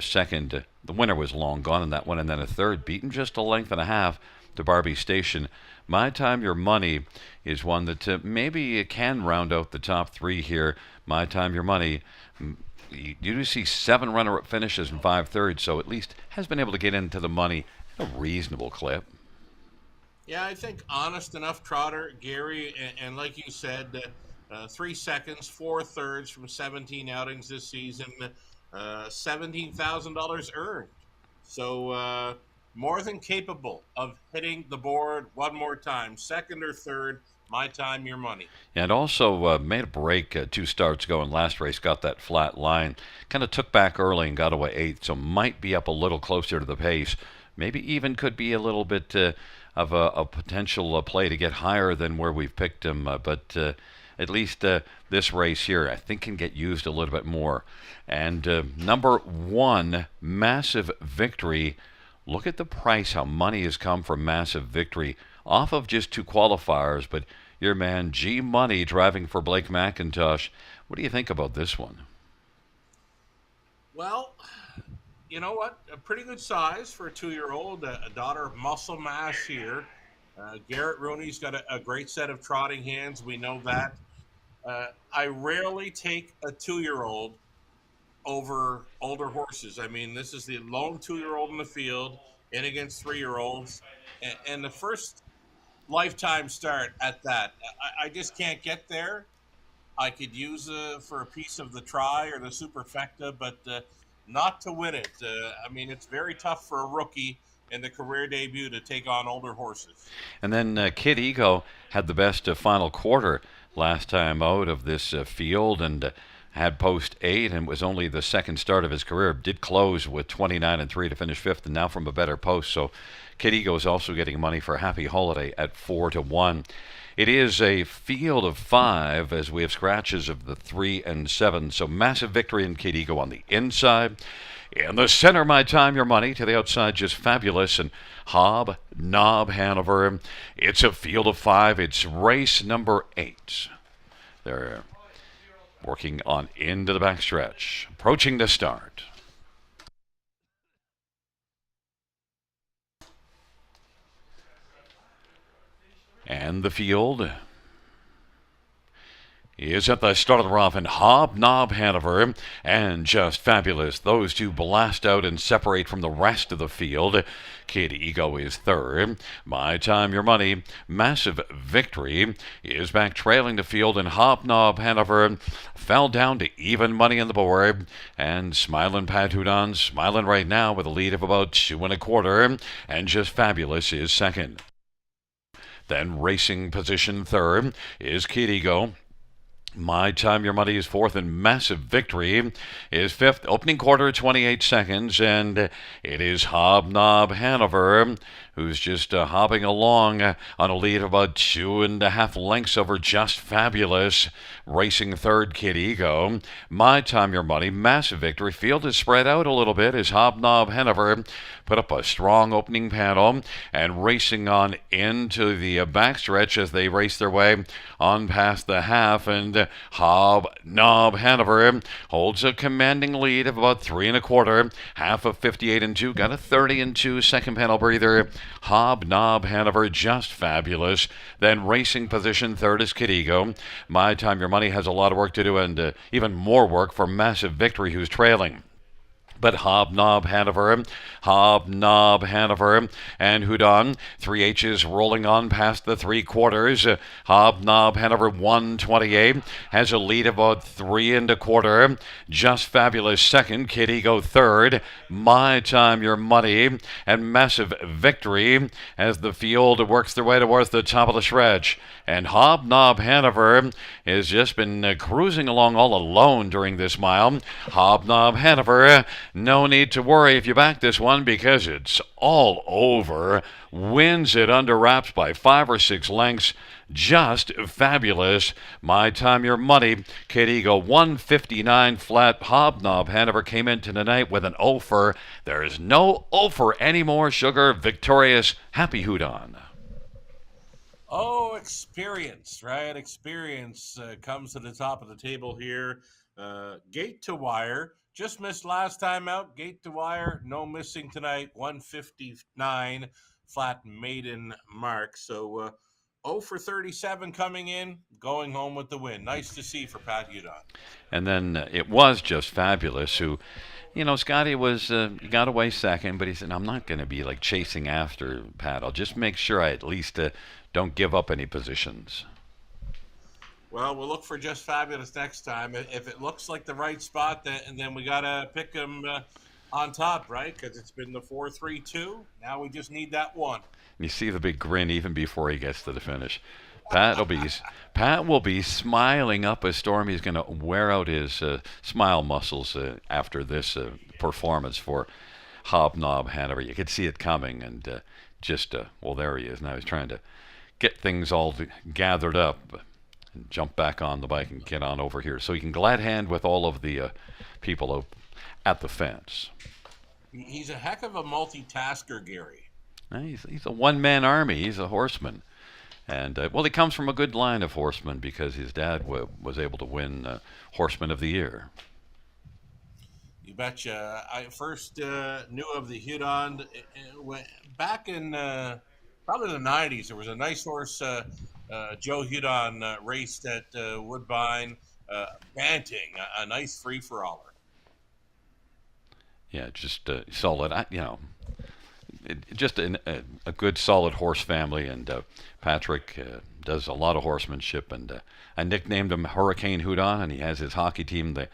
Second, the winner was long gone in that one, and then a third, beaten just a length and a half to Barbie Station. My Time, Your Money is one that maybe can round out the top 3 here. My Time, Your Money. You do see 7 runner-up finishes and 5 thirds, so at least has been able to get into the money. A reasonable clip. Yeah, I think honest enough trotter, Gary, and like you said, 3 seconds, 4 thirds from 17 outings this season, $17,000 earned. So more than capable of hitting the board one more time, second or third. My Time, Your Money. And also made a break 2 starts ago in last race, got that flat line. Kind of took back early and got away 8th, so might be up a little closer to the pace. Maybe even could be a little bit of a potential play to get higher than where we've picked him. But at least this race here, I think, can get used a little bit more. And number 1, Massive Victory. Look at the price, how money has come from Massive Victory off of just 2 qualifiers. But your man G Money driving for Blake McIntosh. What do you think about this one? Well, you know what? A pretty good size for a 2-year-old, a daughter of muscle mass here. Garrett Rooney's got a great set of trotting hands. We know that. I rarely take a 2-year-old over older horses. I mean, this is the lone 2-year-old in the field in against 3-year-olds. And the first lifetime start at that. I just can't get there. I could use for a piece of the try or the superfecta, but not to win it. I mean, it's very tough for a rookie in the career debut to take on older horses. And then Kid Ego had the best final quarter last time out of this field, and had post 8, and was only the second start of his career. Did close with 29-3 to finish 5th, and now from a better post. So Kid Ego is also getting money for Happy Holiday at 4-1. It is a field of 5 as we have scratches of the 3 and 7. So Massive Victory in Kid Ego on the inside. In the center, My Time, Your Money. To the outside, Just Fabulous. And Hob, Nob, Hanover. It's a field of 5. It's race number 8. They're working on into the backstretch. Approaching the start. And the field is at the start of the rough, and Hobnob Hanover and Just Fabulous. Those two blast out and separate from the rest of the field. Kid Ego is third. My Time, Your Money, Massive Victory is back trailing the field, and Hobnob Hanover fell down to even money on the board. And Smilin' Pat Houdon smiling right now with a lead of about 2.25, and Just Fabulous is second. Then racing position third is Kid Ego. My Time, Your Money is fourth, and Massive Victory is fifth. Opening quarter, 28 seconds, and it is Hobnob Hanover who's just hopping along on a lead of about 2.5 lengths over Just Fabulous. Racing third, Kid Ego. My Time, Your Money, Massive Victory. Field is spread out a little bit as Hobnob Hanover put up a strong opening panel, and racing on into the backstretch as they race their way on past the half, and Hobnob Hanover holds a commanding lead of about 3.25, half of 58.2, got a 30.2 second panel breather. Hobnob Hanover, Just Fabulous. Then racing position third is Kid Ego. My Time, Your Money has a lot of work to do, and even more work for Massive Victory, who's trailing. But Hobnob Hanover, and Houdon. 3 H's rolling on past the 3/4. Hobnob Hanover 128 has a lead of about 3.25. Just Fabulous second. Kid Ego third. My Time, Your Money, and Massive Victory as the field works their way towards the top of the stretch. And Hobnob Hanover has just been cruising along all alone during this mile. Hobnob Hanover, no need to worry if you back this one because it's all over. Wins it under wraps by 5 or 6 lengths. Just Fabulous. My Time, Your Money. Kid Ego 159 flat. Hobnob Hanover came into the night with an offer. There is no offer anymore. Sugar victorious. Happy Houdon. Oh, experience, right? Experience comes to the top of the table here. Gate to wire. Just missed last time out. Gate to wire. No missing tonight. 159 flat maiden mark. So 0 for 37 coming in, going home with the win. Nice to see for Pat Houdon. And then it was Just Fabulous who, Scotty was, he got away second, but he said, I'm not going to be like chasing after Pat. I'll just make sure I at least don't give up any positions. Well, we'll look for Just Fabulous next time. If it looks like the right spot, then we got to pick him on top, right? Because it's been the 4-3-2. Now we just need that one. You see the big grin even before he gets to the finish. Pat will be smiling up a storm. He's going to wear out his smile muscles after this performance for Hobnob Hanover. You could see it coming, and well, there he is. Now he's trying to get things all gathered up and jump back on the bike and get on over here so he can glad hand with all of the people at the fence. He's a heck of a multitasker, Gary. He's a one-man army. He's a horseman. And, he comes from a good line of horsemen because his dad was able to win Horseman of the Year. You betcha. I first knew of the Houdon back in probably the 90s. There was a nice horse, Joe Houdon, raced at Woodbine, Banting, a nice free-for-aller. Yeah, just solid. Just a good, solid horse family, and Patrick does a lot of horsemanship, and I nicknamed him Hurricane Houdon, and he has his hockey team, the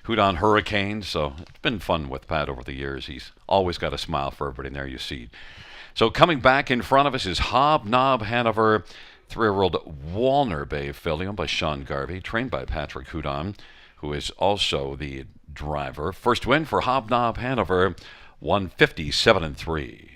Houdon Hurricanes, so it's been fun with Pat over the years. He's always got a smile for everybody, and there you see. So coming back in front of us is Hobnob Hanover, 3-year-old Walner Bay filly owned by Sean Garvey, trained by Patrick Houdon, who is also the driver. First win for Hobnob Hanover, 157-3.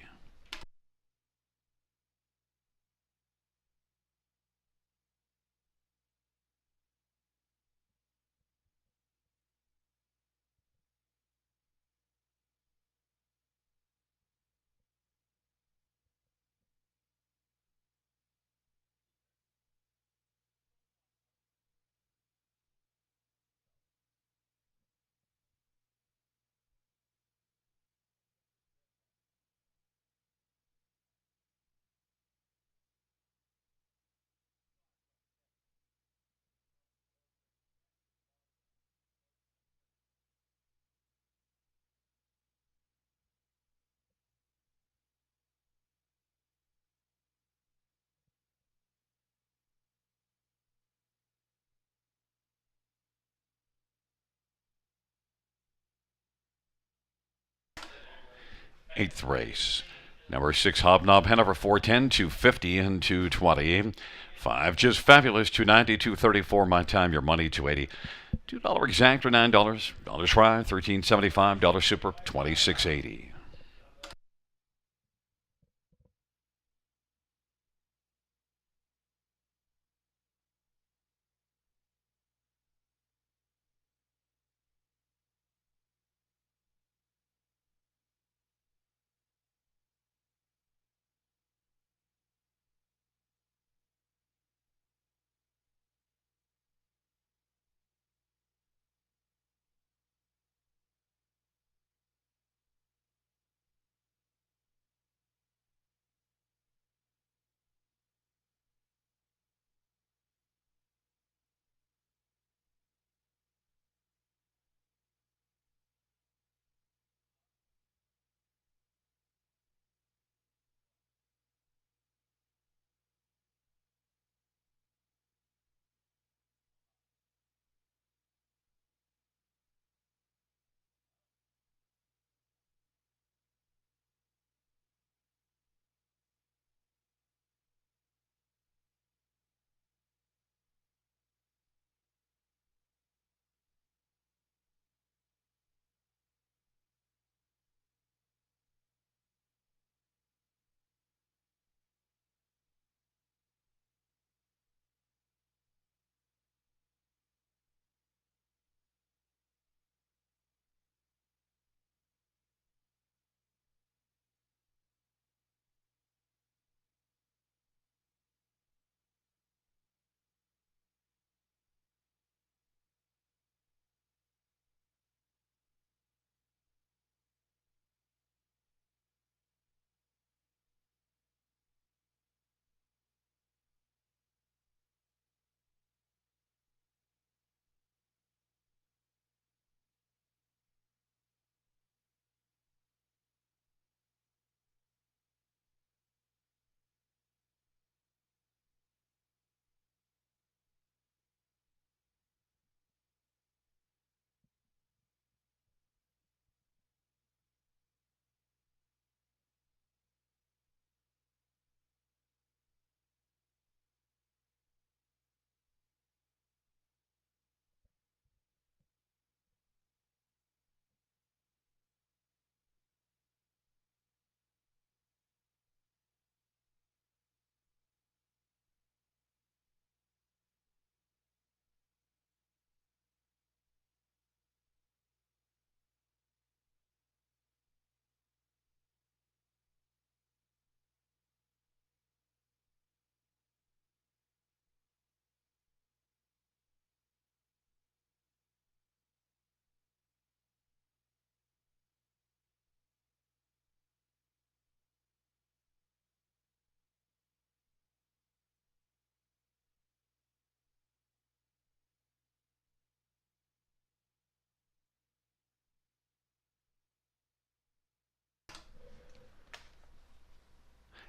Eighth race. Number 6, Hobnob Hanover, 410, 250, and 220. 5, Just Fabulous, 290, 234. My Time, Your Money, 280. $2 exact or $9. Dollar try, $13.75. Dollar super, $26.80.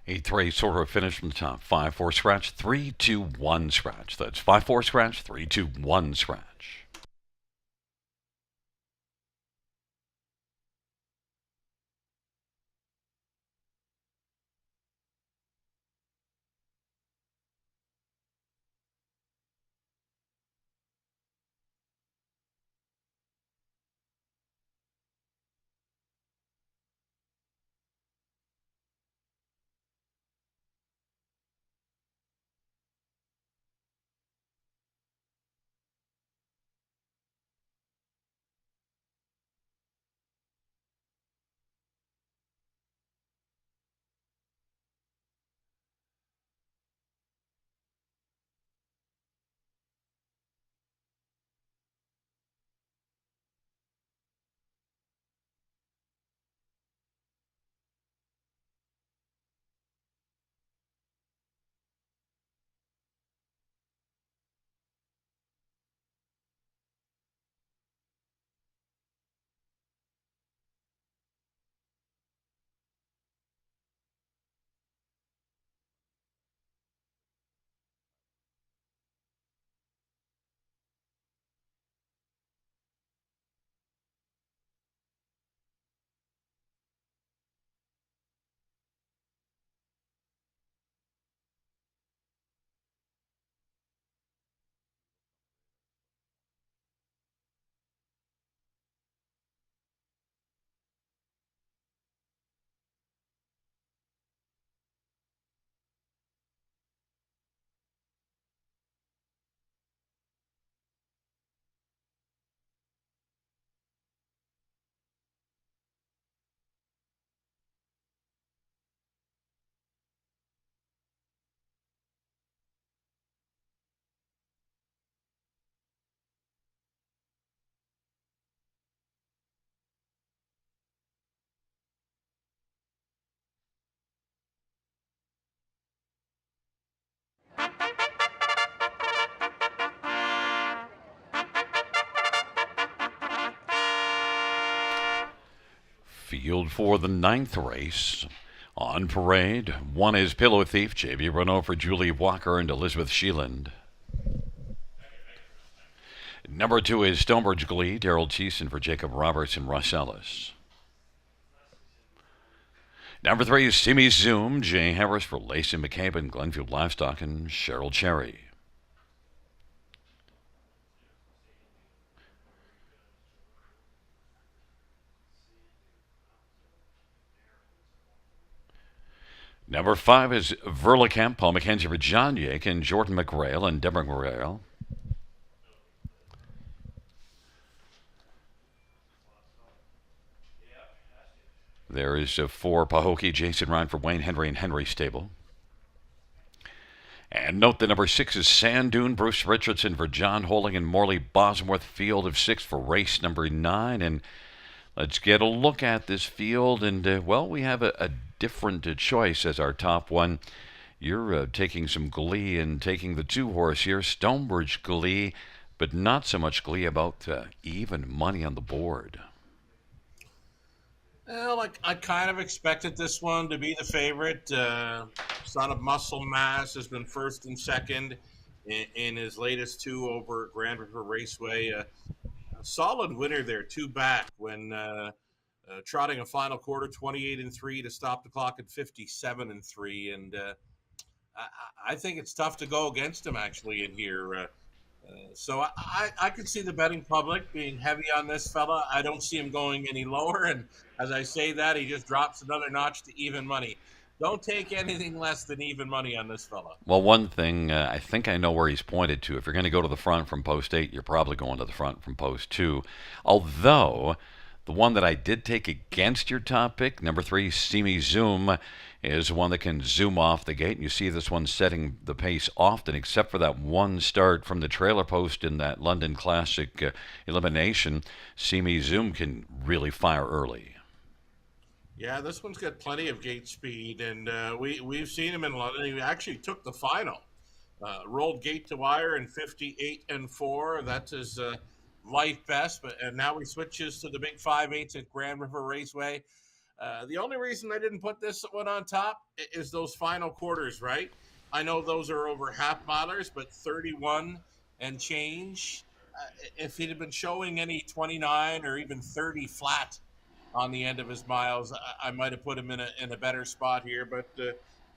Eighth race order finished from the top. 5-4 scratch, 3-2-1 scratch. That's 5-4 scratch, 3-2-1 scratch. Field for the ninth race. On parade, 1 is Pillow Thief, J.B. Renault for Julie Walker and Elizabeth Sheeland. Number 2 is Stonebridge Glee, Daryl Thiessen for Jacob Roberts and Russ Ellis. Number 3 is Simi Zoom, Jay Harris for Lacey McCabe and Glenfield Livestock and Cheryl Cherry. Number 5 is Verlicamp, Paul McKenzie for John Yake and Jordan McRail and Deborah McRail. There is 4 Pahokee, Jason Ryan for Wayne Henry and Henry Stable. And note that number 6 is Sand Dune, Bruce Richardson for John Holding and Morley Bosworth, field of 6 for race number 9. And let's get a look at this field. And, we have a different choice as our top one. You're taking some glee and taking the 2-horse here, Stonebridge Glee, but not so much glee about even money on the board. Well, I kind of expected this one to be the favorite. Son of Muscle Mass has been first and second in his latest 2 over at Grand River Raceway. A solid winner there, 2 back when trotting a final quarter, 28-3 to stop the clock at 57-3. And I think it's tough to go against him actually in here. So I could see the betting public being heavy on this fella. I don't see him going any lower. And as I say that, he just drops another notch to even money. Don't take anything less than even money on this fella. Well, one thing, I think I know where he's pointed to. If you're going to go to the front from post 8, you're probably going to the front from post 2. Although, the one that I did take against your top pick, number 3, Simi Zoom, is one that can zoom off the gate. And you see this one setting the pace often, except for that one start from the trailer post in that London Classic elimination. Simi Zoom can really fire early. Yeah, this one's got plenty of gate speed, and we've seen him in London. He actually took the final, rolled gate to wire in 58-4. That's his life best. And now he switches to the big 5/8 at Grand River Raceway. The only reason I didn't put this one on top is those final quarters, right? I know those are over half milers, but 31 and change. If he'd have been showing any 29 or even 30 flat on the end of his miles, I might have put him in a better spot here. But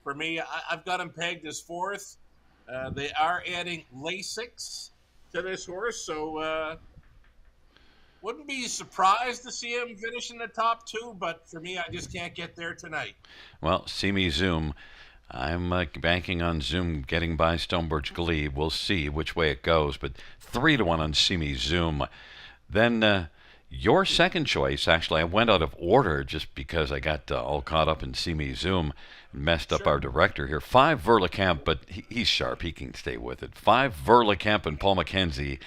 for me, I've got him pegged as 4th. They are adding Lasix to this horse, so wouldn't be surprised to see him finish in the top 2. But for me, I just can't get there tonight. Well, Simi Zoom, I'm banking on Zoom getting by Stonebridge Glee. We'll see which way it goes, but 3-1 on Simi Zoom. Then your second choice, actually, I went out of order just because I got all caught up in Simi Zoom and messed up our director here. 5 Verlicamp, but he's sharp. He can stay with it. 5 Verlicamp and Paul McKenzie.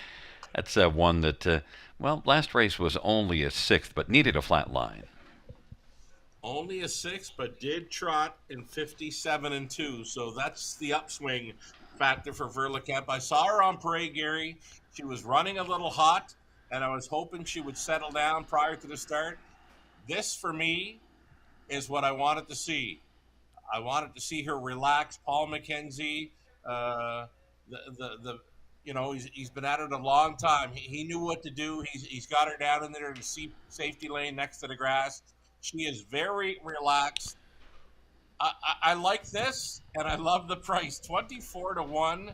That's one that, last race was only a 6th, but needed a flat line. Only a 6, but did trot in 57-2. So that's the upswing factor for Verlicamp. I saw her on parade, Gary. She was running a little hot, and I was hoping she would settle down prior to the start. This, for me, is what I wanted to see. I wanted to see her relax. Paul McKenzie, he's been at it a long time. He knew what to do. He's got her down in there in the safety lane next to the grass. She is very relaxed. I like this, and I love the price, 24-1.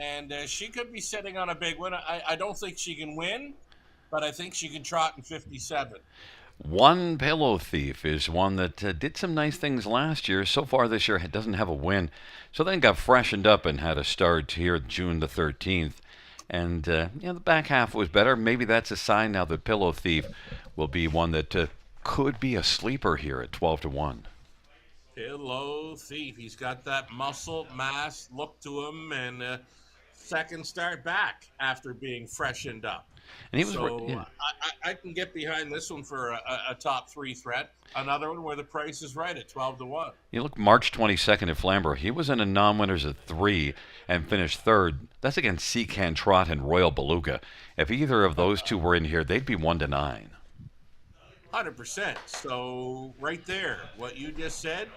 And she could be sitting on a big win. I don't think she can win, but I think she can trot in 57. 1 Pillow Thief is one that did some nice things last year. So far this year, it doesn't have a win. So then got freshened up and had a start here June the 13th. And, the back half was better. Maybe that's a sign now that Pillow Thief will be one that could be a sleeper here at 12-1. Pillow Thief. He's got that muscle mass look to him, and second start back after being freshened up. And he was, I can get behind this one for a top 3 threat. Another one where the price is right at 12-1. You look March 22nd at Flamborough. He was in a non-winners at 3 and finished 3rd. That's against Seacan Trot and Royal Beluga. If either of those two were in here, they'd be 1-9. 100%. So right there, what you just said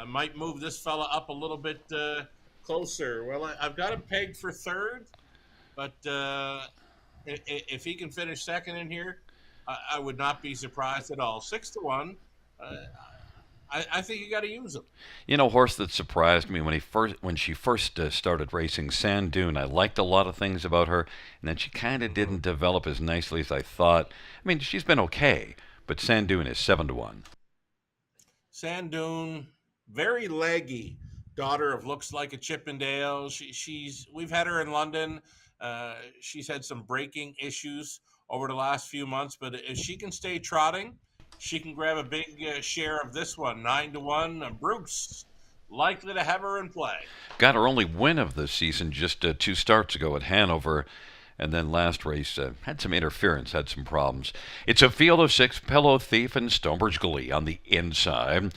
might move this fella up a little bit closer. Well, I've got him pegged for third, but if he can finish second in here, I would not be surprised at all. 6-1. Uh, I think you got to use him. You know, horse that surprised me when she first started racing, Sand Dune. I liked a lot of things about her, and then she kind of Mm-hmm. didn't develop as nicely as I thought. I mean, she's been okay, but Sand Dune is 7-1. Sandoon, very leggy, daughter of looks like a Chippendale. She's we've had her in London. She's had some braking issues over the last few months, but if she can stay trotting, she can grab a big share of this one. 9-1. Bruce likely to have her in play. Got her only win of the season just 2 starts ago at Hanover. And then last race had some interference, had some problems. It's a field of 6, Pillow Thief and Stonebridge Glee on the inside.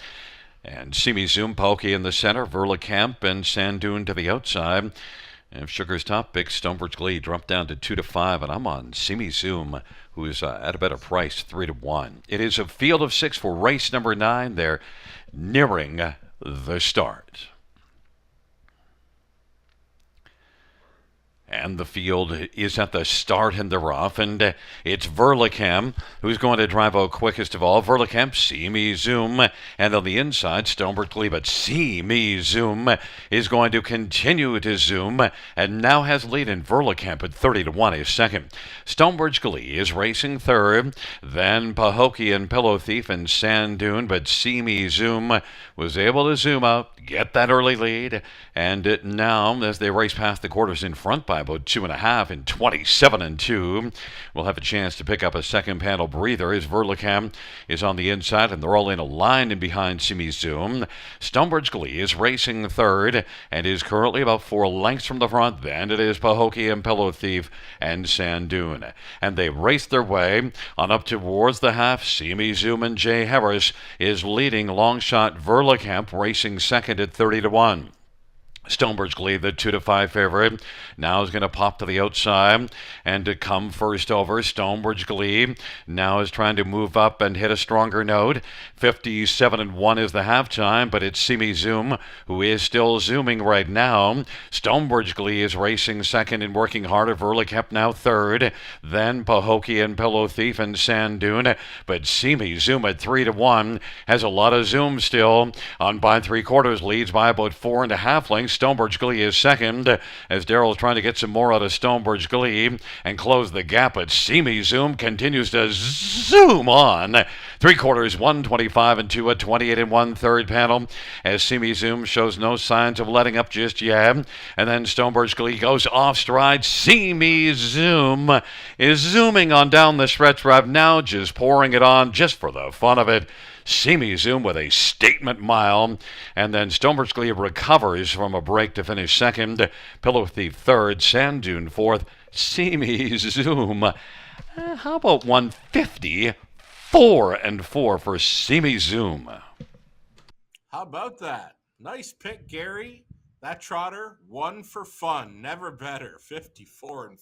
And Simi Zoom, Pokey in the center, Verlicamp and Sandoon to the outside. And if Sugar's top pick, Stonebridge Glee dropped down to 2-5, and I'm on Simi Zoom, who's at a better price, 3-1. It is a field of 6 for race number 9. They're nearing the start. And the field is at the start and they're off, and it's Verlicamp who's going to drive out quickest of all. Verlicamp, See Me Zoom, and on the inside, Stonebridge Glee, but See Me Zoom is going to continue to zoom, and now has lead in Verlicamp at 30-1 is second. Stonebridge Glee is racing third, then Pahokee and Pillow Thief and Sand Dune, but See Me Zoom was able to zoom out, get that early lead, and now, as they race past the quarters in front by about 2.5 in 27-2, we'll have a chance to pick up a second panel breather as Verlicamp is on the inside, and they're all in a line in behind Simi Zoom. Stonebridge Glee is racing third and is currently about 4 lengths from the front. Then it is Pahokee and Pillow Thief and Sand Dune. And they race their way on up towards the half. Simi Zoom and Jay Harris is leading long shot Verlicamp, racing second at 30-1. Stonebridge Glee, the 2-5 favorite, now is going to pop to the outside and to come first over. Stonebridge Glee now is trying to move up and hit a stronger note. 57-1 is the halftime, but it's Simi Zoom who is still zooming right now. Stonebridge Glee is racing second and working harder. Verlicamp now third. Then Pahokee and Pillow Thief and Sand Dune. But Simi Zoom at 3-1 has a lot of zoom still. On by 3/4, leads by about 4.5 lengths. Stonebridge Glee is second as Daryl's trying to get some more out of Stonebridge Glee and close the gap, but Simi Zoom continues to zoom on. 3/4, 125 and 2 at 28 and 1/3 panel as Simi Zoom shows no signs of letting up just yet. And then Stonebridge Glee goes off stride. Simi Zoom is zooming on down the stretch drive now, just pouring it on just for the fun of it. Simi Zoom with a statement mile, and then Stonebridge Glee recovers from a break to finish second. Pillow Thief third, Sand Dune fourth, Simi Zoom. How about 150? 4-4 for Simi Zoom. How about that? Nice pick, Gary. That trotter, one for fun. Never better. 54-4.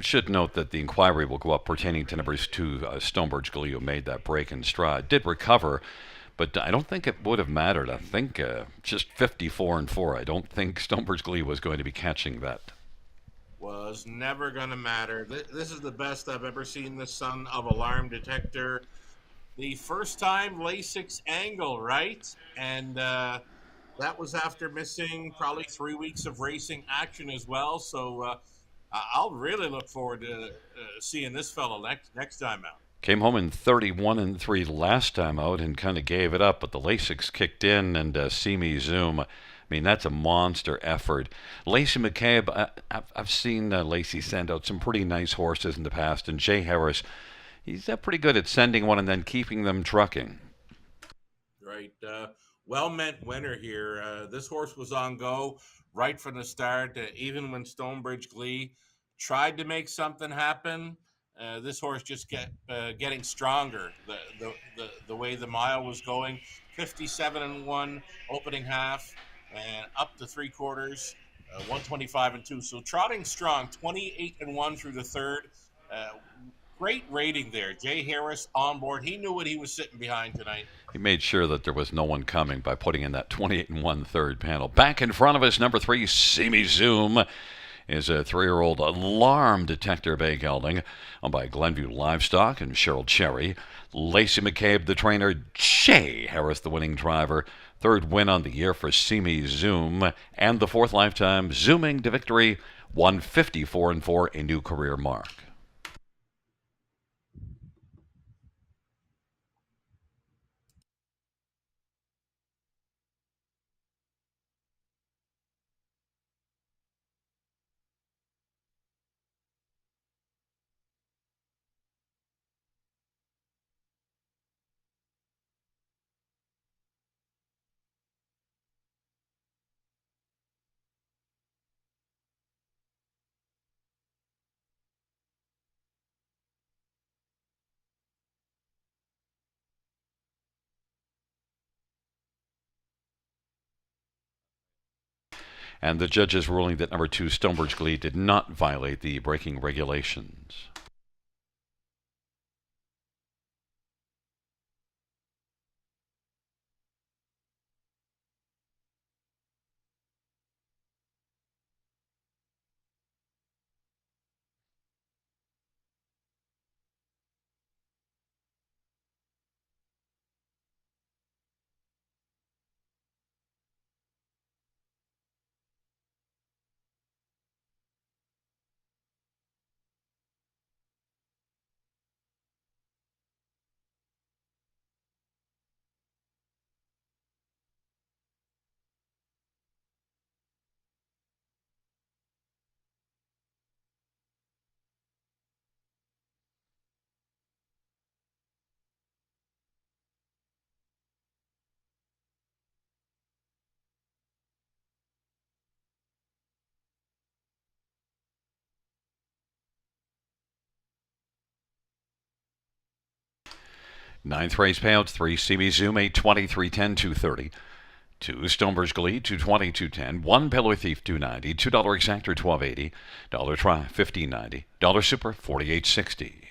Should note that the inquiry will go up pertaining to numbers 2, Stonebridge Glee, who made that break in stride. Did recover, but I don't think it would have mattered. I think just 54-4. I don't think Stonebridge Glee was going to be catching that. Was never going to matter. This is the best I've ever seen the son of alarm detector. The first time Lasix angle, right? And that was after missing probably 3 weeks of racing action as well. So I'll really look forward to seeing this fellow next time out. Came home in 31-3 last time out and kind of gave it up, but the Lasix kicked in and Simi Zoom. I mean, that's a monster effort. Lacey McCabe, I've seen Lacey send out some pretty nice horses in the past, and Jay Harris, he's pretty good at sending one and then keeping them trucking. Right. Well-meant winner here. This horse was on go right from the start, even when Stonebridge Glee tried to make something happen. This horse just kept getting stronger. The way the mile was going, 57-1 opening half, and up to 3/4. 125 and 2. So trotting strong, 28 and 1 through the third. Uh, Great rating there. Jay Harris on board. He knew what he was sitting behind tonight. He made sure that there was no one coming by putting in that 28 and 1/3 panel. Back in front of us, number 3, Simi Zoom, is a 3-year-old alarm detector bay gelding owned by Glenview Livestock and Cheryl Cherry. Lacey McCabe, the trainer. Jay Harris, the winning driver. Third win on the year for Simi Zoom, and the fourth lifetime zooming to victory. 154 and 4, a new career mark. And the judges ruling that number 2, Stonebridge Glee, did not violate the braking regulations. Ninth race payouts: 3, CB Zoom, 820, 310, 230. 2, Stonebridge Glee, 220, 210. 1, Pillow Thief, 290. $2 Exactor, 1280. Dollar Try, 1590. Dollar Super, 4860.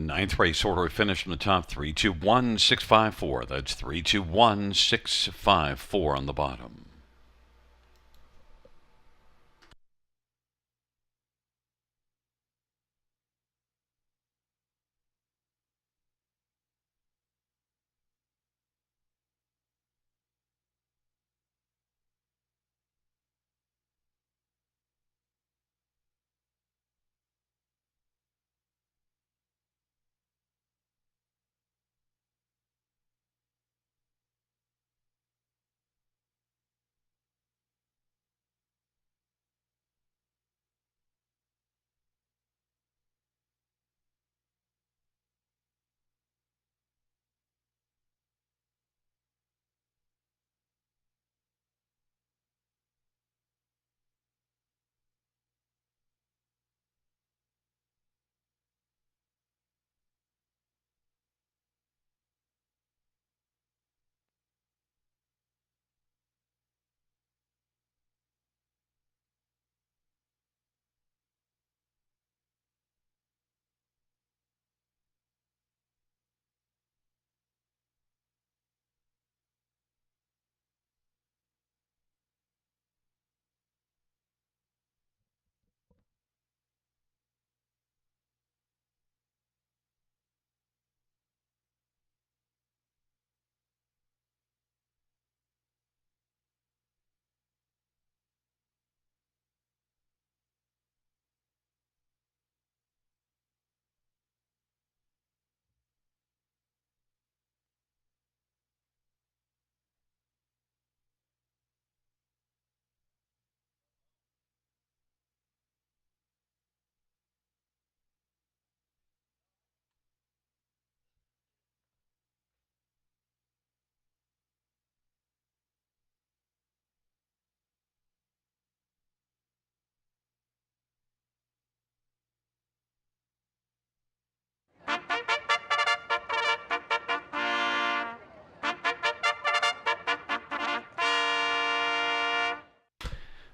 Ninth race order finished from the top. 3-2-1-6-5-4. That's 3-2-1-6-5-4 on the bottom.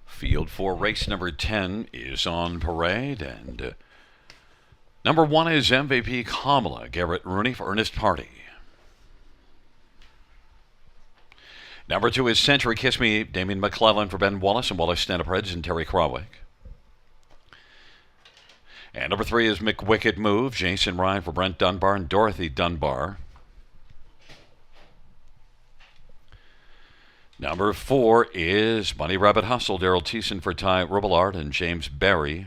Field 4 race number 10 is on parade, and number 1 is MVP Kamala Garrett Rooney for Ernest Hardy. Number 2 is Century Kiss Me, Damien McClellan for Ben Wallace and Wallace Stand Up Reds and Terry Krawick. And number 3 is McWicked Move, Jason Ryan for Brent Dunbar and Dorothy Dunbar. Number 4 is Bunny Rabbit Hustle, Daryl Thiessen for Ty Rubillard and James Barry.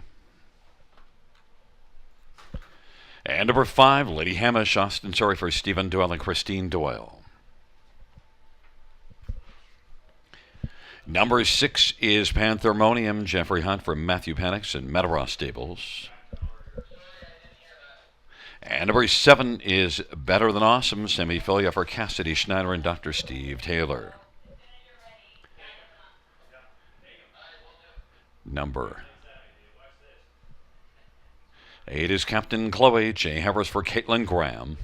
And number 5, Lady Hamish, Austin Surrey for Stephen Doyle and Christine Doyle. Number 6 is Panthermonium, Jeffrey Hunt for Matthew Panics and Metaross Stables. And number 7 is Better Than Awesome, Semiphilia for Cassidy Schneider and Dr. Steve Taylor. Number 8 is Captain Chloe, Jay Harris for Caitlin Graham.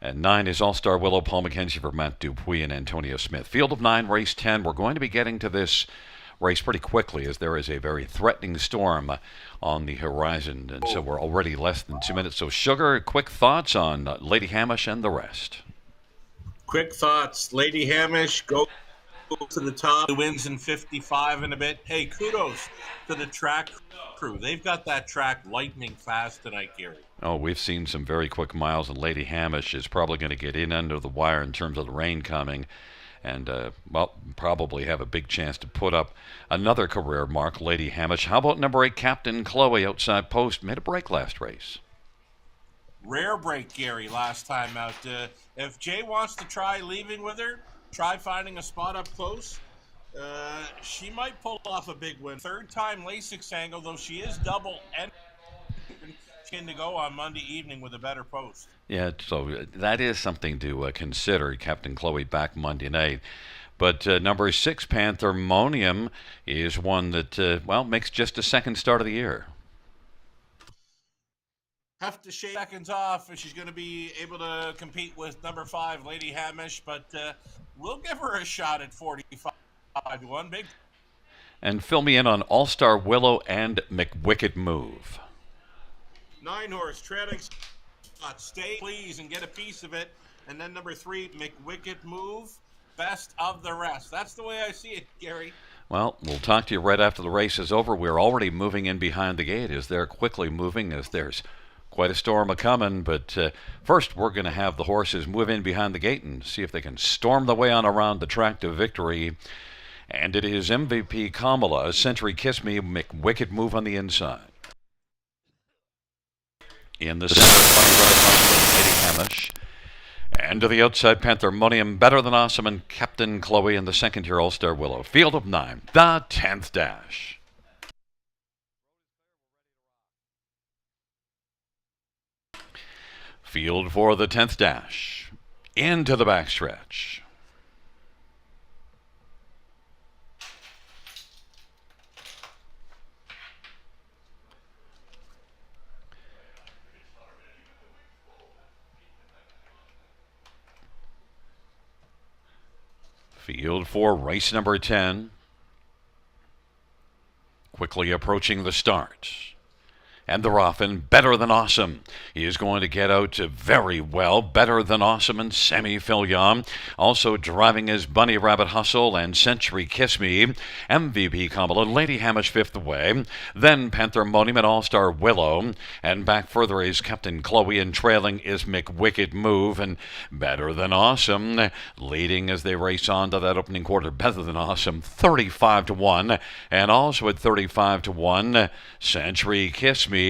And 9 is All-Star Willow, Paul McKenzie for Matt Dupuis and Antonio Smith. Field of 9, race 10. We're going to be getting to this race pretty quickly as there is a very threatening storm on the horizon. And so we're already less than 2 minutes. So, Sugar, quick thoughts on Lady Hamish and the rest. Quick thoughts. Lady Hamish, go to the top. He wins in 55 and a bit. Hey, kudos to the track crew. They've got that track lightning fast tonight, Gary. Oh, we've seen some very quick miles, and Lady Hamish is probably going to get in under the wire in terms of the rain coming. And, well, probably have a big chance to put up another career mark, Lady Hamish. How about number 8, Captain Chloe, outside post? Made a break last race. Rare break, Gary, last time out. If Jay wants to try leaving with her, try finding a spot up close. She might pull off a big win. Third time Lasix angle, though she is double and to go on Monday evening with a better post. Yeah, so that is something to consider. Captain Chloe back Monday night. But number 6, Panthermonium, is one that, well, makes just a second start of the year. Have to shave seconds off if she's going to be able to compete with number 5, Lady Hamish, but we'll give her a shot at 45 to 1. Big. And fill me in on All-Star Willow and McWicked Move. 9 horse trailing spot. Stay, please, and get a piece of it. And then number 3, McWicked Move. Best of the rest. That's the way I see it, Gary. Well, we'll talk to you right after the race is over. We're already moving in behind the gate as they're quickly moving, as there's quite a storm a-coming. But first, we're going to have the horses move in behind the gate and see if they can storm the way on around the track to victory. And it is MVP Kamala, Century Kiss Me, McWicked Move on the inside. In the center, Lady Hamish. And to the outside, Panthermonium, Better Than Awesome, and Captain Chloe in the second-year All-Star Willow. Field of 9, the 10th dash. Field for the 10th dash. Into the backstretch. Field for race number 10. Quickly approaching the start. And they're off, and Better Than Awesome. He is going to get out very well. Better Than Awesome and Sammy Fillion. Also driving is Bunny Rabbit Hustle and Century Kiss Me. MVP Kamala, Lady Hamish fifth away. Then Panthermonium and All-Star Willow. And back further is Captain Chloe, and trailing is McWicked Move and Better Than Awesome. Leading as they race on to that opening quarter. Better Than Awesome, 35-1. And also at 35-1, Century Kiss Me.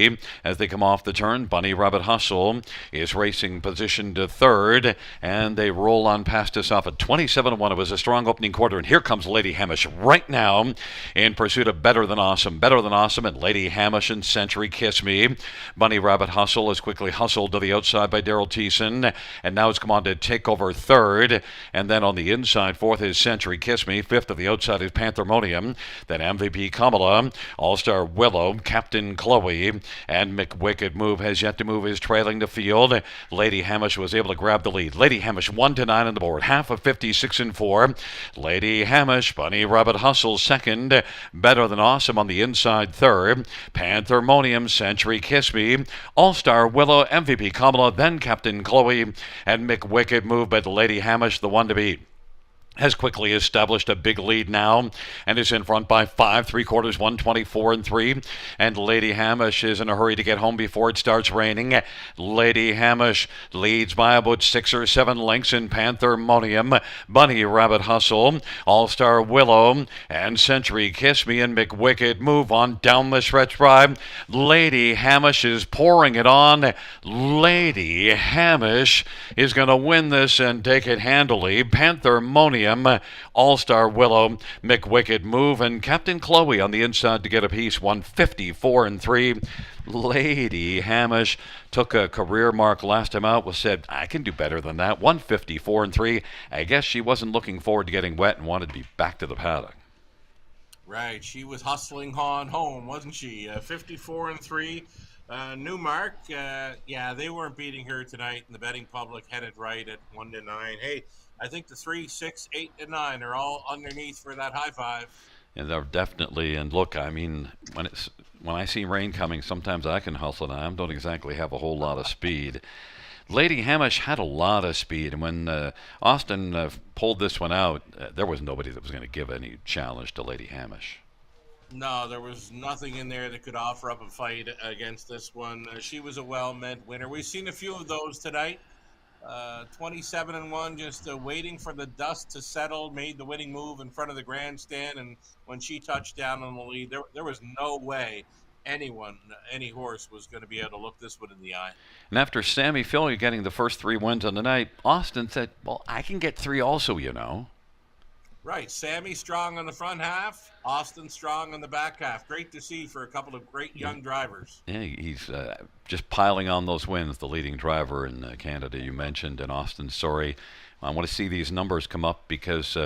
As they come off the turn, Bunny Rabbit Hustle is racing position to third, and they roll on past us off at 27-1. It was a strong opening quarter, and here comes Lady Hamish right now in pursuit of Better Than Awesome. Better Than Awesome and Lady Hamish and Century Kiss Me. Bunny Rabbit Hustle is quickly hustled to the outside by Daryl Thiessen, and now it's come on to take over third, and then on the inside, fourth is Century Kiss Me. Fifth to the outside is Panthermonium, then MVP Kamala, All-Star Willow, Captain Chloe, and McWicked Move has yet to move his trailing the field. Lady Hamish was able to grab the lead. Lady Hamish 1-9 on the board, half of 56-4. Lady Hamish, Bunny Rabbit Hustle second, Better Than Awesome on the inside third. Panthermonium, Century Kiss Me, All-Star Willow, MVP Kamala, then Captain Chloe, and McWicked Move, but Lady Hamish the one to beat. Has quickly established a big lead now and is in front by 5 3/4, 124-3. And Lady Hamish is in a hurry to get home before it starts raining. Lady Hamish leads by about 6 or 7 lengths in Panthermonium, Bunny Rabbit Hustle, All-Star Willow, and Century Kiss Me and McWicked Move on down the stretch drive. Lady Hamish is pouring it on. Lady Hamish is going to win this and take it handily. Panthermonium, All-Star Willow, McWicked Move, and Captain Chloe on the inside to get a piece, 154-3. Lady Hamish took a career mark last time out, was said, I can do better than that, 154-3. I guess she wasn't looking forward to getting wet and wanted to be back to the paddock. Right, she was hustling on home, wasn't she? 54-3. New mark. Yeah, they weren't beating her tonight, and the betting public had it right at 1-9. Hey, I think the 3, 6, 8, and 9 are all underneath for that high five. And they're definitely, and look, I mean, when I see rain coming, sometimes I can hustle, and I don't exactly have a whole lot of speed. Lady Hamish had a lot of speed, and when Austin pulled this one out, there was nobody that was going to give any challenge to Lady Hamish. No, there was nothing in there that could offer up a fight against this one. She was a well-meant winner. We've seen a few of those tonight. 27-1, just waiting for the dust to settle, made the winning move in front of the grandstand, and when she touched down on the lead, there was no way any horse was going to be able to look this one in the eye. And after Sammy Fillion getting the first 3 wins on the night, Austin said, well, I can get 3 also, you know. Right, Sammy strong on the front half, Austin strong on the back half. Great to see for a couple of great young drivers. Yeah, he's just piling on those wins, the leading driver in Canada you mentioned, and Austin, sorry. I want to see these numbers come up because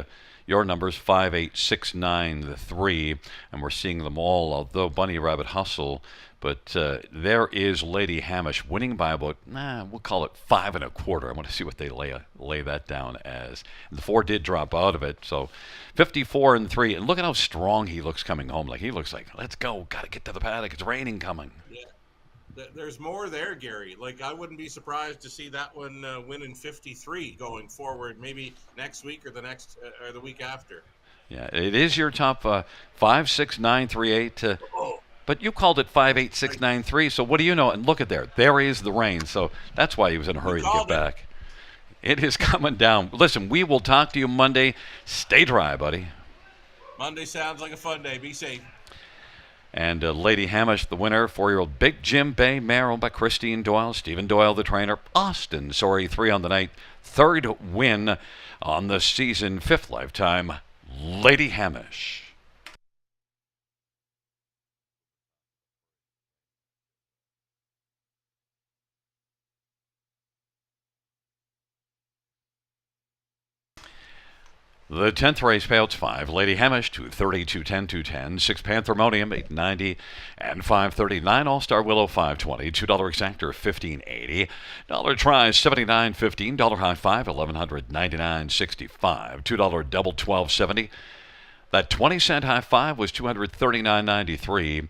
Your number's 58693, and we're seeing them all, although Bunny Rabbit Hustle. But there is Lady Hamish winning by about, we'll call it 5 1/4. I want to see what they lay that down as. And the 4 did drop out of it, so 54-3. And look at how strong he looks coming home. Like he looks like, let's go, got to get to the paddock. It's raining coming. Yeah. There's more there, Gary. Like, I wouldn't be surprised to see that one win in 53 going forward, maybe next week or the next or the week after. Yeah, it is your top 56938. But you called it 58693, so what do you know? And look at there. There is the rain, so that's why he was in a hurry to get back. It is coming down. Listen, we will talk to you Monday. Stay dry, buddy. Monday sounds like a fun day. Be safe. And Lady Hamish, the winner, 4-year-old Big Jim Bay mare owned by Christine Doyle. Stephen Doyle, the trainer. Austin Sorry, 3 on the night. 3rd win on the season. 5th lifetime, Lady Hamish. The 10th race payouts 5. Lady Hamish, 230, 210, 210. 6 Panthermonium, 890 and 539. All-Star Willow, 520. $2 Exactor, 1580. Dollar Tries, 79.15. Dollar High 5, 1199.65. $2 Double, 1270. That 20-cent High 5 was 239.93.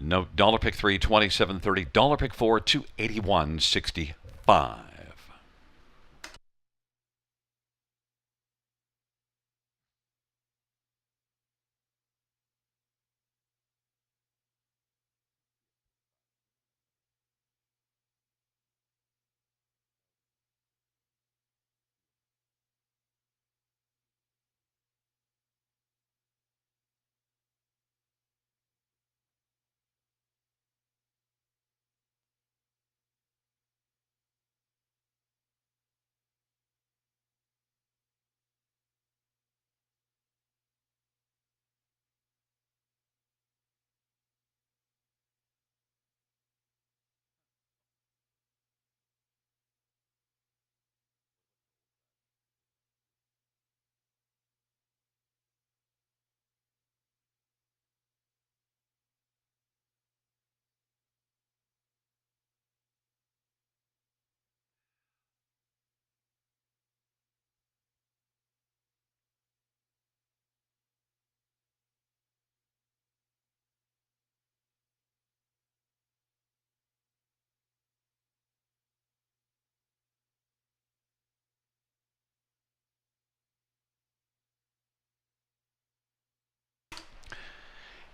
No Dollar Pick 3, 27.30. Dollar Pick 4, 281.65.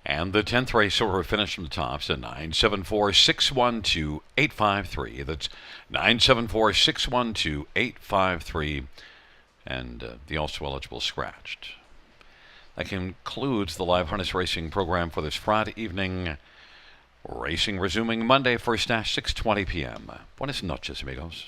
And the 10th race order finished from the tops at 974-612-853. That's 974-612-853. And the also eligible scratched. That concludes the live harness racing program for this Friday evening. Racing resuming Monday, first dash, 6:20 p.m. Buenas noches, amigos.